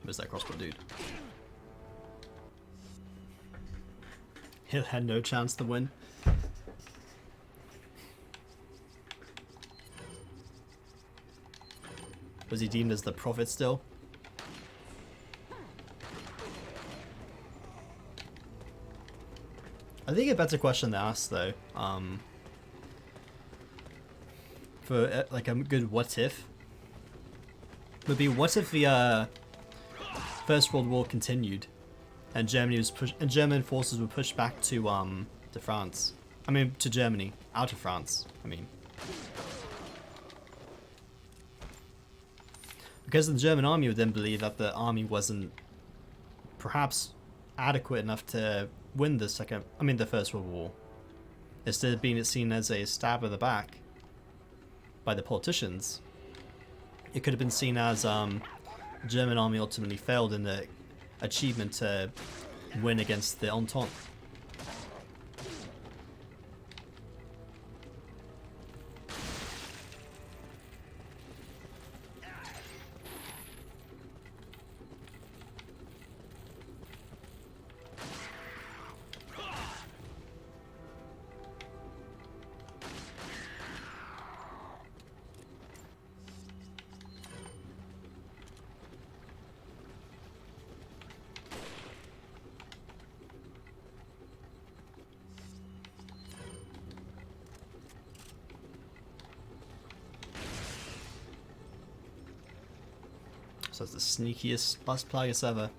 Where's that crossbow dude? He had no chance to win. Was he deemed as the prophet still? I think a better question to ask though, for like a good what if, would be what if the First World War continued, and German forces were pushed back to France. I mean, to Germany, out of France. I mean, because the German army would then believe that the army wasn't perhaps adequate enough to win the First World War. Instead of being seen as a stab in the back by the politicians, it could have been seen as the German army ultimately failed in the achievement to win against the Entente. So it's the sneakiest Plagas ever.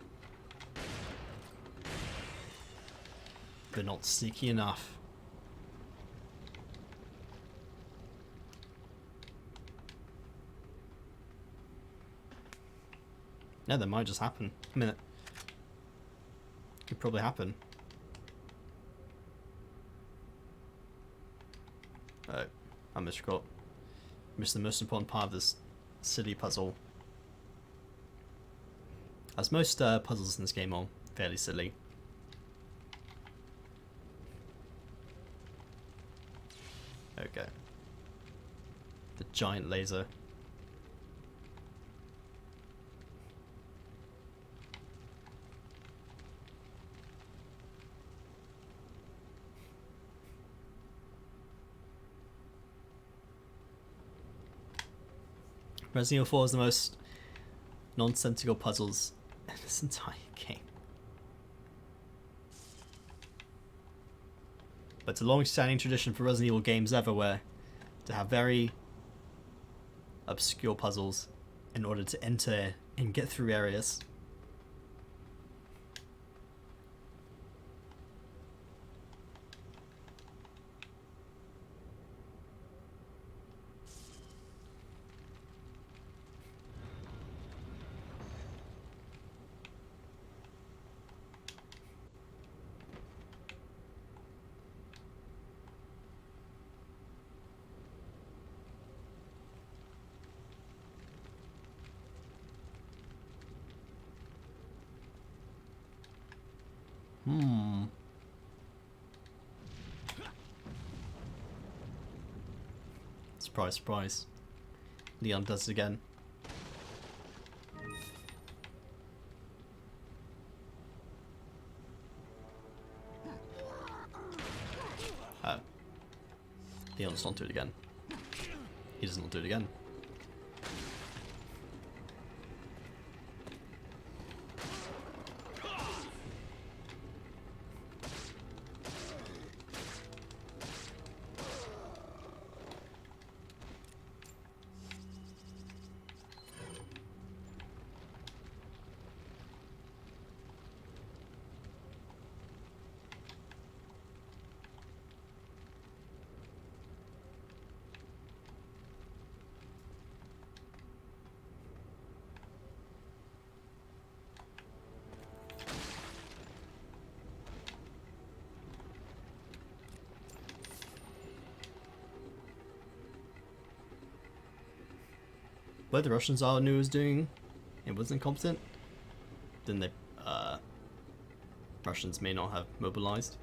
But not sneaky enough. Yeah, that might just happen. I mean, it could probably happen. Oh, I missed the most important part of this city puzzle. As most puzzles in this game are fairly silly. Okay. The giant laser. Resident Evil 4 is the most nonsensical puzzles in this entire game. But it's a long-standing tradition for Resident Evil games everywhere to have very obscure puzzles in order to enter and get through areas. Surprise, surprise. Leon does it again. Leon does not do it again. He does not do it again. But the Russians all knew it was doing, it was incompetent, then the Russians may not have mobilized.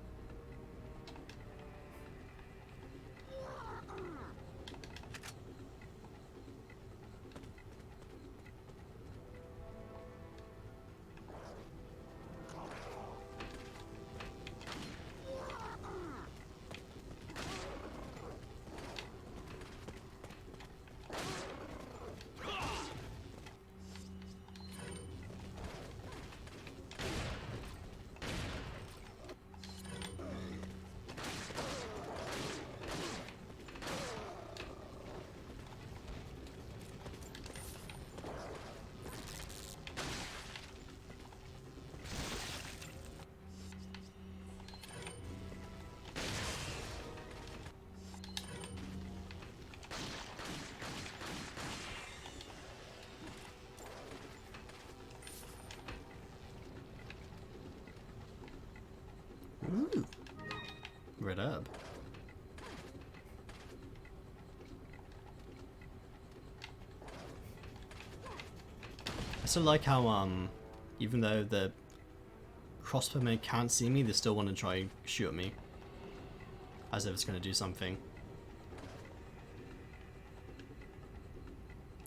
Ooh. Red herb. I still like how, even though the crossbowmen can't see me, they still want to try and shoot at me. As if it's going to do something.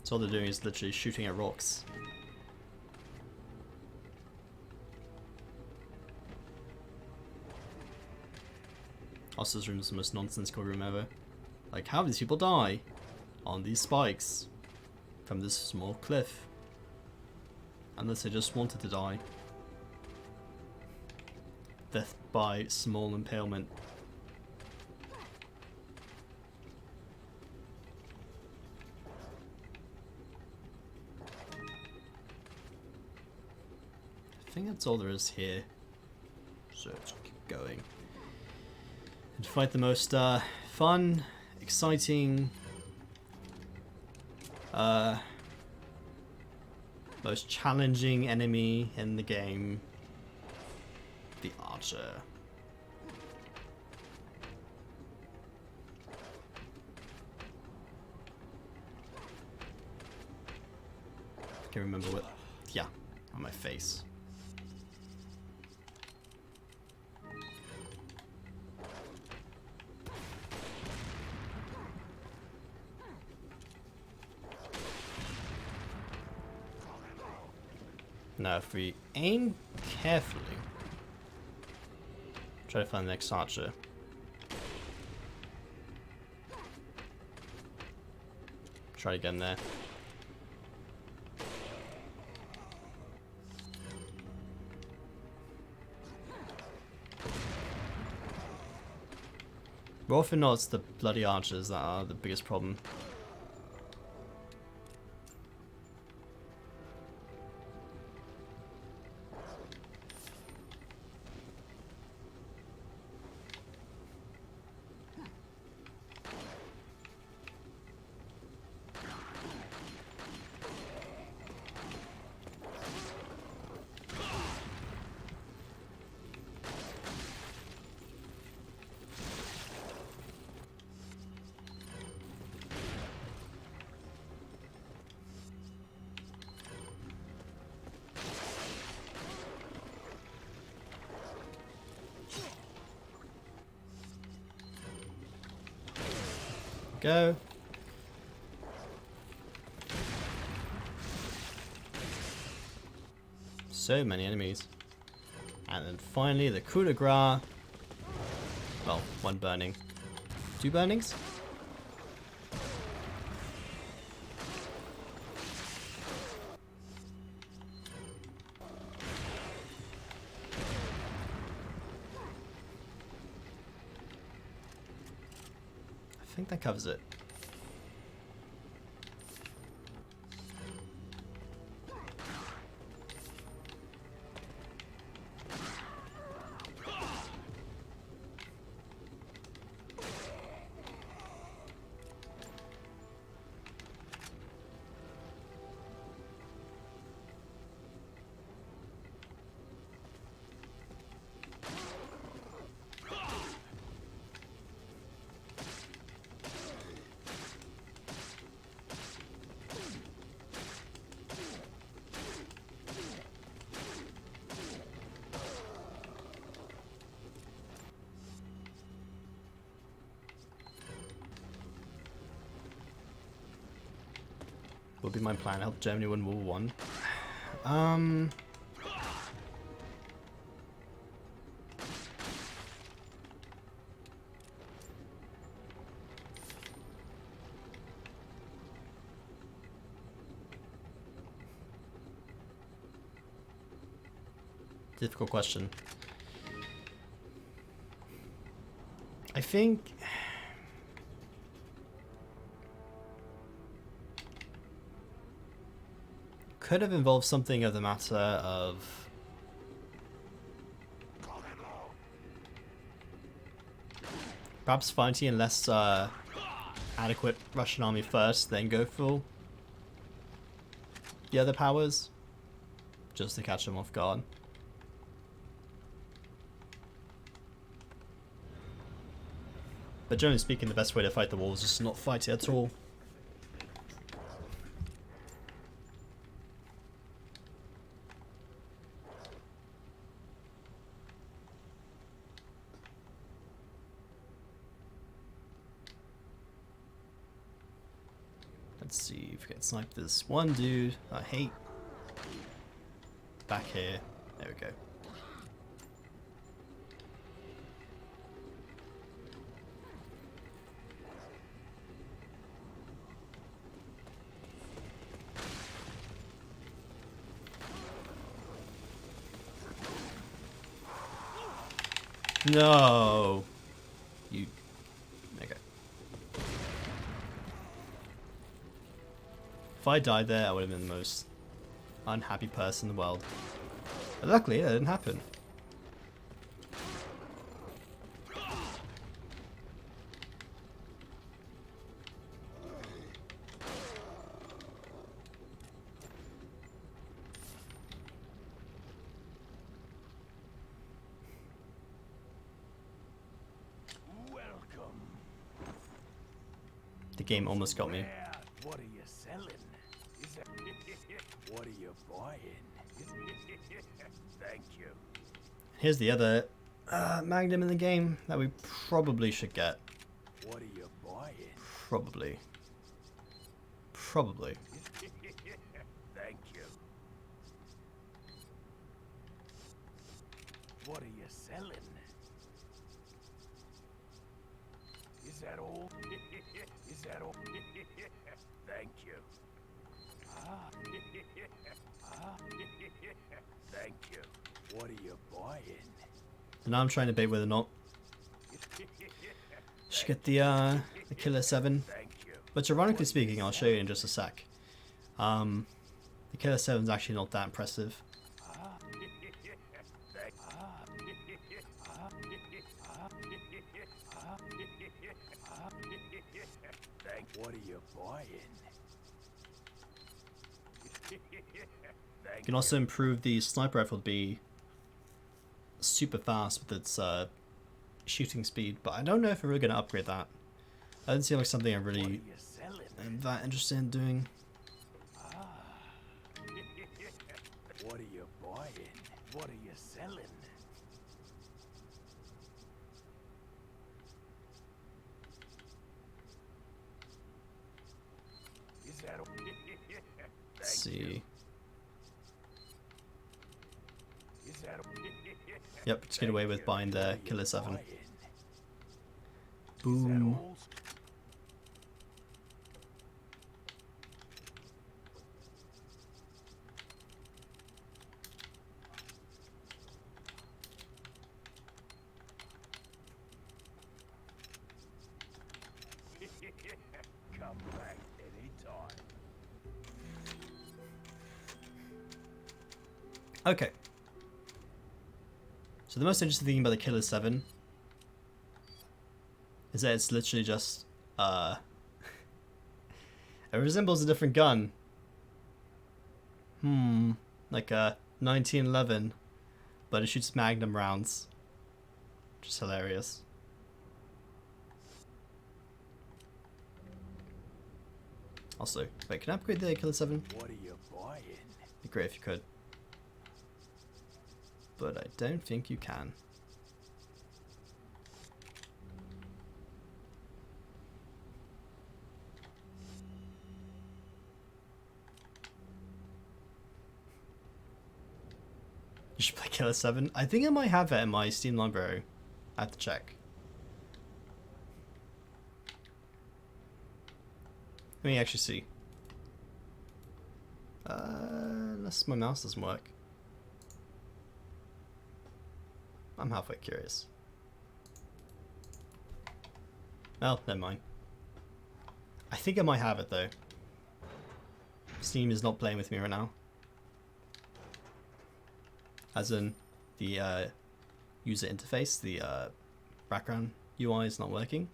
So all they're doing is literally shooting at rocks. Also, this room is the most nonsensical room ever. Like, how do these people die? On these spikes. From this small cliff. Unless they just wanted to die. Death by small impalement. I think that's all there is here. So let's keep going. And fight the most fun, exciting, most challenging enemy in the game. The Archer. I can remember what. Yeah, on my face. Now, if we aim carefully, try to find the next archer. Try again there. More often not, it's the bloody archers that are the biggest problem. Go. So many enemies. And then finally the coup de grace. Well, one burning. Two burnings? I think that covers it. Would be my plan. Help Germany win World War I. Difficult question. I think could have involved something of the matter of perhaps fighting a less adequate Russian army first, then go for the other powers, just to catch them off guard. But generally speaking, the best way to fight the wolves is to not fight it at all. Let's see if we can snipe this one dude I hate. Back here. There we go. No. You. Okay. If I died there, I would have been the most unhappy person in the world. But luckily, that didn't happen. Welcome. The game almost got me. Yeah, what are you selling? Is that what are you buying? Thank you. Here's the other Magnum in the game that we probably should get. What are you buying? Probably. Thank you. What are you selling? Is that all? Is that all? Thank you. Thank you. What are you buying? So now I'm trying to debate whether or not should get the Killer 7. Thank you. Which, ironically speaking, I'll show you in just a sec. The Killer 7 is actually not that impressive. What are you buying? You can also improve the sniper rifle to be super fast with its shooting speed, but I don't know if we're really going to upgrade that. That doesn't seem like something I What are really you selling? am that interested in doing. What are you buying? What are you selling? Is that Let's see. Is that Yep, just get away with buying the Killer 7. buying? Boom. All? Come back anytime. Okay. So the most interesting thing about the Killer 7 is that it's literally just it resembles a different gun. Like a 1911, but it shoots Magnum rounds. Which is hilarious. Also, wait, can I upgrade the Killer 7? What are you buying? Be great if you could. But I don't think you can. You should play Killer 7. I think I might have it in my Steam library. I have to check. Let me actually see. Unless my mouse doesn't work. I'm halfway curious. Well, never mind. I think I might have it though. Steam is not playing with me right now. As in, the user interface, the background UI is not working.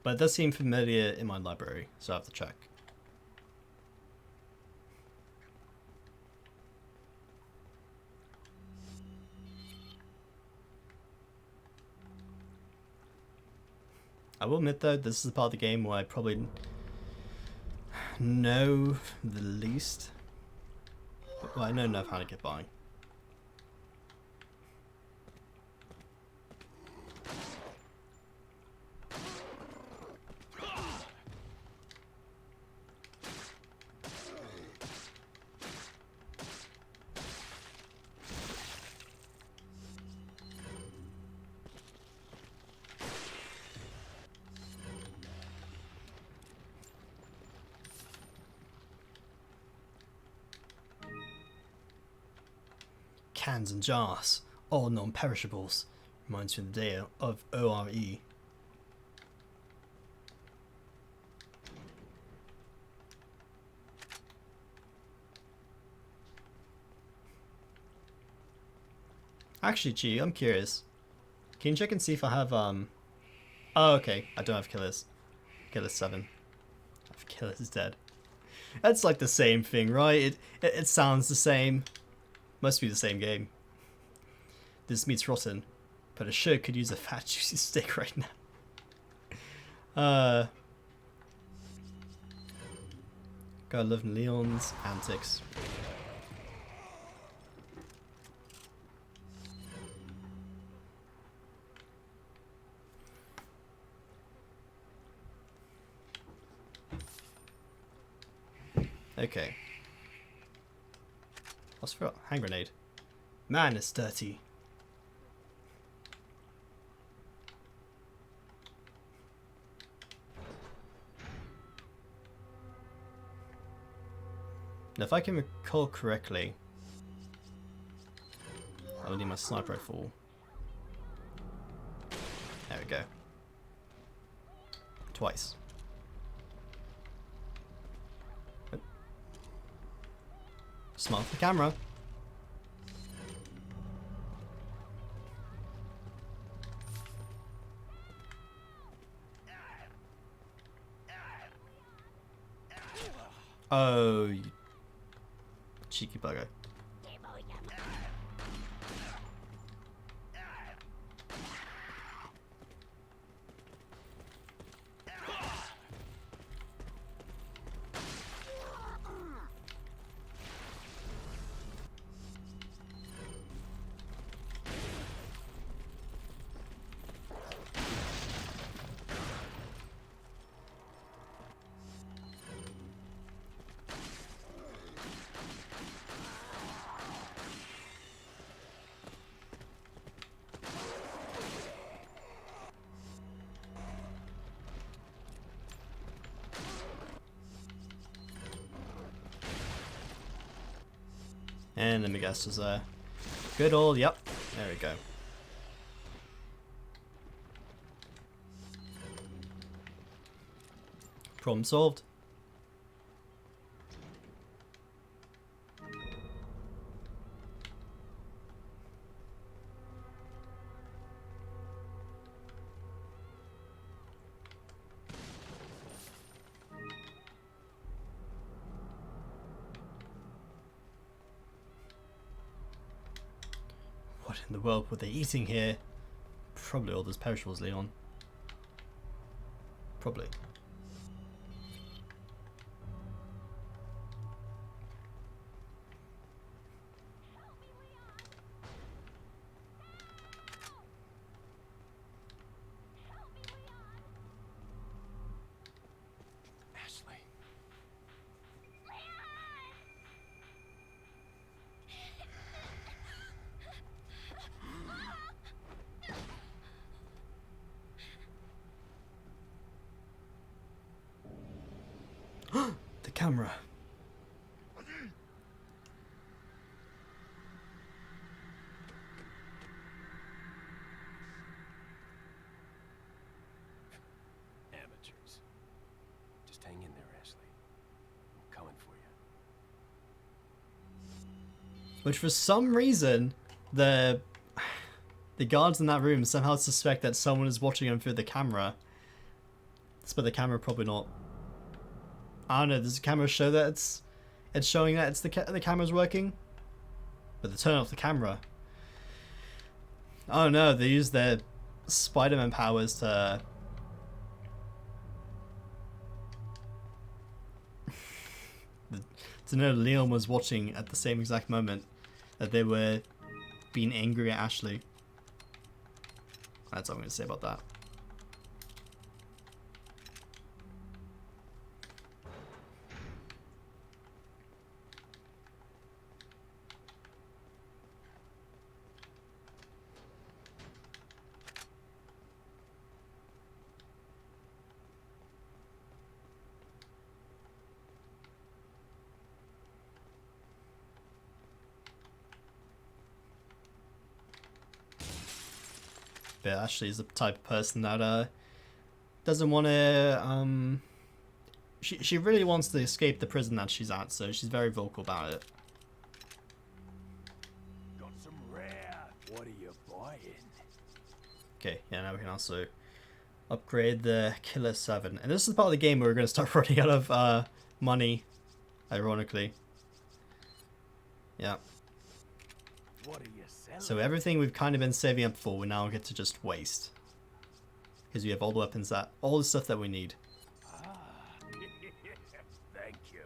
But it does seem familiar in my library, so I have to check. I will admit though, this is the part of the game where I probably know the least. Well, I know enough how to get by. Cans and jars, all non-perishables. Reminds me of the day of ORE. Actually, gee, I'm curious. Can you check and see if I have, Oh, okay. I don't have killers. Killer 7. I have killers dead. That's like the same thing, right? It sounds the same. Must be the same game. This meat's rotten, but I sure could use a fat juicy steak right now. Gotta love Leon's antics. Okay. What's for hand grenade? Man, it's dirty. Now, if I can recall correctly, I'll need my sniper rifle. There we go. Twice. Smart for the camera. Oh, you cheeky bugger. And let me guess, there's a good old, yep, there we go. Problem solved. What in the world were they eating here? Probably all those perishables, Leon. Probably. Ashley. The camera. Amateurs. Just hang in there, Ashley. I'm coming for you. Which for some reason, the guards in that room somehow suspect that someone is watching them through the camera. But the camera probably not. I don't know, does the camera show that it's showing that the camera's working? But they turn off the camera. Oh no, they use their Spider-Man powers to to know Leon was watching at the same exact moment that they were being angry at Ashley. That's all I'm going to say about that. But Ashley is the type of person that doesn't want to. She really wants to escape the prison that she's at, so she's very vocal about it. Got some rare. What are you buying? Okay, yeah, now we can also upgrade the Killer 7. And this is the part of the game where we're going to start running out of money, ironically. Yeah. What are you selling? So everything we've kind of been saving up for, we now get to just waste. Because we have all the weapons that, all the stuff that we need. Thank you.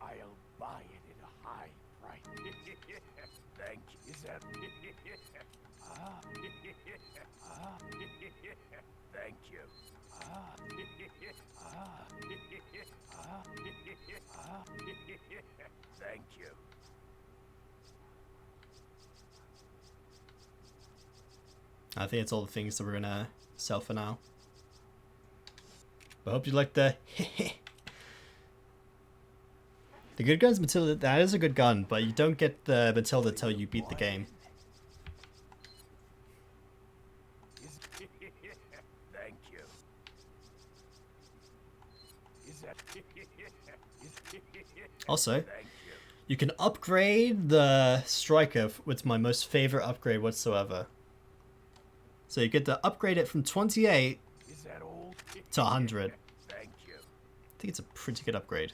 I'll buy it at a high price. Thank you. Is that? Thank you. Thank you. I think it's all the things that we're gonna sell for now. I hope you like the The good gun's Matilda. That is a good gun, but you don't get the Matilda till you beat the game. Thank you. Also, you can upgrade the striker with my most favorite upgrade whatsoever. So you get to upgrade it from 28 Is that all? to 100. Thank you. I think it's a pretty good upgrade.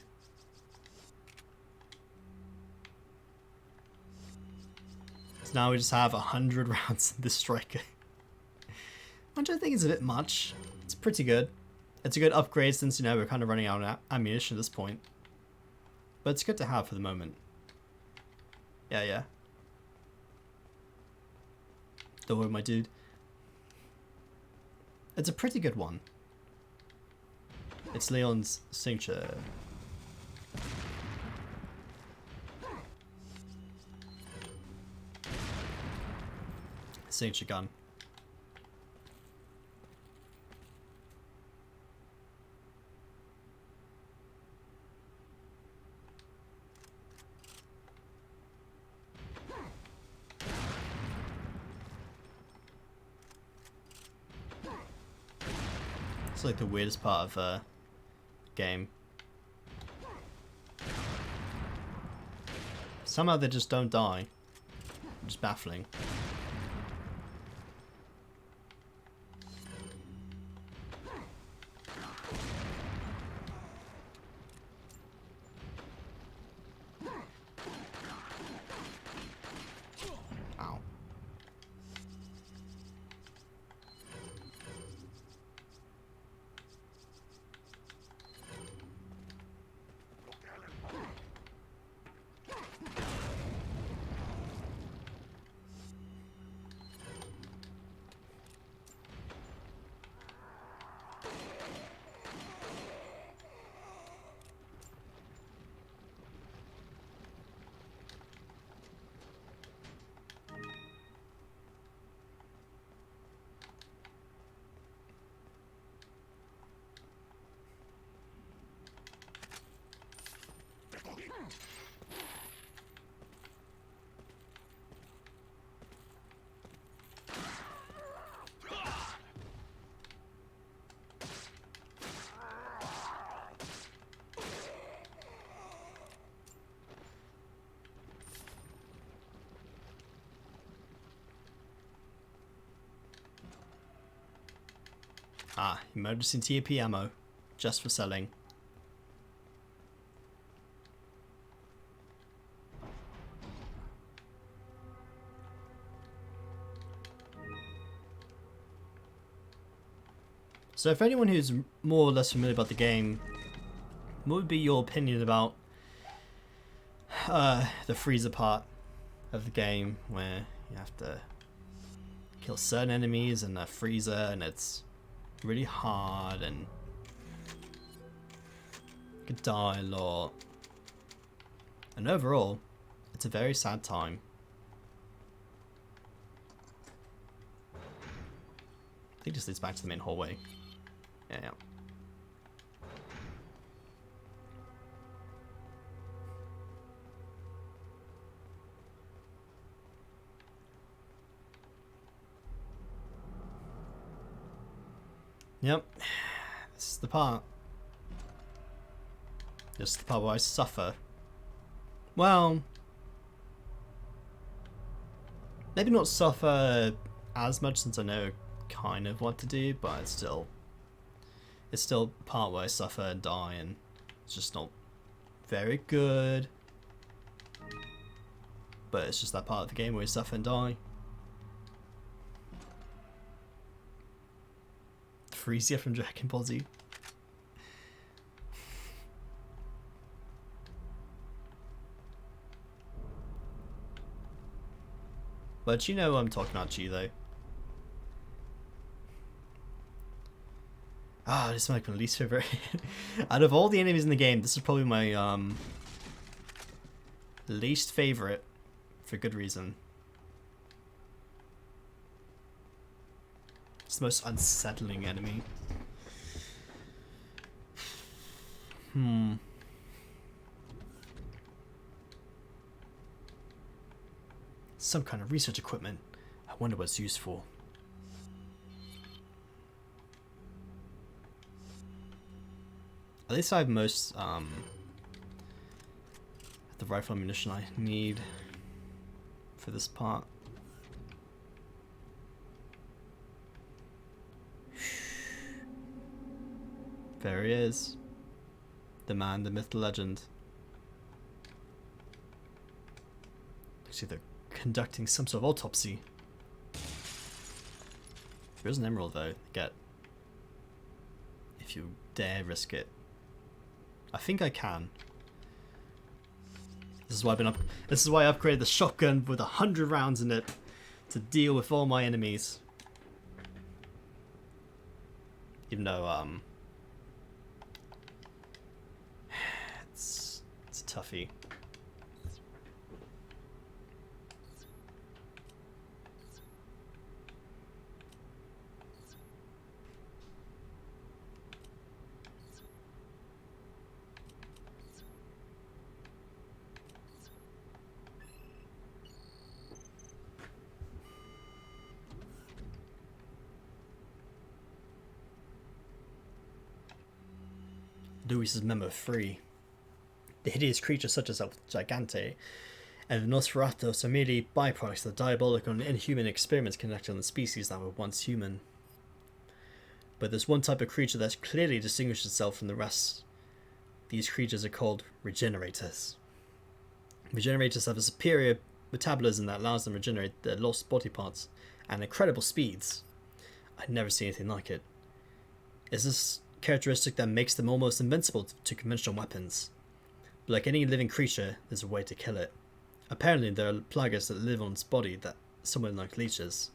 So now we just have 100 rounds in this striker. Which I think is a bit much. It's pretty good. It's a good upgrade since, you know, we're kind of running out of ammunition at this point. But it's good to have for the moment. Yeah, yeah. Don't worry, my dude. It's a pretty good one. It's Leon's signature. Signature gun. It's like the weirdest part of a game. Somehow they just don't die. Just baffling. Ow. Ah, emergency TAP ammo. Just for selling. So for anyone who's more or less familiar about the game, what would be your opinion about the freezer part of the game, where you have to kill certain enemies in a freezer and it's really hard and you could die a lot, and overall it's a very sad time. I think this leads back to the main hallway. Yeah. Yep, this is the part. This is the part where I suffer. Well, maybe not suffer as much, since I know kind of what to do, but it's still a part where I suffer and die, and it's just not very good. But it's just that part of the game where you suffer and die. Freesia from Dragon Ball Z. But you know what I'm talking about, Chi, though. Ah, this is like my least favorite. Out of all the enemies in the game, this is probably my least favorite, for good reason. It's the most unsettling enemy. Some kind of research equipment. I wonder what it's used for. At least I have most the rifle ammunition I need for this part. There he is. The man, the myth, the legend. Looks like they're conducting some sort of autopsy. There's an emerald though, get. If you dare risk it. I think I can. This is why this is why I upgraded the shotgun with 100 rounds in it to deal with all my enemies. Even though it's a toughie. Luis's Memo 3. The hideous creatures such as El Gigante and the Nosferatos are merely byproducts of the diabolical and inhuman experiments conducted on the species that were once human. But there's one type of creature that clearly distinguishes itself from the rest. These creatures are called regenerators. Regenerators have a superior metabolism that allows them to regenerate their lost body parts at incredible speeds. I've never seen anything like it. Is this characteristic that makes them almost invincible to conventional weapons? But like any living creature, there's a way to kill it. Apparently there are plagas that live on its body that somewhat like leeches.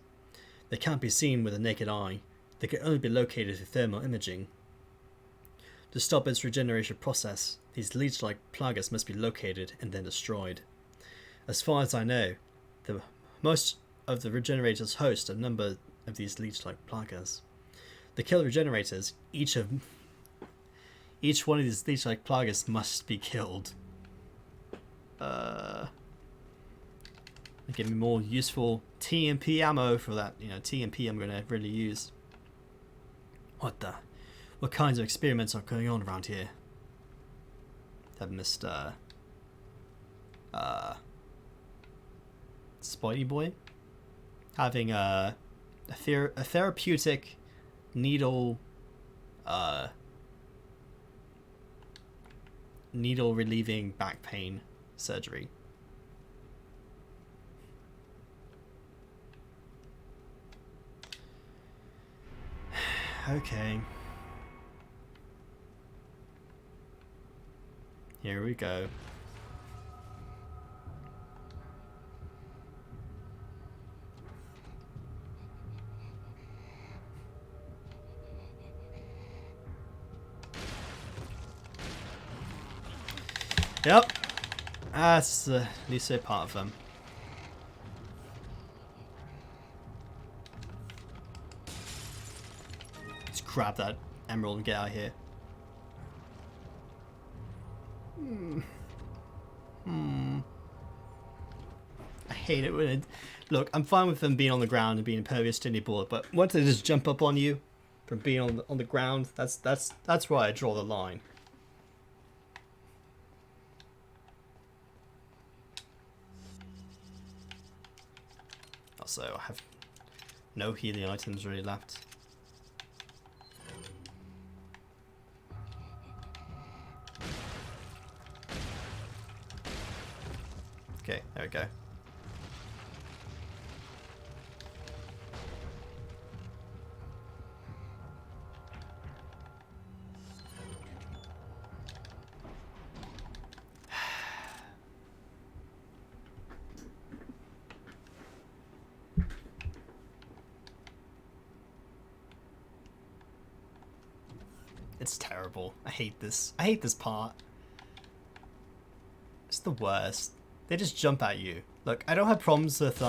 They can't be seen with the naked eye. They can only be located through thermal imaging. To stop its regeneration process, these leech-like plagas must be located and then destroyed. As far as I know, most of the regenerators host a number of these leech-like plagas. To kill regenerators, each one of these leech-like plagas must be killed. Give me more useful TMP ammo for that. You know, TMP I'm gonna really use. What kinds of experiments are going on around here? Have Mr. Spidey Boy having a therapeutic needle relieving back pain surgery. Okay. Here we go. Yep. That's at least a part of them. Let's grab that emerald and get out of here. I hate it when it... Look, I'm fine with them being on the ground and being impervious to any bullet, but once they just jump up on you from being on the ground, that's where I draw the line. Also, I have no healing items really left. Okay, there we go. It's terrible. I hate this. I hate this part. It's the worst. They just jump at you. Look, I don't have problems with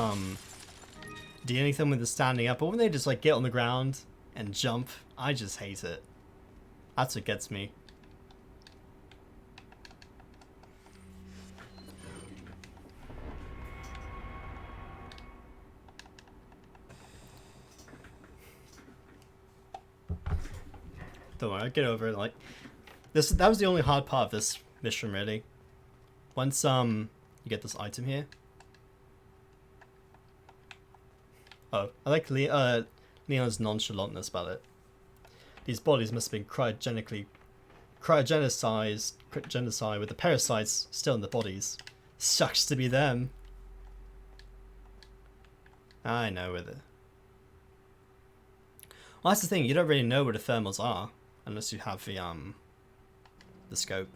dealing with them when they're standing up, but when they just like get on the ground and jump, I just hate it. That's what gets me. Don't worry, I'll get over it. Like that was the only hard part of this mission, really. Once you get this item here. Oh, I like Leon's nonchalantness about it. These bodies must have been cryogenicized with the parasites still in the bodies. Sucks to be them. I know with it. Well, that's the thing. You don't really know where the thermals are unless you have the scope.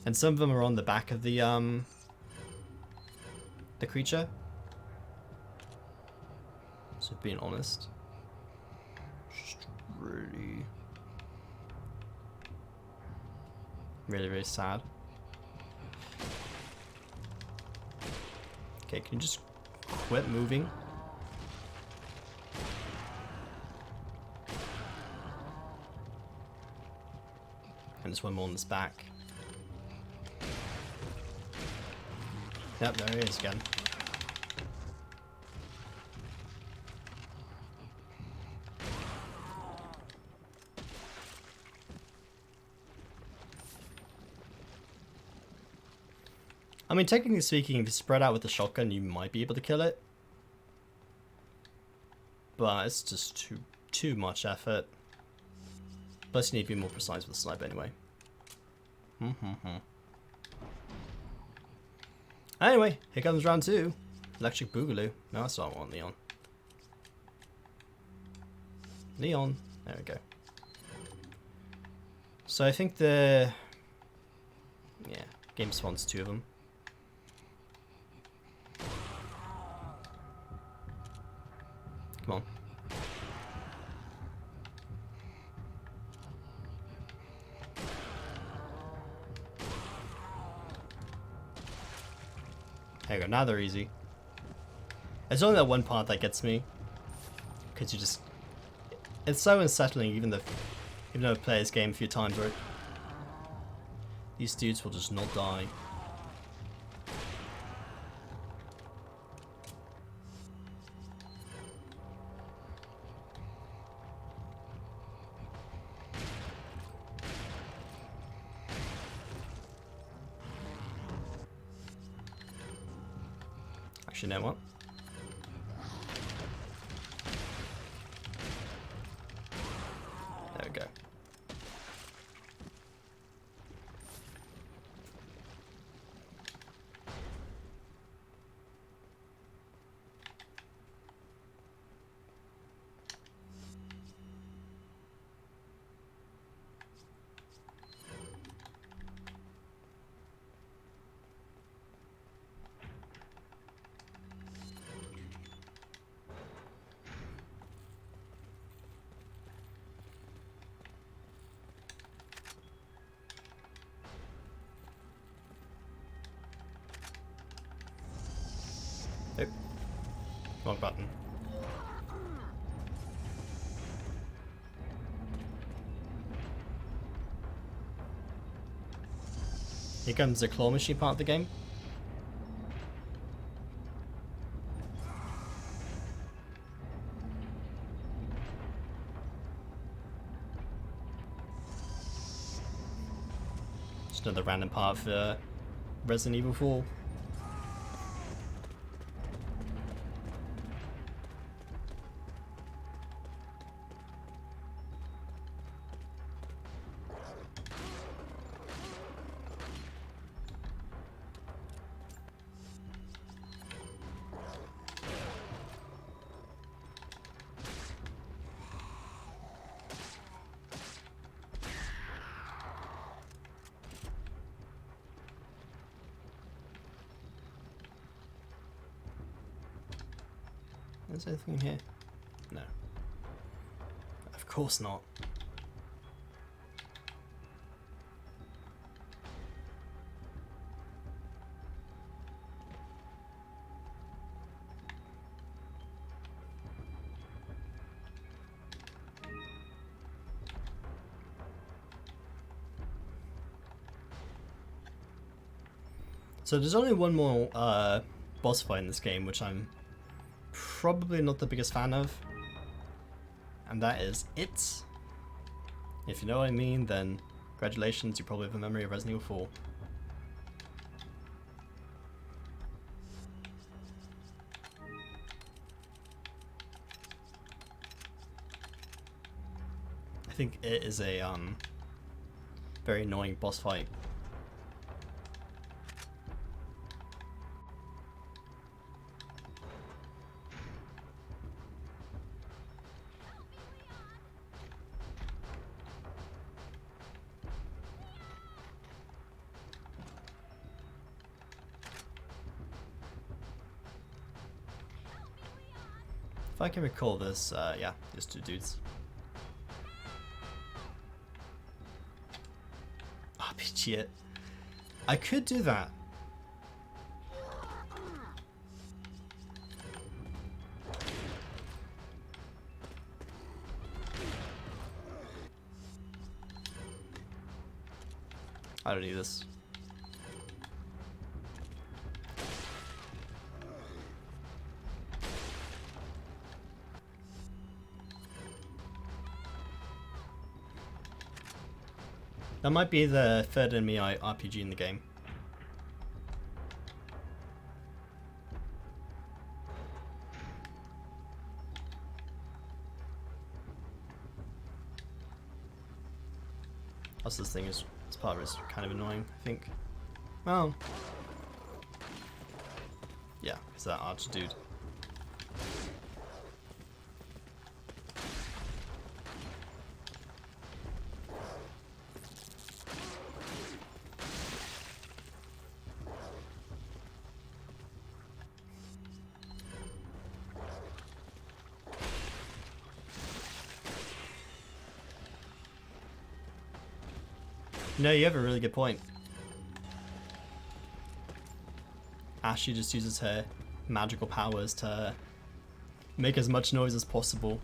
And some of them are on the back of the creature. So being honest, just really sad. Okay, can you just quit moving? And there's one more on this back. Yep, there he is again. I mean, technically speaking, if you spread out with the shotgun, you might be able to kill it. But it's just too much effort. Plus, you need to be more precise with the sniper anyway. Anyway, here comes round 2. Electric Boogaloo. No, that's not what I want, Leon. Leon. There we go. So I think the... yeah, game spawns 2 of them. Come on. There you go, now they're easy. It's only that one part that gets me. Because you just... it's so unsettling even though I've played this game a few times where these dudes will just not die. Actually, you know what? There we go. Oh, wrong button. Here comes the claw machine part of the game. Just another random part of Resident Evil 4. Is there anything in here? No. Of course not. So there's only one more boss fight in this game, which I'm probably not the biggest fan of, and that is it. If you know what I mean, then congratulations, you probably have a memory of Resident Evil 4. I think it is a very annoying boss fight. If I can recall this, yeah, just two dudes. RPG it. I could do that. I don't need this. That might be the third enemy RPG in the game. Also, this thing is, this part is kind of annoying, I think. Well, yeah, it's that archer dude. No, you have a really good point. Ashley just uses her magical powers to make as much noise as possible.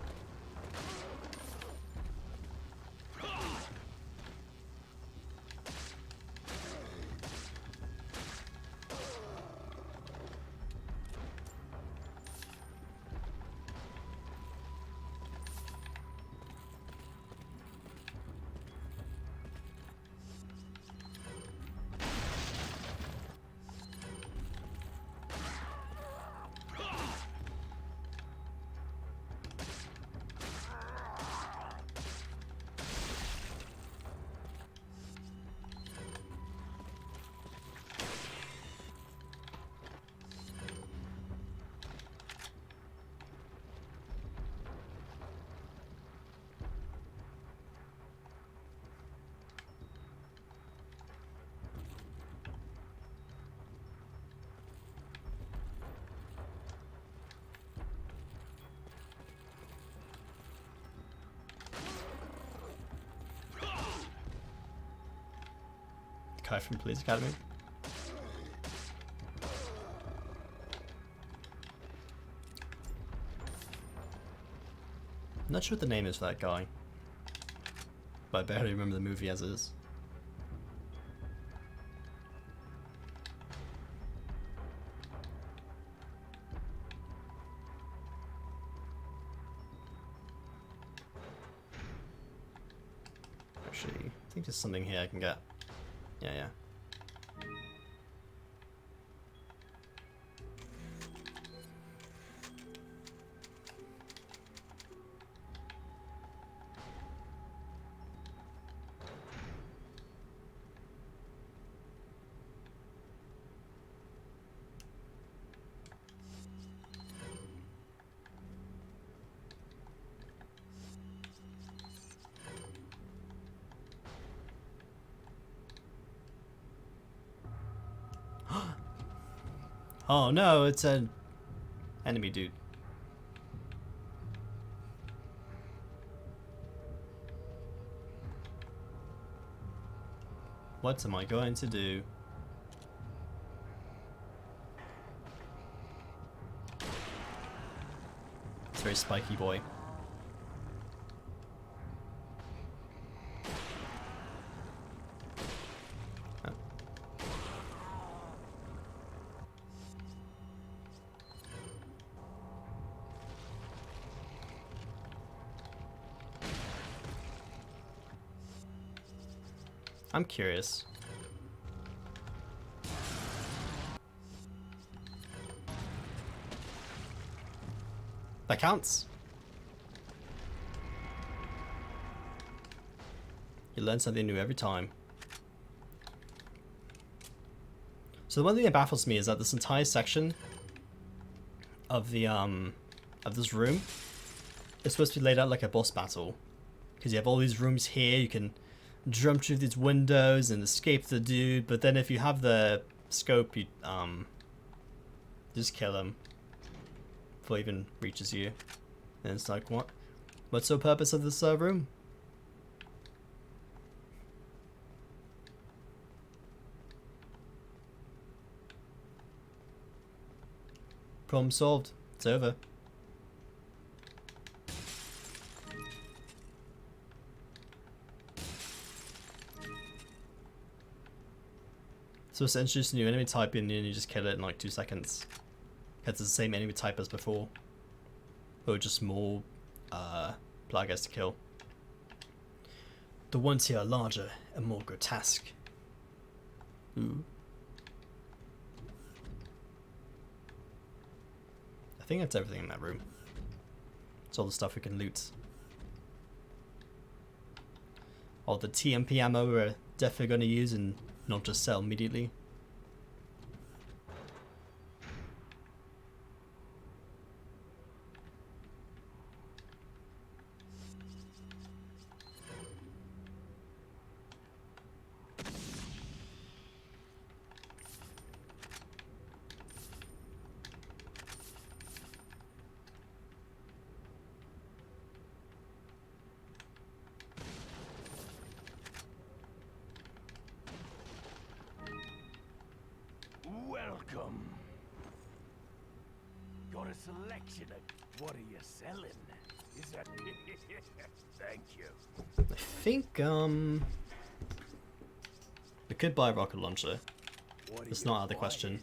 Guy from Police Academy. Not sure what the name is for that guy, but I barely remember the movie as is. Actually, I think there's something here I can get. Yeah. Oh no, it's an enemy dude. What am I going to do? It's very spiky boy. Oh. I'm curious. That counts. You learn something new every time. So the one thing that baffles me is that this entire section of the of this room is supposed to be laid out like a boss battle, because you have all these rooms here. You can jump through these windows and escape the dude, but then if you have the scope, you just kill him before he even reaches you. And it's like, what's the purpose of this room? Problem solved. It's over. So it's introduced a new enemy type and you just kill it in like 2 seconds. It's the same enemy type as before. Or just more Plagas to kill. The ones here are larger and more grotesque. Ooh. I think that's everything in that room. It's all the stuff we can loot. All the TMP ammo we're definitely going to use and not just sell immediately. Welcome. Got a selection of what are you selling? Is that thank you. I think we could buy a rocket launcher. It's not out of the question.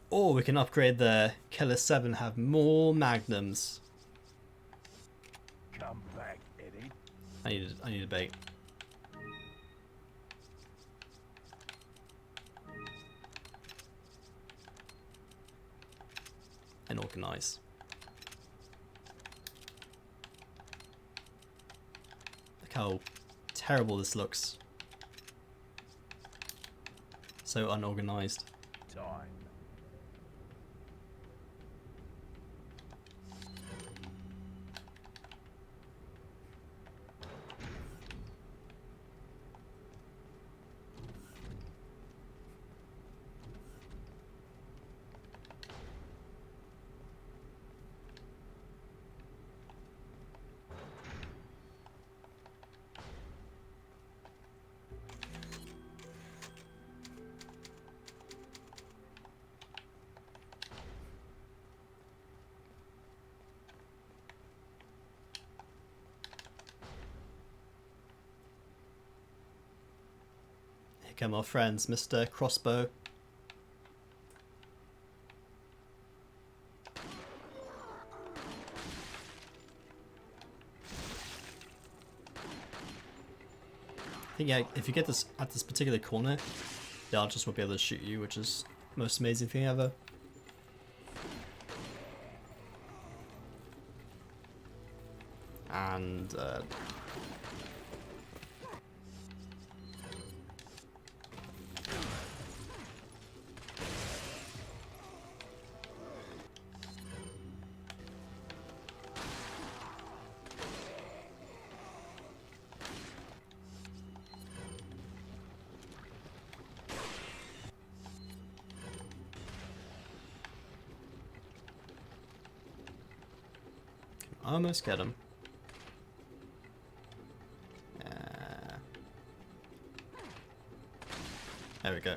Or we can upgrade the Killer 7, have more magnums. Come back, Eddie. I need a bait. And organize. Look how terrible this looks. So unorganized. Time. become our friends, Mr. Crossbow. I think, yeah, if you get this at this particular corner, the archers will be able to shoot you, which is the most amazing thing ever. And almost get him. There we go.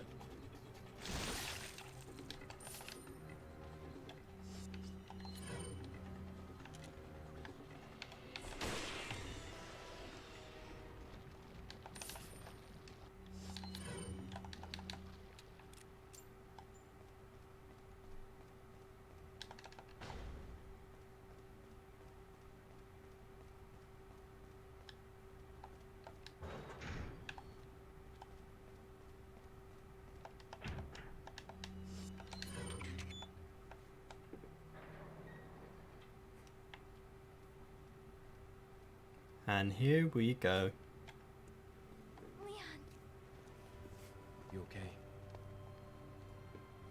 And here we go. Leon. You okay?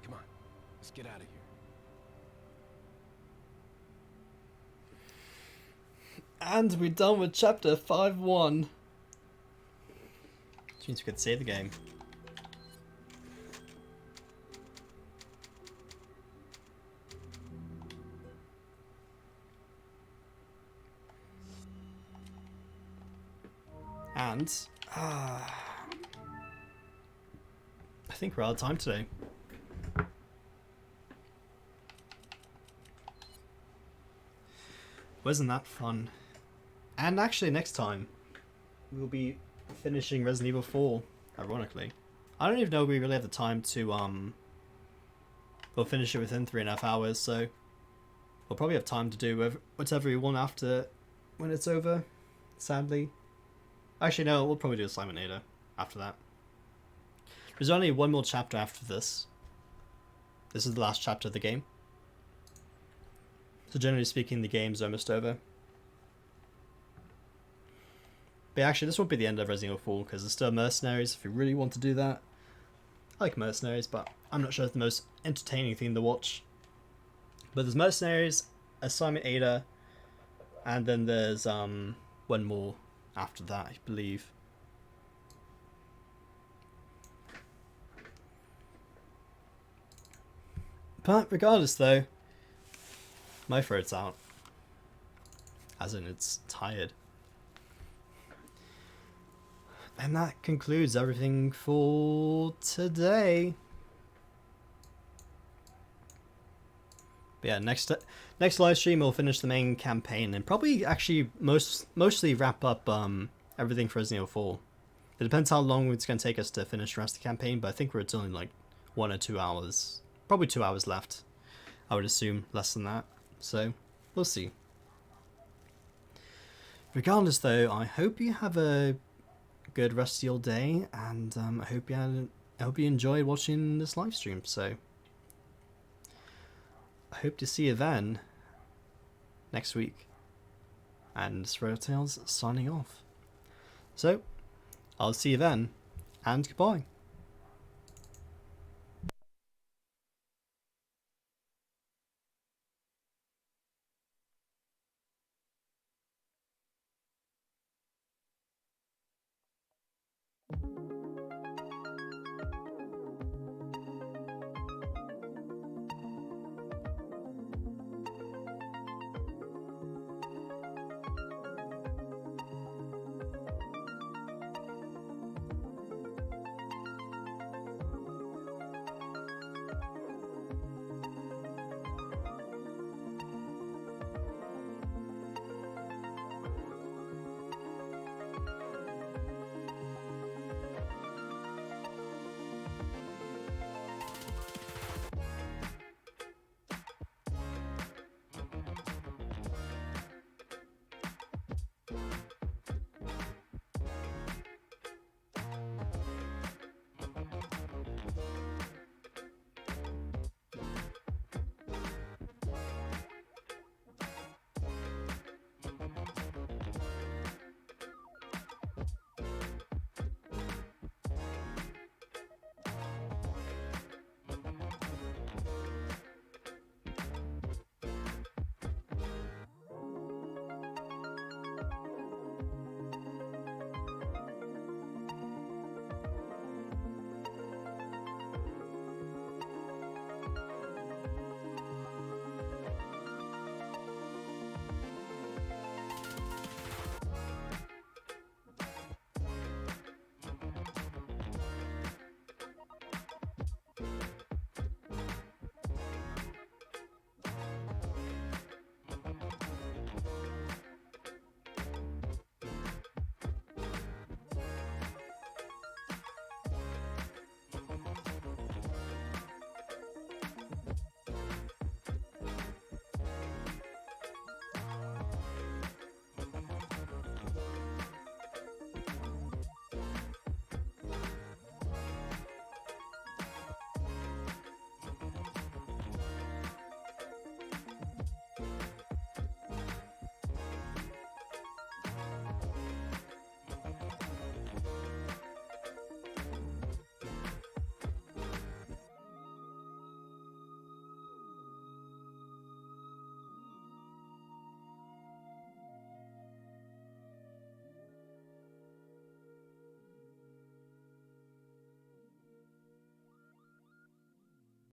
Come on, let's get out of here. And we're done with chapter 5-1. Which means we could save the game. And I think we're out of time today. Wasn't that fun? And actually next time we'll be finishing Resident Evil 4, ironically. I don't even know if we really have the time to we'll finish it within 3.5 hours, so we'll probably have time to do whatever we want after when it's over, sadly. Actually, no, we'll probably do a Simonator after that. There's only one more chapter after this. This is the last chapter of the game. So generally speaking, the game's almost over. But actually, this won't be the end of Resident Evil 4, because there's still Mercenaries if you really want to do that. I like Mercenaries, but I'm not sure it's the most entertaining thing to watch. But there's Mercenaries, Assignment Ada, and then there's one more after that, I believe. But regardless though, my throat's out. As in, it's tired. And that concludes everything for today. But yeah, next live stream we'll finish the main campaign and probably actually mostly wrap up everything for Resident Evil 4. It depends how long it's going to take us to finish the rest of the campaign, but I think it's only like 1 or 2 hours. Probably 2 hours left. I would assume less than that. So we'll see. Regardless though, I hope you have a good rest of your day, and I hope you enjoyed watching this live stream. So I hope to see you then next week. And it's RedAlphaTails signing off. So I'll see you then, and goodbye.